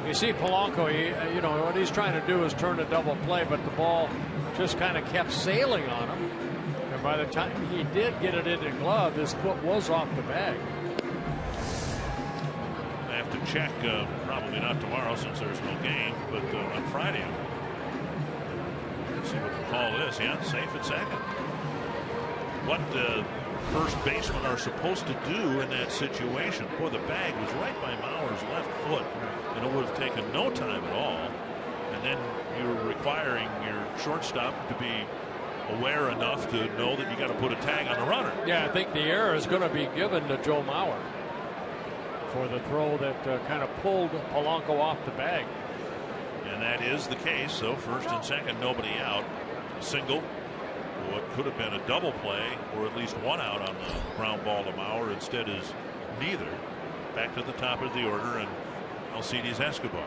S7: You see Polanco, you know, what he's trying to do is turn a double play, but the ball just kind of kept sailing on him. And by the time he did get it in the glove, his foot was off the bag.
S4: I have to check, probably not tomorrow since there's no game, but on Friday. Let's see what the call is. Yeah, safe at second. What first basemen are supposed to do in that situation? Boy, the bag was right by Mauer's left foot, and it would have taken no time at all. And then you're requiring your shortstop to be aware enough to know that you got to put a tag on the runner.
S7: Yeah, I think the error is going to be given to Joe Mauer for the throw that kind of pulled Polanco off the bag.
S4: And that is the case. So first and second, nobody out. Single. What could have been a double play, or at least one out on the ground ball to Mauer, instead is neither. Back to the top of the order, and Alcides Escobar.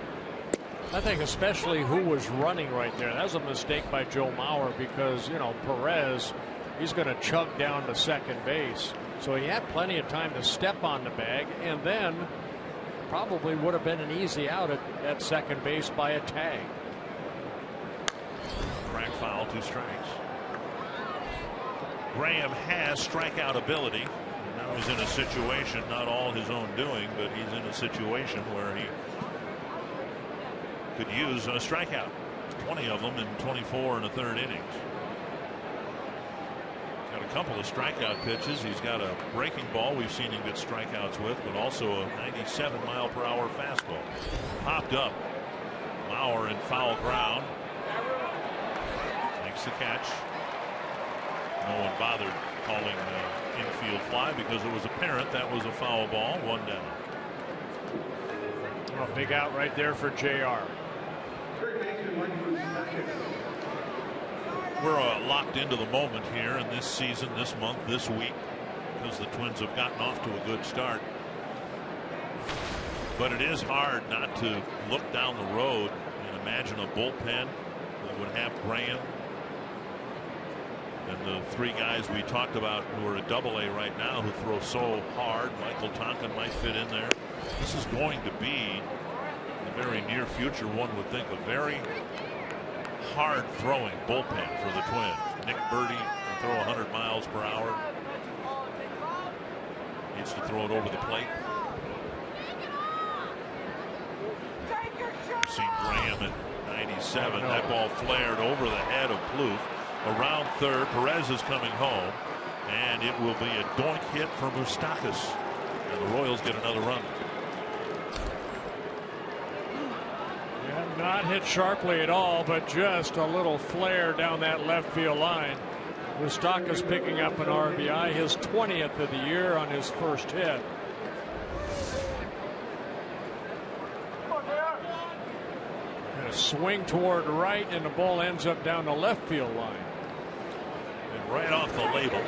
S7: I think especially who was running right there. That was a mistake by Joe Mauer, because, you know, Perez, he's going to chug down to second base. So he had plenty of time to step on the bag, and then probably would have been an easy out at second base by a tag.
S4: Crack foul, 2 strikes. Graham has strikeout ability. Now he's in a situation, not all his own doing, but he's in a situation where he could use a strikeout. 20 of them in 24 and a third innings. Got a couple of strikeout pitches. He's got a breaking ball we've seen him get strikeouts with, but also a 97-mile-per-hour fastball. Popped up. Mauer in foul ground. Makes the catch. No one bothered calling infield fly because it was apparent that was a foul ball. 1 down.
S7: A big out right there for JR.
S4: We're locked into the moment here in this season, this month, this week, because the Twins have gotten off to a good start. But it is hard not to look down the road and imagine a bullpen that would have Graham and the 3 guys we talked about who are at AA right now who throw so hard. Michael Tonkin might fit in there. This is going to be, in the very near future, one would think, a very hard throwing bullpen for the Twins. Nick Birdie can throw 100 miles per hour. Needs to throw it over the plate. We've seen Graham at 97. That ball flared over the head of Plouffe. Around third, Perez is coming home, and it will be a doink hit for Moustakas, and the Royals get another run.
S7: Yeah, not hit sharply at all, but just a little flare down that left field line. Moustakas picking up an RBI, his 20th of the year on his first hit. And a swing toward right, and the ball ends up down the left field line.
S4: And right off the label.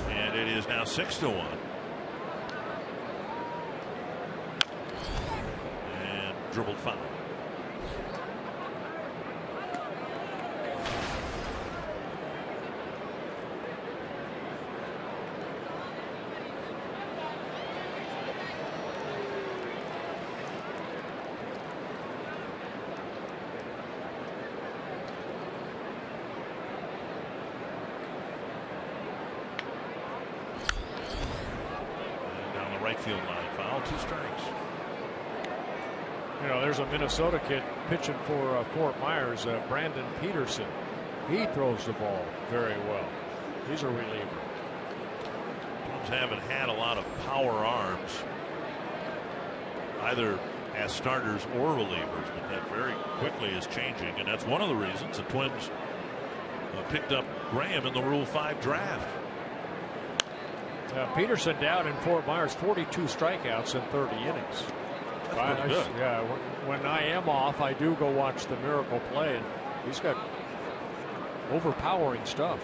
S4: And it is now 6-1. And dribbled foul. Field line foul, 2 strikes.
S7: You know, there's a Minnesota kid pitching for Fort Myers, Brandon Peterson. He throws the ball very well. He's a reliever.
S4: Twins haven't had a lot of power arms, either as starters or relievers, but that very quickly is changing, and that's one of the reasons the Twins picked up Graham in the Rule 5 draft.
S7: Peterson down in Fort Myers, 42 strikeouts in 30 innings.
S4: That's good.
S7: Yeah, when I am off, I do go watch the Miracle play, and he's got overpowering stuff.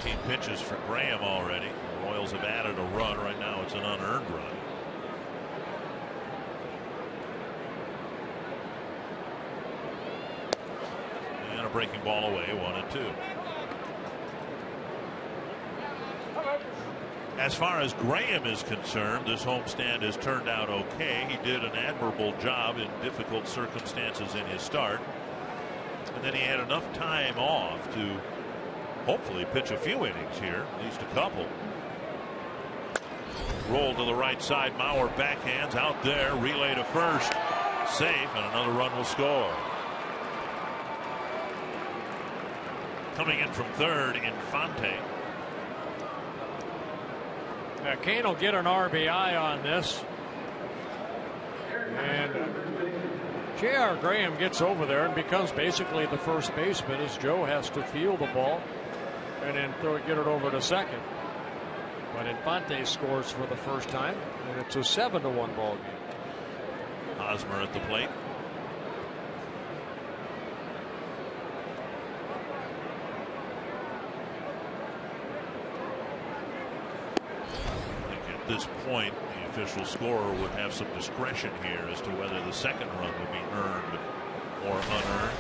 S4: 17 pitches for Graham already. The Royals have added a run. Right now it's an unearned run. breaking ball away, 1-2. As far as Graham is concerned, this homestand has turned out okay. He did an admirable job in difficult circumstances in his start. And then he had enough time off to hopefully pitch a few innings here, at least a couple. Roll to the right side. Mauer backhands out there. Relay to first. Safe, and another run will score. Coming in from third, Infante.
S7: Kane will get an RBI on this. And J.R. Graham gets over there and becomes basically the first baseman as Joe has to field the ball and then get it over to second. But Infante scores for the first time, and it's a 7-1 ball game.
S4: Hosmer at the plate. At this point, the official scorer would have some discretion here as to whether the second run would be earned or unearned.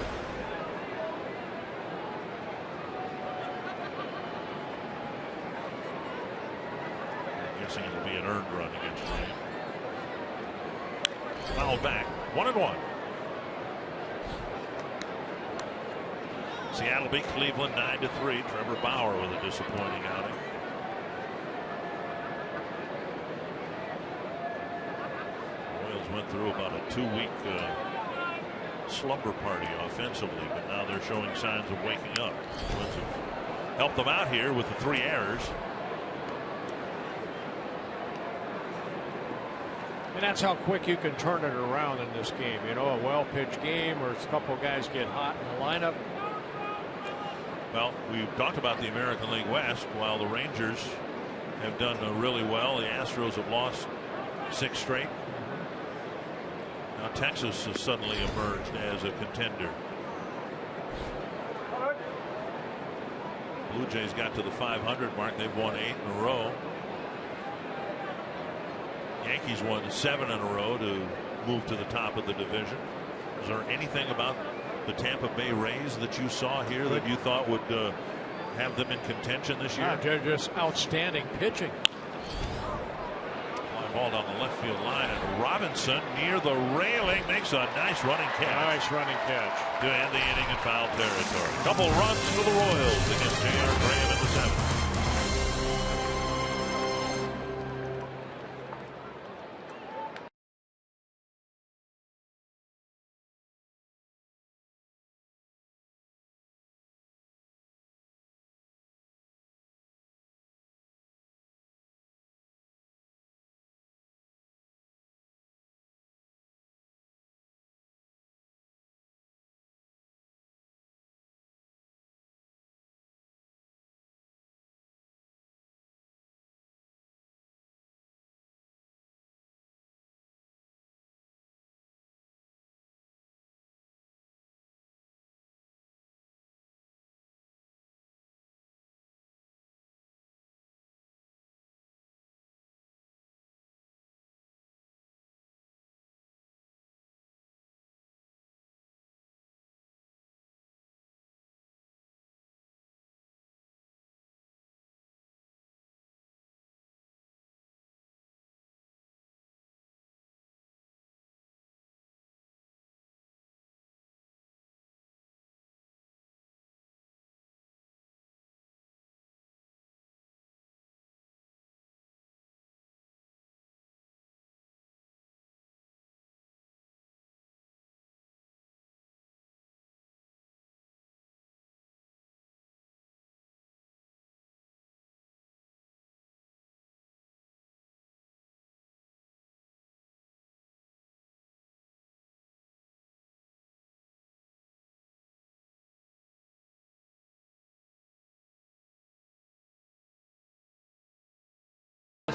S4: I'm guessing it'll be an earned run against Graham. Foul back, 1-1. Seattle beat Cleveland 9-3. Trevor Bauer with a disappointing outing. Went through about a 2-week slumber party offensively, but now they're showing signs of waking up. Twins have helped them out here with the 3 errors.
S7: And that's how quick you can turn it around in this game. You know, a well-pitched game or a couple guys get hot in the lineup.
S4: Well, we've talked about the American League West. While the Rangers have done really well, the Astros have lost 6 straight. Now Texas has suddenly emerged as a contender. Blue Jays got to the 500 mark. They've won 8 in a row. Yankees won 7 in a row to move to the top of the division. Is there anything about the Tampa Bay Rays that you saw here that you thought would have them in contention this year?
S7: They're just outstanding pitching.
S4: Ball down the left field line, and Robinson near the railing makes a nice running catch.
S7: Nice running catch
S4: to end the inning in foul territory. Couple runs for the Royals against J.R. Graham in the 7th.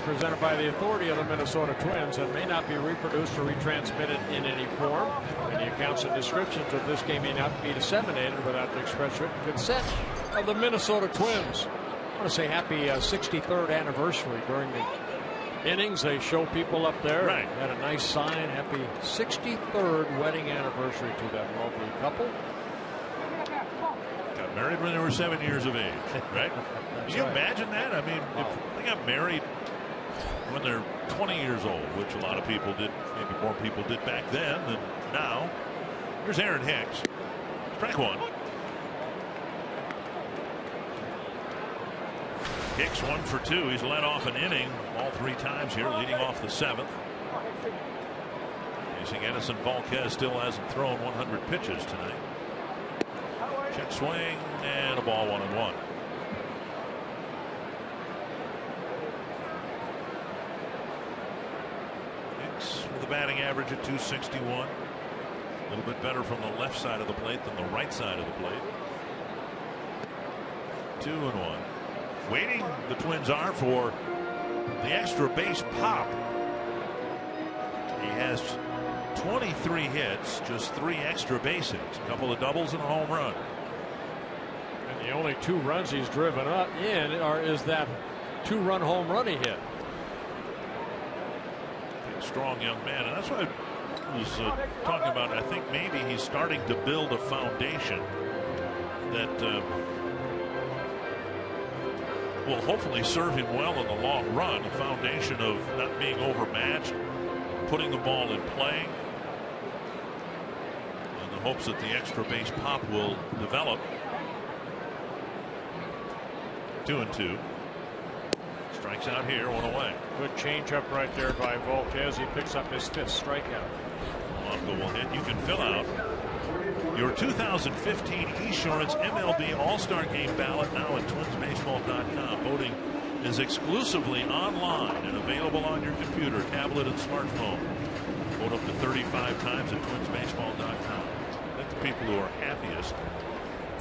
S7: Presented by the authority of the Minnesota Twins and may not be reproduced or retransmitted in any form. Any accounts and descriptions of this game may not be disseminated without the express written consent of the Minnesota Twins. I want to say happy 63rd anniversary. During the innings, they show people up there.
S4: Right.
S7: Had a nice sign. Happy 63rd wedding anniversary to that lovely couple.
S4: Married when they were 7 years of age, right? Can you imagine that? I mean, if they got married when they're 20 years old, which a lot of people did, maybe more people did back then than now. Here's Aaron Hicks. Strike one. Hicks 1 for 2. He's led off an inning all 3 times here, leading off the 7th. Facing Edison Volquez, still hasn't thrown 100 pitches tonight. Check swing and a ball 1-1. Hicks with a batting average at .261. A little bit better from the left side of the plate than the right side of the plate. 2-1. Waiting, the Twins are, for the extra base pop. He has 23 hits, just 3 extra base hits, a couple of doubles and a home run.
S7: And the only 2 runs he's driven up in is that 2-run home run he hit.
S4: Big, strong young man, and that's what I was talking about. I think maybe he's starting to build a foundation that will hopefully serve him well in the long run. A foundation of not being overmatched, putting the ball in play, in the hopes that the extra base pop will develop. 2-2. Strikes out here, 1 away.
S7: Good changeup right there by Volquez. He picks up his 5th strikeout.
S4: Polanco will hit. You can fill out your 2015 Esurance MLB All-Star Game ballot now at twinsbaseball.com. Voting is exclusively online and available on your computer, tablet, and smartphone. Vote up to 35 times at twinsbaseball.com. Let the people who are happiest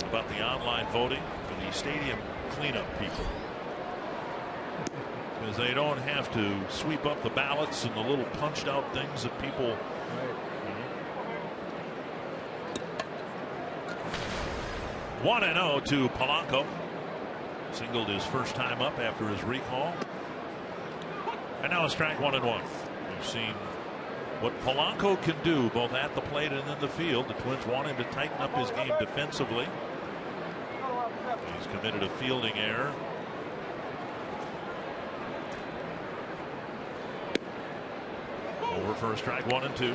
S4: about the online voting for the stadium cleanup people, because they don't have to sweep up the ballots and the little punched out things that people. 1-0 to Polanco. Singled his first time up after his recall. And now a strike, 1-1. We've seen what Polanco can do both at the plate and in the field. The Twins want him to tighten up his game defensively. He's committed a fielding error. Over for a strike, 1-2.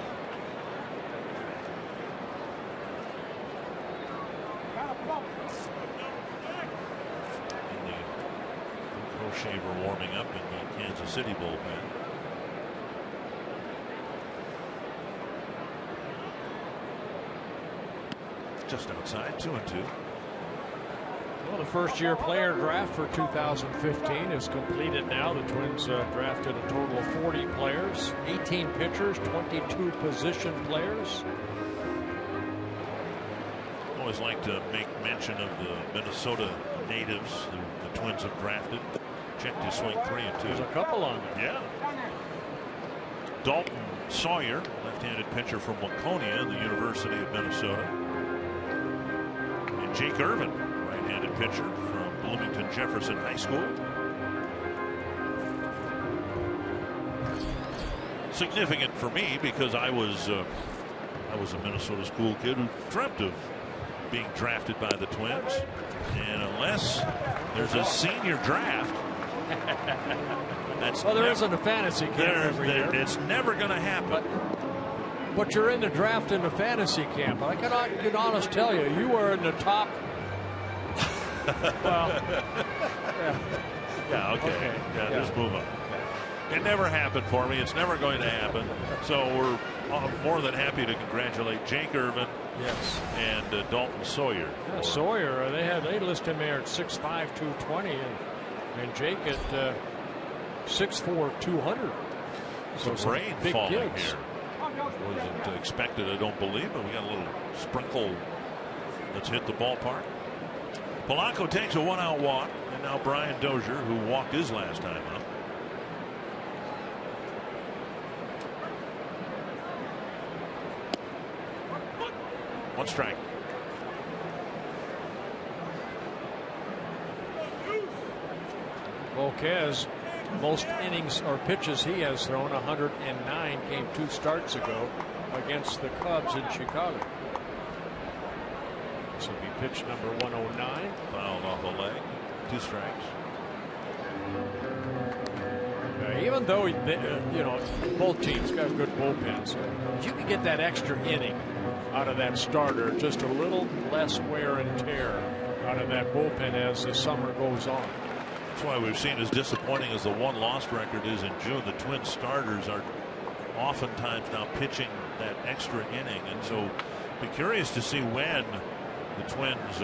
S4: Shaver warming up in the Kansas City bullpen. Just outside, 2-2.
S7: Well, the first-year player draft for 2015 is completed now. The Twins drafted a total of 40 players, 18 pitchers, 22 position players.
S4: Always like to make mention of the Minnesota natives who the Twins have drafted. Checked his swing, 3-2.
S7: There's a couple on there.
S4: Yeah. Dalton Sawyer, left-handed pitcher from Waconia in the University of Minnesota. And Jake Irvin, right-handed pitcher from Bloomington Jefferson High School. Significant for me because I was a Minnesota school kid who dreamt of being drafted by the Twins. And unless there's a senior draft,
S7: there isn't a fantasy camp every year.
S4: It's never going to happen.
S7: But you're in the draft in the fantasy camp. I can honest tell you, you were in the top. Well,
S4: yeah. Okay. Yeah, just move on. It never happened for me. It's never going to happen. So we're more than happy to congratulate Jake Irvin.
S7: Yes.
S4: And Dalton Sawyer.
S7: Yeah, Sawyer, they list him there at 6'5", 220, and Jake at 6'4", 200. So
S4: some rain
S7: big
S4: falling
S7: kids
S4: here. Wasn't expected, I don't believe, but we got a little sprinkle that's hit the ballpark. Polanco takes a 1-out walk, and now Brian Dozier, who walked his last time up. One strike.
S7: Volquez, most innings or pitches he has thrown, 109, came 2 starts ago against the Cubs in Chicago. This will be pitch number 109.
S4: Fouled off a leg. 2 strikes.
S7: Even though both teams got good bullpens, you can get that extra inning out of that starter, just a little less wear and tear out of that bullpen as the summer goes on.
S4: That's why we've seen, as disappointing as the 1-loss record is in June, the Twins starters are oftentimes now pitching that extra inning, and so be curious to see when the Twins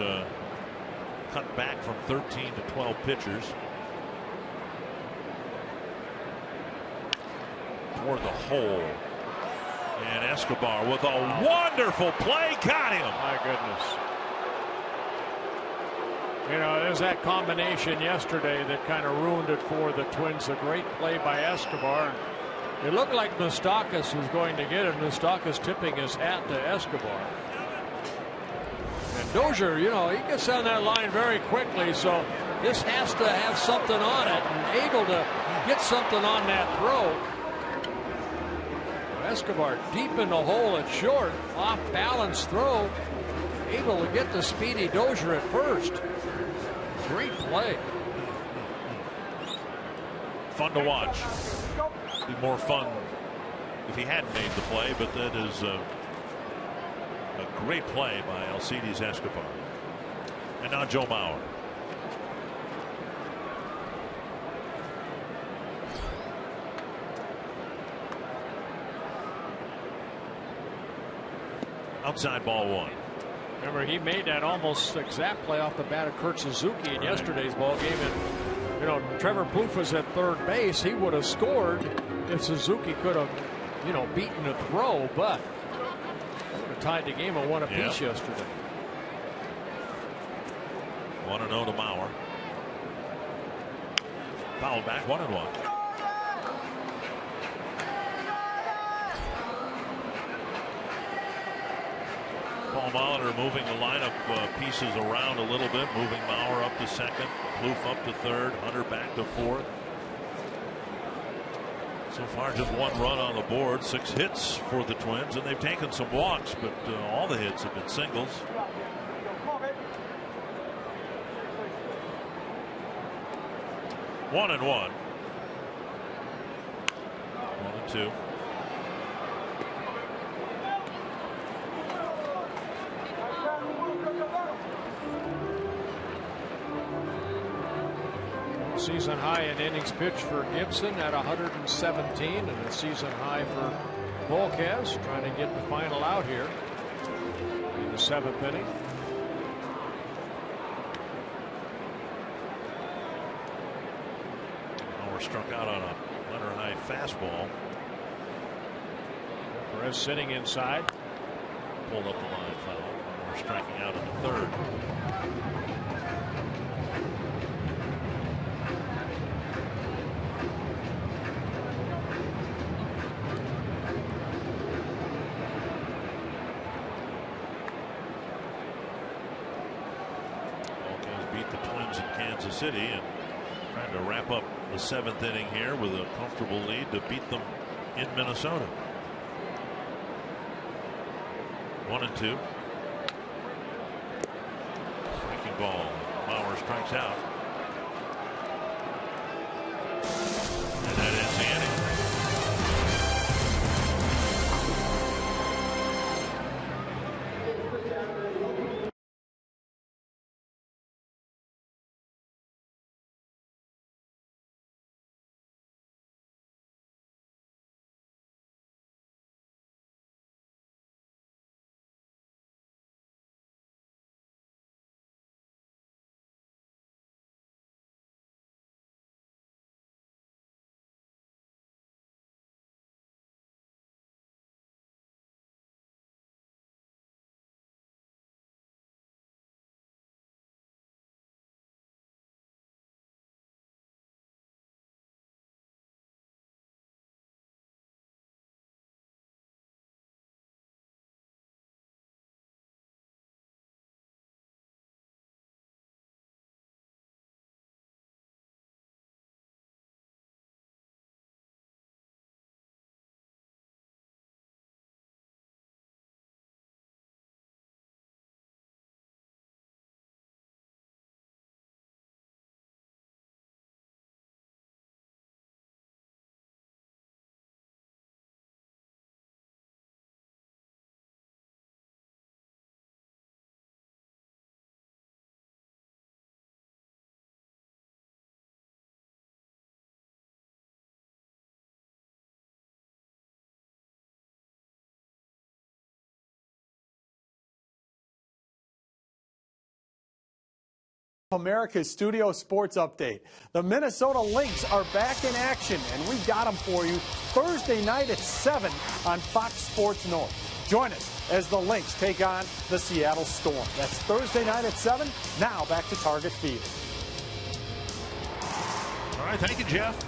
S4: cut back from 13 to 12 pitchers. Toward the hole, and Escobar with a wonderful play got him.
S7: My goodness. There's that combination yesterday that kind of ruined it for the Twins. A great play by Escobar. It looked like Moustakas was going to get it. Moustakas tipping his hat to Escobar. And Dozier, he gets on that line very quickly, so this has to have something on it, and able to get something on that throw. Escobar deep in the hole at short, off balance throw, able to get the speedy Dozier at first. Great play.
S4: Fun to watch. Be more fun if he hadn't made the play, but that is a great play by Alcides Escobar. And now Joe Mauer. Outside ball 1.
S7: Remember, he made that almost exact play off the bat of Kurt Suzuki in yesterday's ball game. And Trevor Plouffe was at third base. He would have scored if Suzuki could have beaten the throw, but would have tied the game at 1 apiece yesterday.
S4: 1-0 to Mauer. Fouled back, 1-1. Paul Molitor moving the lineup pieces around a little bit, moving Mauer up to second, Plouffe up to third, Hunter back to fourth. So far, just 1 run on the board, 6 hits for the Twins, and they've taken some walks, but all the hits have been singles. One and 1. 1-2.
S7: Season high in innings pitched for Gibson at 117, and a season high for Volquez, trying to get the final out here in the 7th inning.
S4: Mauer struck out on a Leonard high fastball.
S7: Perez sitting inside.
S4: Pulled up the line foul. Mauer striking out in the 3rd. City and trying to wrap up the 7th inning here with a comfortable lead to beat them in Minnesota. 1-2. Breaking ball. Mauer strikes out.
S9: America's Studio Sports Update. The Minnesota Lynx are back in action, and we've got them for you Thursday night at 7 on Fox Sports North. Join us as the Lynx take on the Seattle Storm. That's Thursday night at 7. Now back to Target Field.
S4: All right, thank you, Jeff.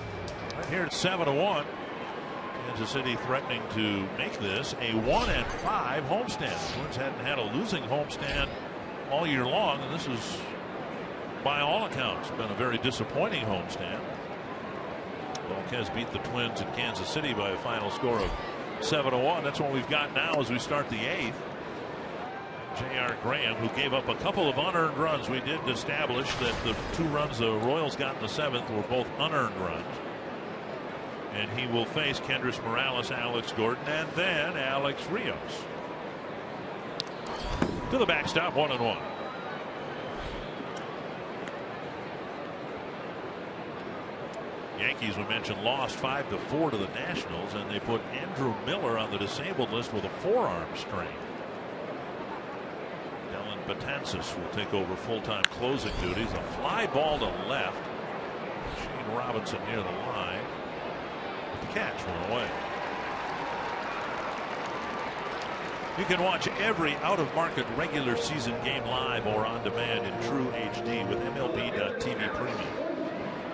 S4: Right here at 7-1. Kansas City threatening to make this a 1-5 homestand. The Twins hadn't had a losing homestand all year long, and this is, by all accounts, been a very disappointing homestand. Volquez beat the Twins in Kansas City by a final score of 7-1. That's what we've got now as we start the 8th. J.R. Graham, who gave up a couple of unearned runs. We did establish that the 2 runs the Royals got in the 7th were both unearned runs. And he will face Kendrys Morales, Alex Gordon, and then Alex Rios. To the backstop, 1-1. Yankees, we mentioned, lost 5-4 to the Nationals, and they put Andrew Miller on the disabled list with a forearm strain. Dylan Betances will take over full-time closing duties. A fly ball to left. Shane Robinson near the line. But the catch went away. You can watch every out-of-market regular season game live or on demand in true HD with MLB.TV Premium.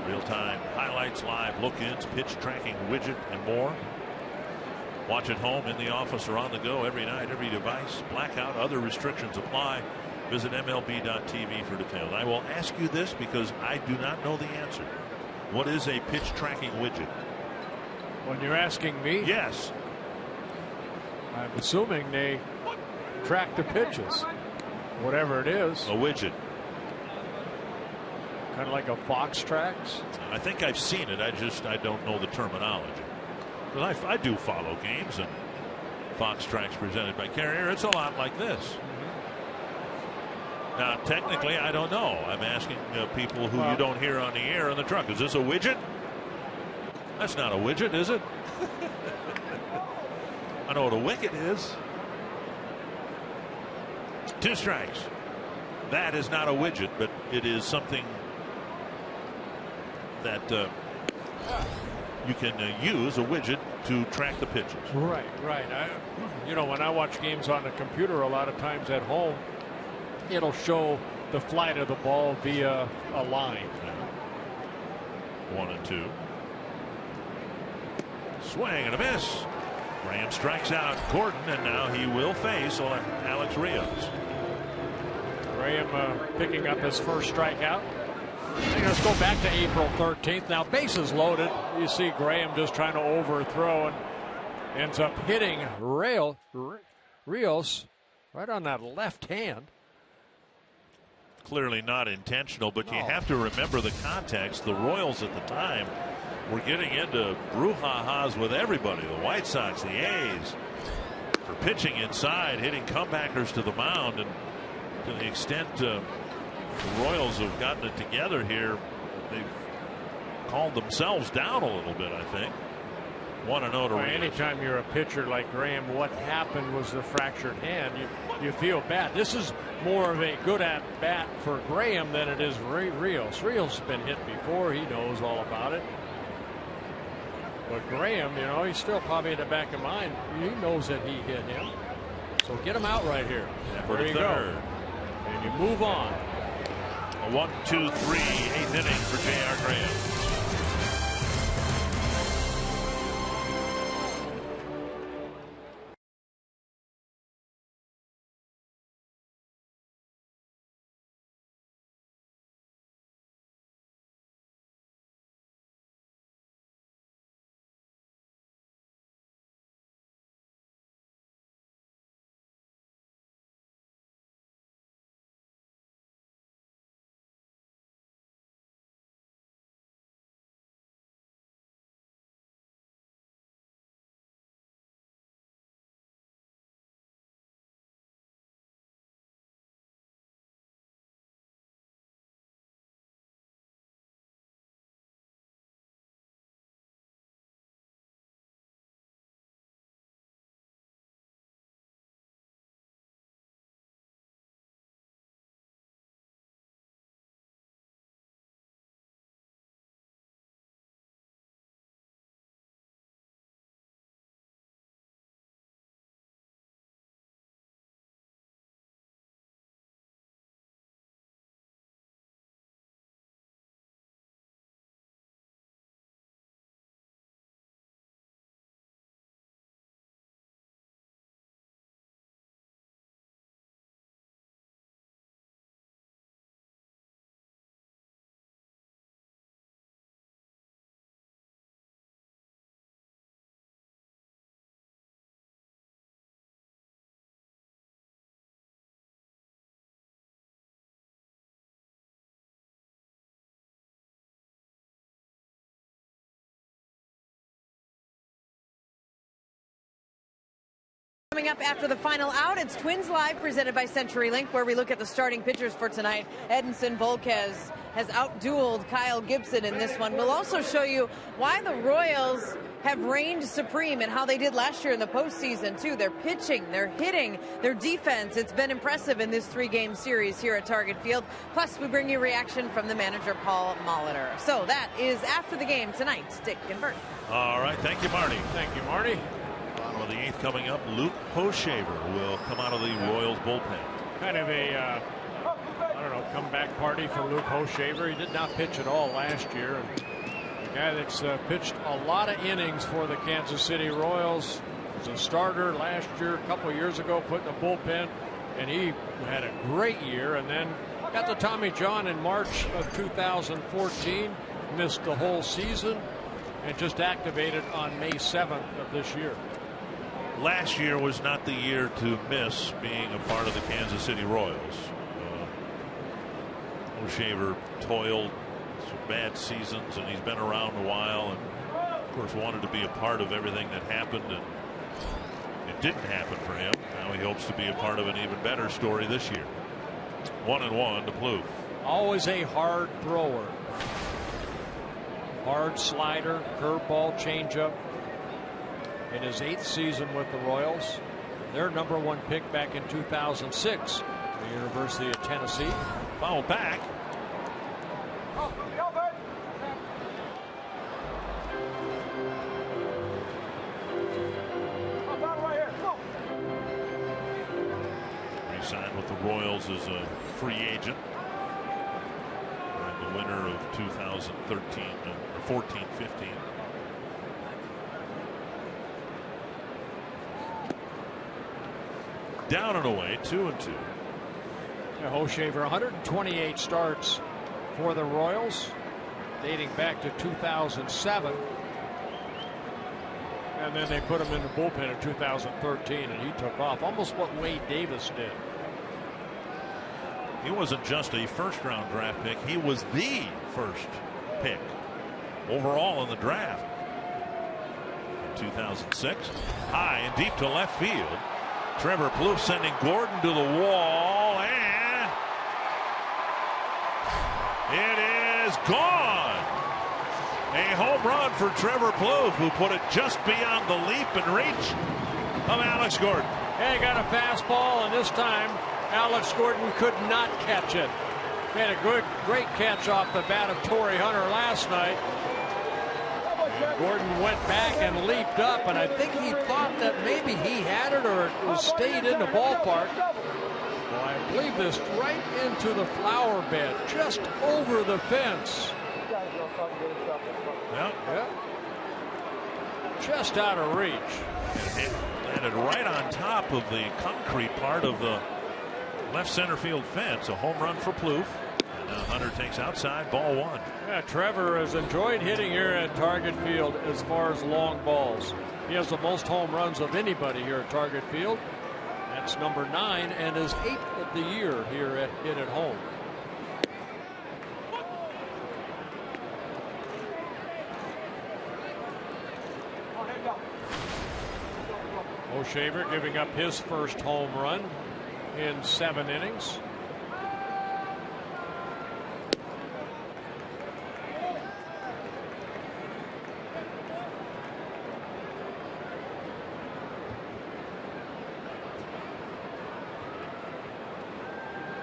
S4: Real-time highlights, live look-ins, pitch tracking widget, and more. Watch at home, in the office, or on the go every night, every device. Blackout, other restrictions apply. Visit MLB.TV for details. I will ask you this because I do not know the answer. What is a pitch tracking widget?
S7: When you're asking me?
S4: Yes.
S7: I'm assuming they track the pitches, whatever it is.
S4: A widget.
S7: Kind of like a Fox tracks.
S4: I think I've seen it. I don't know the terminology. Because I do follow games, and Fox Tracks presented by Carrier. It's a lot like this. Now, technically, I don't know. I'm asking people who you don't hear on the air in the truck. Is this a widget? That's not a widget, is it? I know what a wicket is. 2 strikes. That is not a widget, but it is something that you can use, a widget, to track the pitches.
S7: Right. You know, when I watch games on the computer, a lot of times at home, it'll show the flight of the ball via a line.
S4: 1-2. Swing and a miss. Graham strikes out Gordon, and now he will face Alex Rios.
S7: Graham picking up his first strikeout. Let's go back to April 13th. Now, bases loaded. You see Graham just trying to overthrow and ends up hitting Rios right on that left hand.
S4: Clearly not intentional, but you have to remember the context. The Royals at the time were getting into brouhahas with everybody. The White Sox, the A's, for pitching inside, hitting comebackers to the mound, and to the extent the Royals have gotten it together here, they've calmed themselves down a little bit, I think. 1-0 to Rios.
S7: Anytime you're a pitcher like Graham, what happened was the fractured hand. You feel bad. This is more of a good at bat for Graham than it is Rios. Rios has been hit before. He knows all about it. But Graham, you know, he's still probably in the back of mind. He knows that he hit him. So get him out right here. There you go. And you move on.
S4: A 1-2-3 8th inning for J.R. Graham.
S6: Coming up after the final out, it's Twins Live presented by CenturyLink, where we look at the starting pitchers for tonight. Edinson Volquez has outdueled Kyle Gibson in this one. We'll also show you why the Royals have reigned supreme and how they did last year in the postseason, too. Their pitching, their hitting, their defense. It's been impressive in this 3-game series here at Target Field. Plus, we bring you reaction from the manager, Paul Molitor. So that is after the game tonight. Dick and Bert.
S4: All right. Thank you, Marty.
S7: Thank you, Marty.
S4: Bottom of the 8th coming up. Luke Hochevar will come out of the Royals bullpen.
S7: Kind of a, I don't know, comeback party for Luke Hochevar. He did not pitch at all last year. And the guy that's pitched a lot of innings for the Kansas City Royals. Was a starter last year, a couple of years ago, put in the bullpen, and he had a great year. And then got the Tommy John in March of 2014, missed the whole season, and just activated on May 7th of this year.
S4: Last year was not the year to miss being a part of the Kansas City Royals. Hochevar toiled some bad seasons, and he's been around a while, and of course wanted to be a part of everything that happened, and it didn't happen for him. Now he hopes to be a part of an even better story this year. 1-1 to Plouffe.
S7: Always a hard thrower. Hard slider, curveball, changeup. In his 8th season with the Royals, their #1 pick back in 2006, the University of Tennessee.
S4: Foul back. Re-signed with the Royals as a free agent. And the winner of 2013 or 14-15. Down and away, 2-2.
S7: Hochevar, 128 starts for the Royals, dating back to 2007. And then they put him in the bullpen in 2013, and he took off, almost what Wade Davis did.
S4: He wasn't just a first-round draft pick. He was the first pick overall in the draft. In 2006, high and deep to left field. Trevor Plouffe sending Gordon to the wall, and it is gone. A home run for Trevor Plouffe, who put it just beyond the leap and reach of Alex Gordon.
S7: He got a fastball, and this time Alex Gordon could not catch it. He had a great catch off the bat of Torrey Hunter last night. Gordon went back and leaped up, and I think he thought that maybe he had it or it was stayed in the ballpark. Well, I believe this right into the flower bed, just over the fence.
S4: Yeah.
S7: Just out of reach.
S4: It landed right on top of the concrete part of the left center field fence. A home run for Plouffe. Now Hunter takes outside, ball 1.
S7: Yeah, Trevor has enjoyed hitting here at Target Field as far as long balls. He has the most home runs of anybody here at Target Field. That's number 9 and his 8th of the year here at Hit at Home. Hochevar giving up his first home run in 7 innings.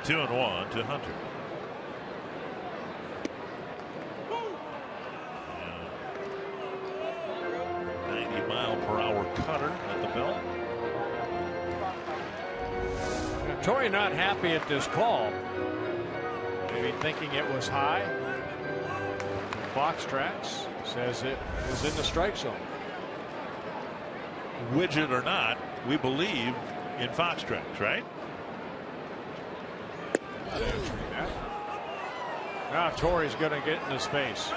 S4: Two and 1 to Hunter. 90-mile-per-hour cutter at the belt.
S7: Torrey not happy at this call. Maybe thinking it was high. Fox Tracks says it was in the strike zone.
S4: Widget or not, we believe in Fox Tracks, right?
S7: Not answering that. Now Torrey's going to get in his face.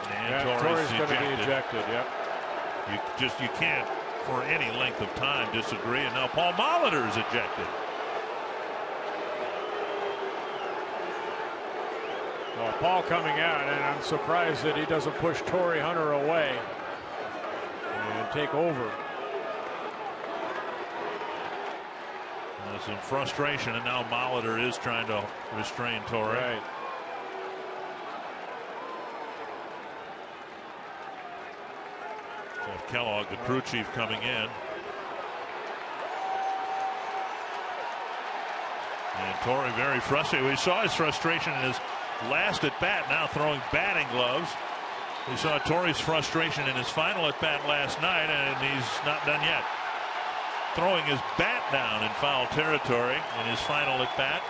S4: And
S7: Torrey's going to be ejected. Yep.
S4: You can't for any length of time disagree. And now Paul Molitor is ejected.
S7: Oh, Paul coming out, and I'm surprised that he doesn't push Torrey Hunter away and take over.
S4: There's some frustration, and now Molitor is trying to restrain Torrey.
S7: Right.
S4: Jeff Kellogg, the crew chief, coming in. And Torrey very frustrated. We saw his frustration in his last at bat, now throwing batting gloves. We saw Torrey's frustration in his final at bat last night, and he's not done yet. Throwing his bat down in foul territory in his final at bat.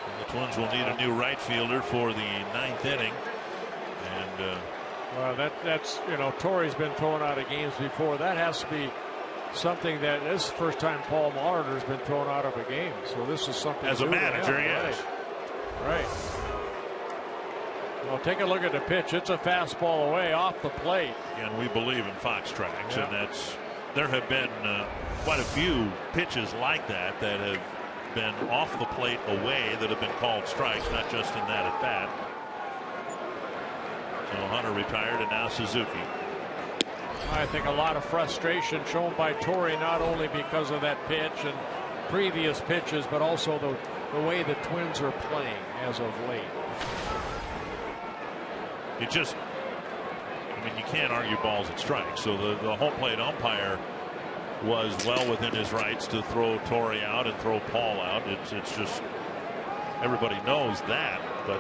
S4: And the Twins will need a new right fielder for the 9th inning. And
S7: well, that's Torrey's been thrown out of games before. That has to be something that this is the first time Paul Molitor's been thrown out of a game. So this is something
S4: as a manager, yes.
S7: Right. Well, take a look at the pitch. It's a fastball away off the plate.
S4: And we believe in fox tracks, and there have been quite a few pitches like that have been off the plate away that have been called strikes, not just in that at bat. So Hunter retired, and now Suzuki.
S7: I think a lot of frustration shown by Torrey, not only because of that pitch and previous pitches, but also the way the Twins are playing as of late.
S4: You can't argue balls and strikes. So the home plate umpire was well within his rights to throw Torrey out and throw Paul out. It's just everybody knows that, but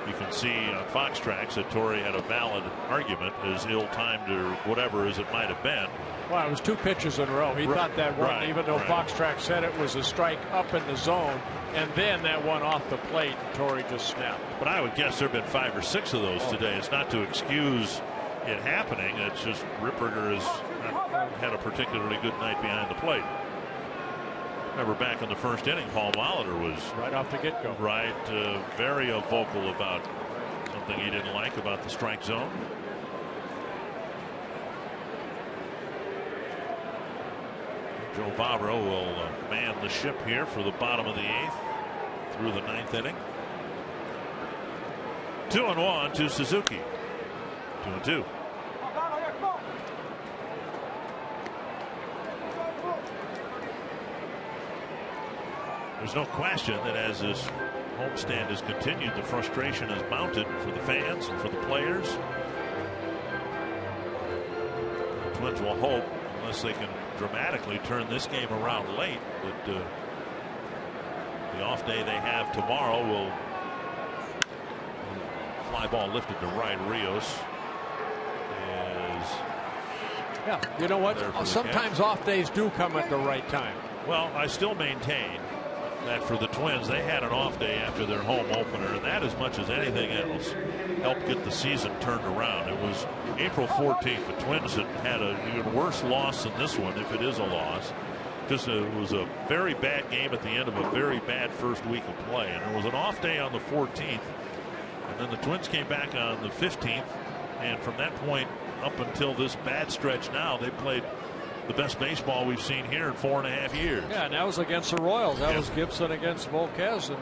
S4: you can see on Fox Tracks that Torrey had a valid argument, as ill-timed or whatever as it might have been.
S7: Well, it was 2 pitches in a row. He thought that one, even though Fox Tracks said it was a strike up in the zone, and then that one off the plate, Torrey just snapped.
S4: But I would guess there have been 5 or 6 of those today. It's not to excuse it happening. It's just Ripperger has not had a particularly good night behind the plate. Remember back in the first inning, Paul Molitor was
S7: right off the get-go.
S4: Right, very vocal about something he didn't like about the strike zone. Joe Vavro will man the ship here for the bottom of the 8th through the 9th inning. 2-1 to Suzuki. 2-2. There's no question that as this homestand has continued, the frustration has mounted for the fans and for the players. The Twins will hope, unless they can dramatically turn this game around late, that the off day they have tomorrow will fly ball lifted to right. Rios is.
S7: Yeah, you know what? Sometimes off days do come at the right time.
S4: Well, I still maintain that for the Twins, they had an off day after their home opener, and that, as much as anything else, helped get the season turned around. It was April 14th. The Twins had an even worse loss than this one, if it is a loss. Just it was a very bad game at the end of a very bad first week of play, and there was an off day on the 14th, and then the Twins came back on the 15th, and from that point up until this bad stretch now, they played the best baseball we've seen here in 4.5 years.
S7: Yeah, and that was against the Royals. That was Gibson against Volquez, and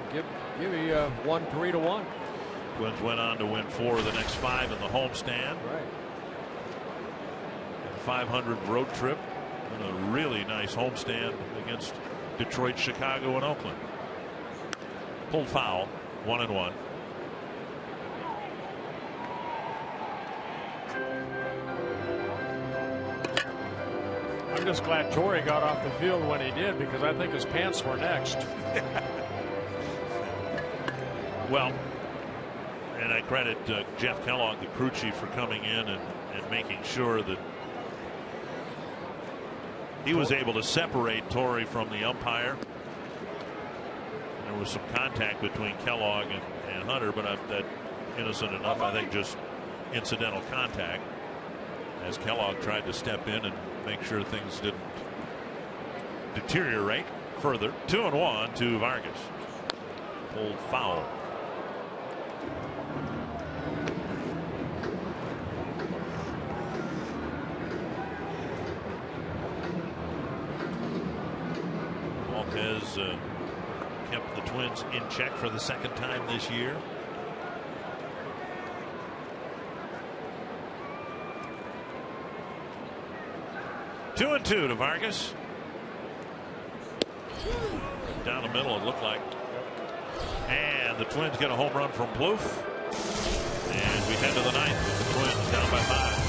S7: Gibby won 3-1.
S4: Twins went on to win 4 of the next 5 in the homestand.
S7: Right.
S4: A 500 road trip and a really nice homestand against Detroit, Chicago, and Oakland. Pulled foul, 1-1.
S7: I'm just glad Torrey got off the field when he did, because I think his pants were next.
S4: Well, and I credit Jeff Kellogg, the crew chief, for coming in and making sure that he was able to separate Torrey from the umpire. There was some contact between Kellogg and Hunter, but that innocent enough, I think, just incidental contact, as Kellogg tried to step in and make sure things didn't deteriorate further. 2-1 to Vargas. Pulled foul. has kept the Twins in check for the second time this year. Two and two to Vargas. Down the middle, it looked like. And the Twins get a home run from Plouffe. And we head to the ninth. The Twins down by 5.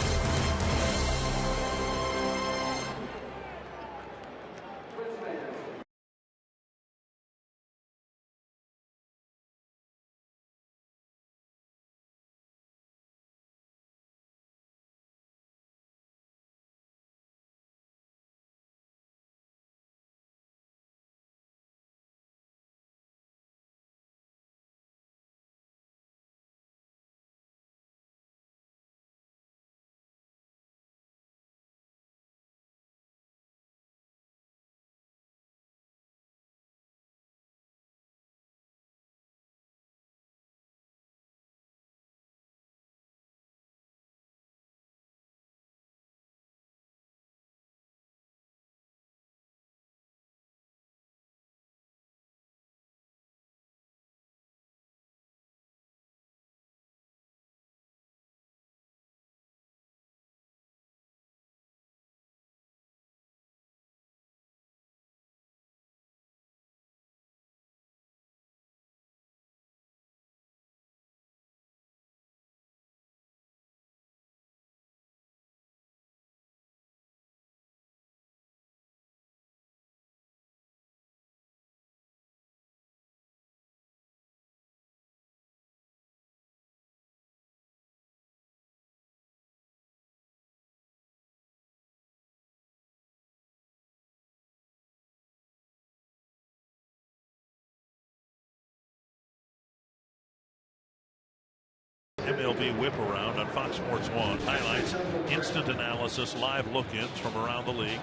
S4: MLB Whip Around on Fox Sports 1 highlights instant analysis, live look-ins from around the league.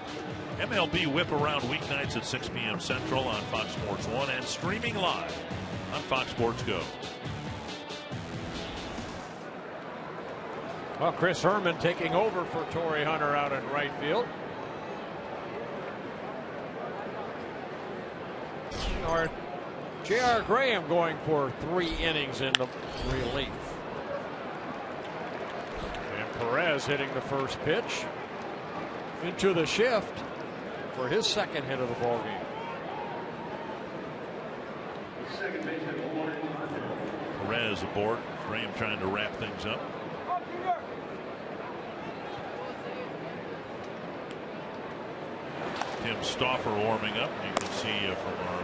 S4: MLB Whip Around weeknights at 6 p.m. Central on Fox Sports 1 and streaming live on Fox Sports Go.
S7: Well, Chris Herman taking over for Torrey Hunter out in right field. Or J.R. Graham going for 3 innings in the relief. Perez hitting the first pitch into the shift for his second hit of the ball game.
S4: Perez aboard. Graham trying to wrap things up. Tim Stauffer warming up. You can see from our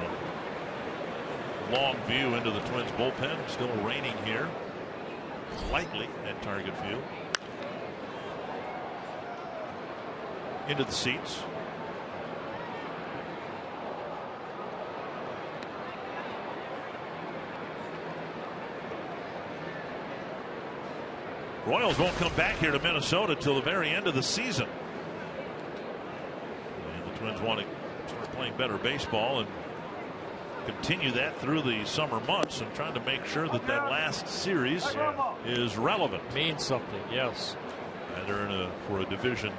S4: long view into the Twins bullpen. Still raining here lightly at Target Field. Into the seats. Royals won't come back here to Minnesota till the very end of the season. And the Twins want to start playing better baseball and continue that through the summer months and trying to make sure that that last series is relevant.
S7: Means something, yes.
S4: And they're for a division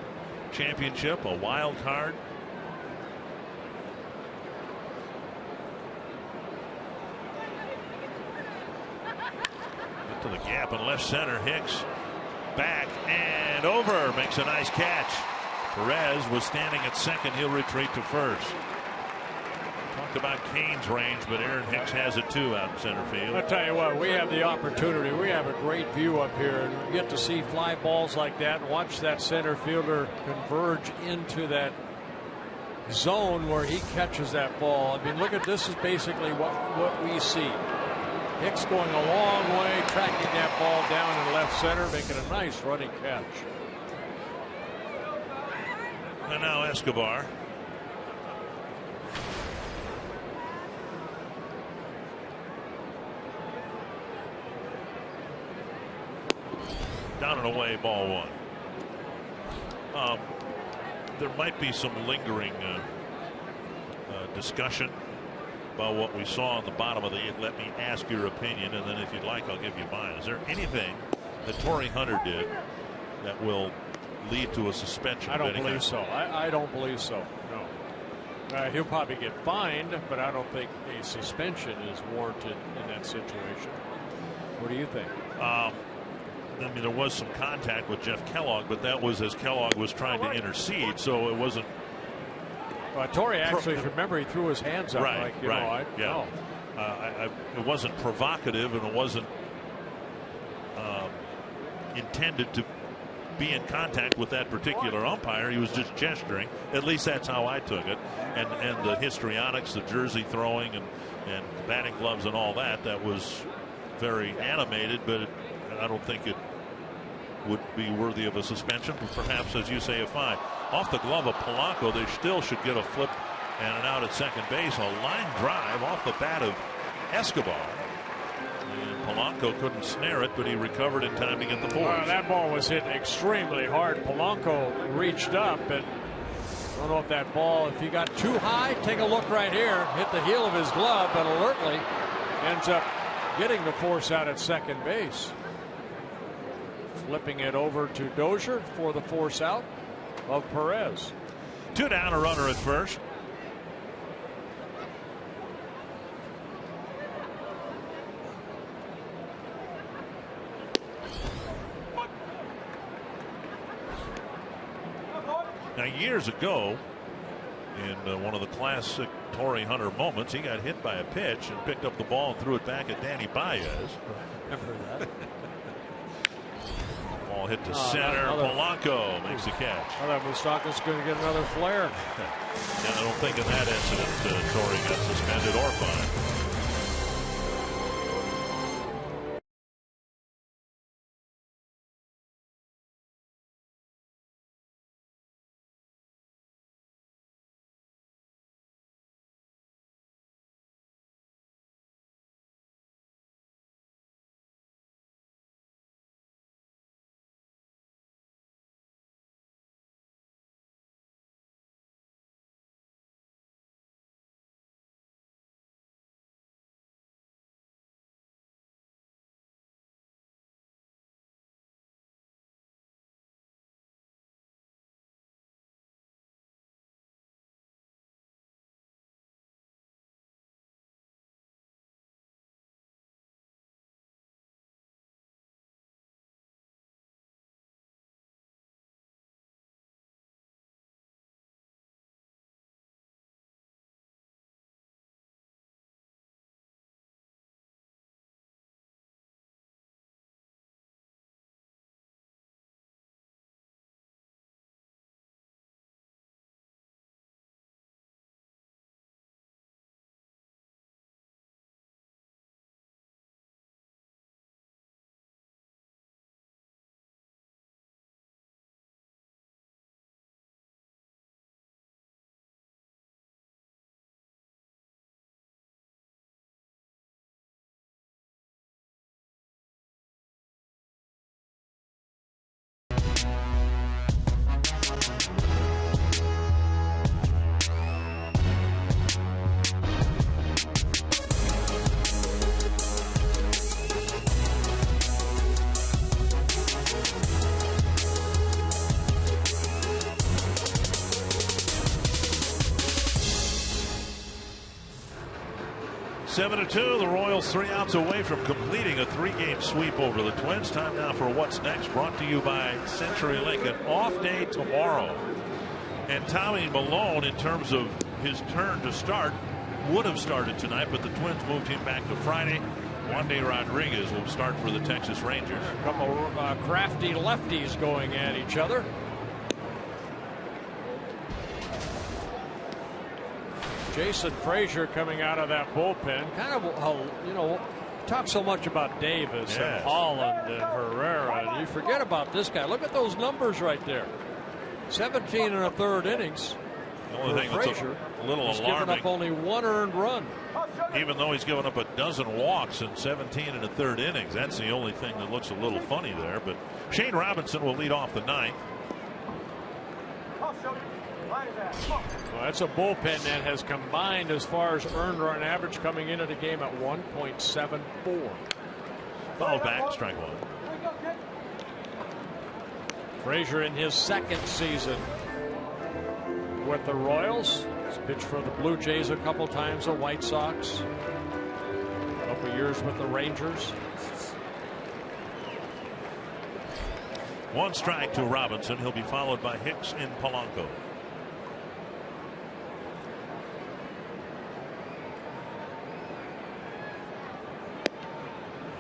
S4: championship, a wild card. Get to the gap in left center. Hicks back and over, makes a nice catch. Perez was standing at second. He'll retreat to first. Talked about Kane's range, but Aaron Hicks has it too out in center field.
S7: I'll tell you what, we have the opportunity. We have a great view up here, and we get to see fly balls like that and watch that center fielder converge into that zone where he catches that ball. I mean, look at this is basically what we see. Hicks going a long way, tracking that ball down in left center, making a nice running catch.
S4: And now Escobar. Down and away, ball 1. There might be some lingering discussion about what we saw on the bottom of the 8th. Let me ask your opinion, and then if you'd like, I'll give you mine. Is there anything that Torrey Hunter did that will lead to a suspension?
S7: I don't believe so. I don't believe so. No. He'll probably get fined, but I don't think a suspension is warranted in that situation. What do you think?
S4: I mean, there was some contact with Jeff Kellogg, but that was as Kellogg was trying to intercede, so it wasn't.
S7: Torrey actually, if you remember, he threw his hands up.
S4: Right,
S7: like,
S4: right. Yeah. It wasn't provocative, and it wasn't intended to be in contact with that particular umpire. He was just gesturing. At least that's how I took it. And the histrionics, the jersey throwing, and batting gloves and all that, that was very animated, but I don't think it would be worthy of a suspension, but perhaps, as you say, a fine. Off the glove of Polanco, they still should get a flip and an out at second base. A line drive off the bat of Escobar. And Polanco couldn't snare it, but he recovered in time to get the force.
S7: That ball was hit extremely hard. Polanco reached up, and I don't know if that ball, if he got too high, take a look right here, hit the heel of his glove, but alertly ends up getting the force out at second base. Flipping it over to Dozier for the force out of Perez.
S4: 2 down, a runner at first. Now, years ago, in one of the classic Torrey Hunter moments, he got hit by a pitch and picked up the ball and threw it back at Danny Baez.
S7: Remember that?
S4: Ball hit to center. Polanco makes the catch.
S7: I thought Moustakas going to get another flare.
S4: Yeah, I don't think in that incident Torrey got suspended or fined. Seven to 2, the Royals 3 outs away from completing a 3-game sweep over the Twins. Time now for What's Next, brought to you by CenturyLink. An off day tomorrow. And Tommy Malone, in terms of his turn to start, would have started tonight, but the Twins moved him back to Friday. Wandy Rodriguez will start for the Texas Rangers.
S7: A couple crafty lefties going at each other. Jason Frazier coming out of that bullpen. Kind of, you know, talk so much about Davis and Holland and Herrera, and you forget about this guy. Look at those numbers right there. 17 and a third innings.
S4: The only thing that's a little
S7: he's
S4: alarming,
S7: given up only 1 earned run.
S4: Even though he's given up a dozen walks in 17 and a third innings, that's the only thing that looks a little funny there. But Shane Robinson will lead off the ninth.
S7: Well, that's a bullpen that has combined as far as earned run average coming into the game at 1.74.
S4: Fouled back, strike one.
S7: Frazier in his second season with the Royals. He's pitched for the Blue Jays a couple times, the White Sox, a couple years with the Rangers.
S4: 1 strike to Robinson. He'll be followed by Hicks and Polanco.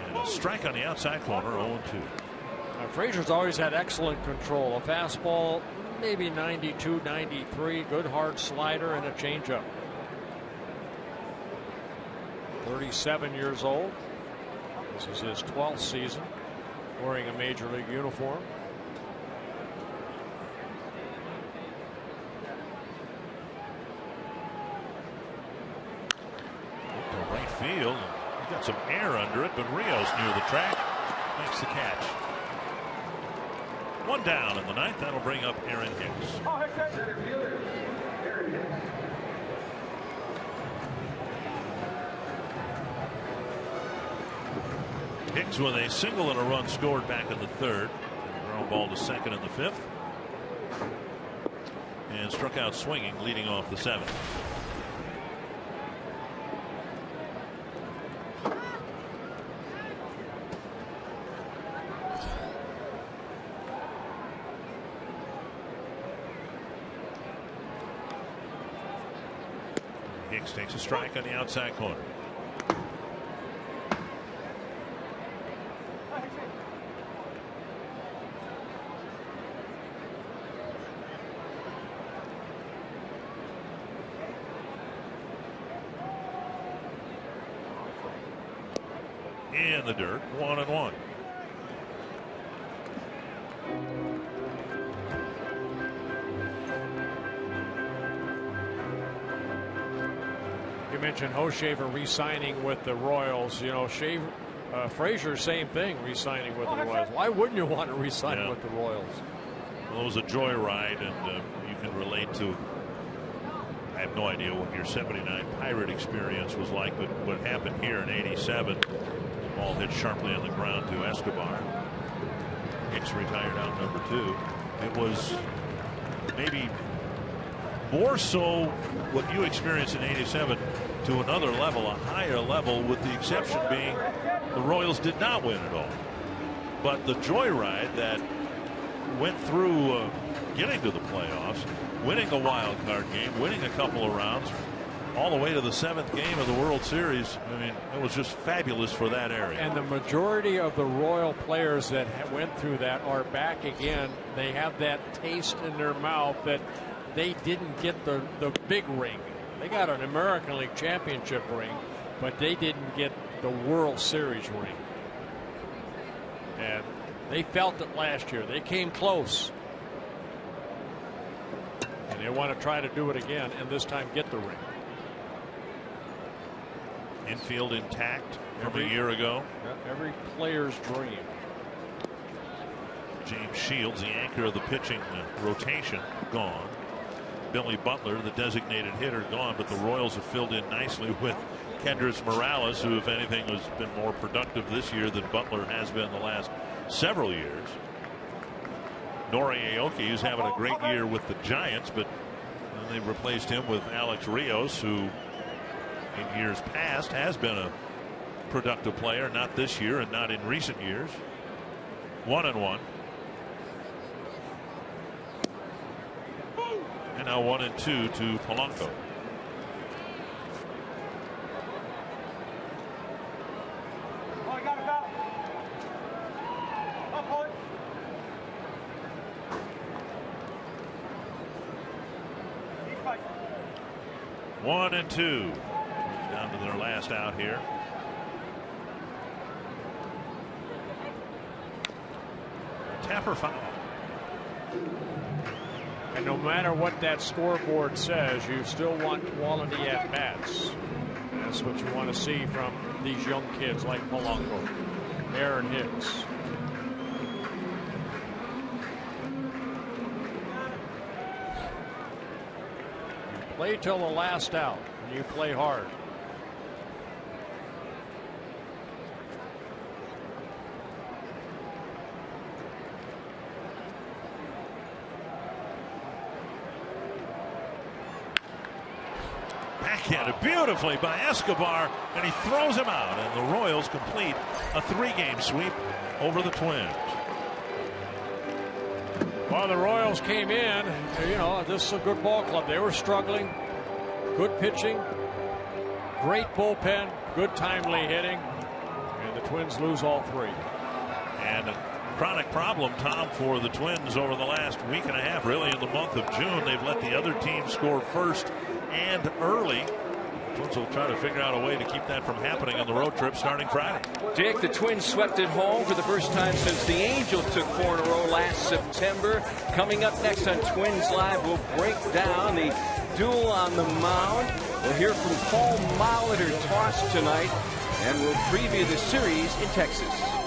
S4: And a strike on the outside corner, 0-2.
S7: Frazier's always had excellent control. A fastball, maybe 92, 93. Good hard slider and a changeup. 37 years old. This is his 12th season wearing a major league uniform.
S4: To right field. He's got some air under it, but Rios near the track makes the catch. 1 down in the 9th. That'll bring up Aaron Hicks. Hicks with a single and a run scored back in the 3rd. Ground ball to second in the 5th. And struck out swinging, leading off the 7th. Hicks takes a strike on the outside corner. In the dirt, 1-1.
S7: You mentioned Hochevar re-signing with the Royals. You know, Frazier, same thing, re-signing with the Royals. Why wouldn't you want to re-sign with the Royals?
S4: Well, it was a joyride, and you can relate to. I have no idea what your '79 Pirate experience was like, but what happened here in '87, the ball hit sharply on the ground to Escobar. Hicks retired out number 2. It was maybe more so what you experienced in '87 to another level, a higher level, with the exception being the Royals did not win at all. But the joyride that went through getting to the playoffs, winning a wild card game, winning a couple of rounds, all the way to the 7th game of the World Series. I mean, it was just fabulous for that area.
S7: And the majority of the Royal players that went through that are back again. They have that taste in their mouth that they didn't get the big ring. They got an American League Championship ring, but they didn't get the World Series ring. And they felt it last year. They came close. And they want to try to do it again, and this time get the ring.
S4: Infield intact from a year ago.
S7: Every player's dream.
S4: James Shields, the anchor of the pitching rotation, gone. Billy Butler, the designated hitter, gone, but the Royals have filled in nicely with Kendrys Morales, who, if anything, has been more productive this year than Butler has been the last several years. Nori Aoki, who's having a great year with the Giants, but they've replaced him with Alex Rios, who in years past has been a productive player, not this year and not in recent years. 1-1. And now 1-2 to Polanco. One and two. Down to their last out here. Tapper foul.
S7: And no matter what that scoreboard says, you still want quality at bats. That's what you want to see from these young kids like Polanco, Aaron Hicks. You play till the last out, and you play hard.
S4: Handed beautifully by Escobar, and he throws him out, and the Royals complete a 3-game sweep over the Twins.
S7: Well, the Royals came in, you know, this is a good ball club. They were struggling. Good pitching, great bullpen, good timely hitting, and the Twins lose all 3.
S4: And a chronic problem, Tom, for the Twins over the last week and a half, really in the month of June. They've let the other team score first and early. The Twins will try to figure out a way to keep that from happening on the road trip starting Friday.
S2: Dick, the Twins swept at home for the first time since the Angels took 4 in a row last September. Coming up next on Twins Live, we'll break down the duel on the mound. We'll hear from Paul Molitor toss tonight, and we'll preview the series in Texas.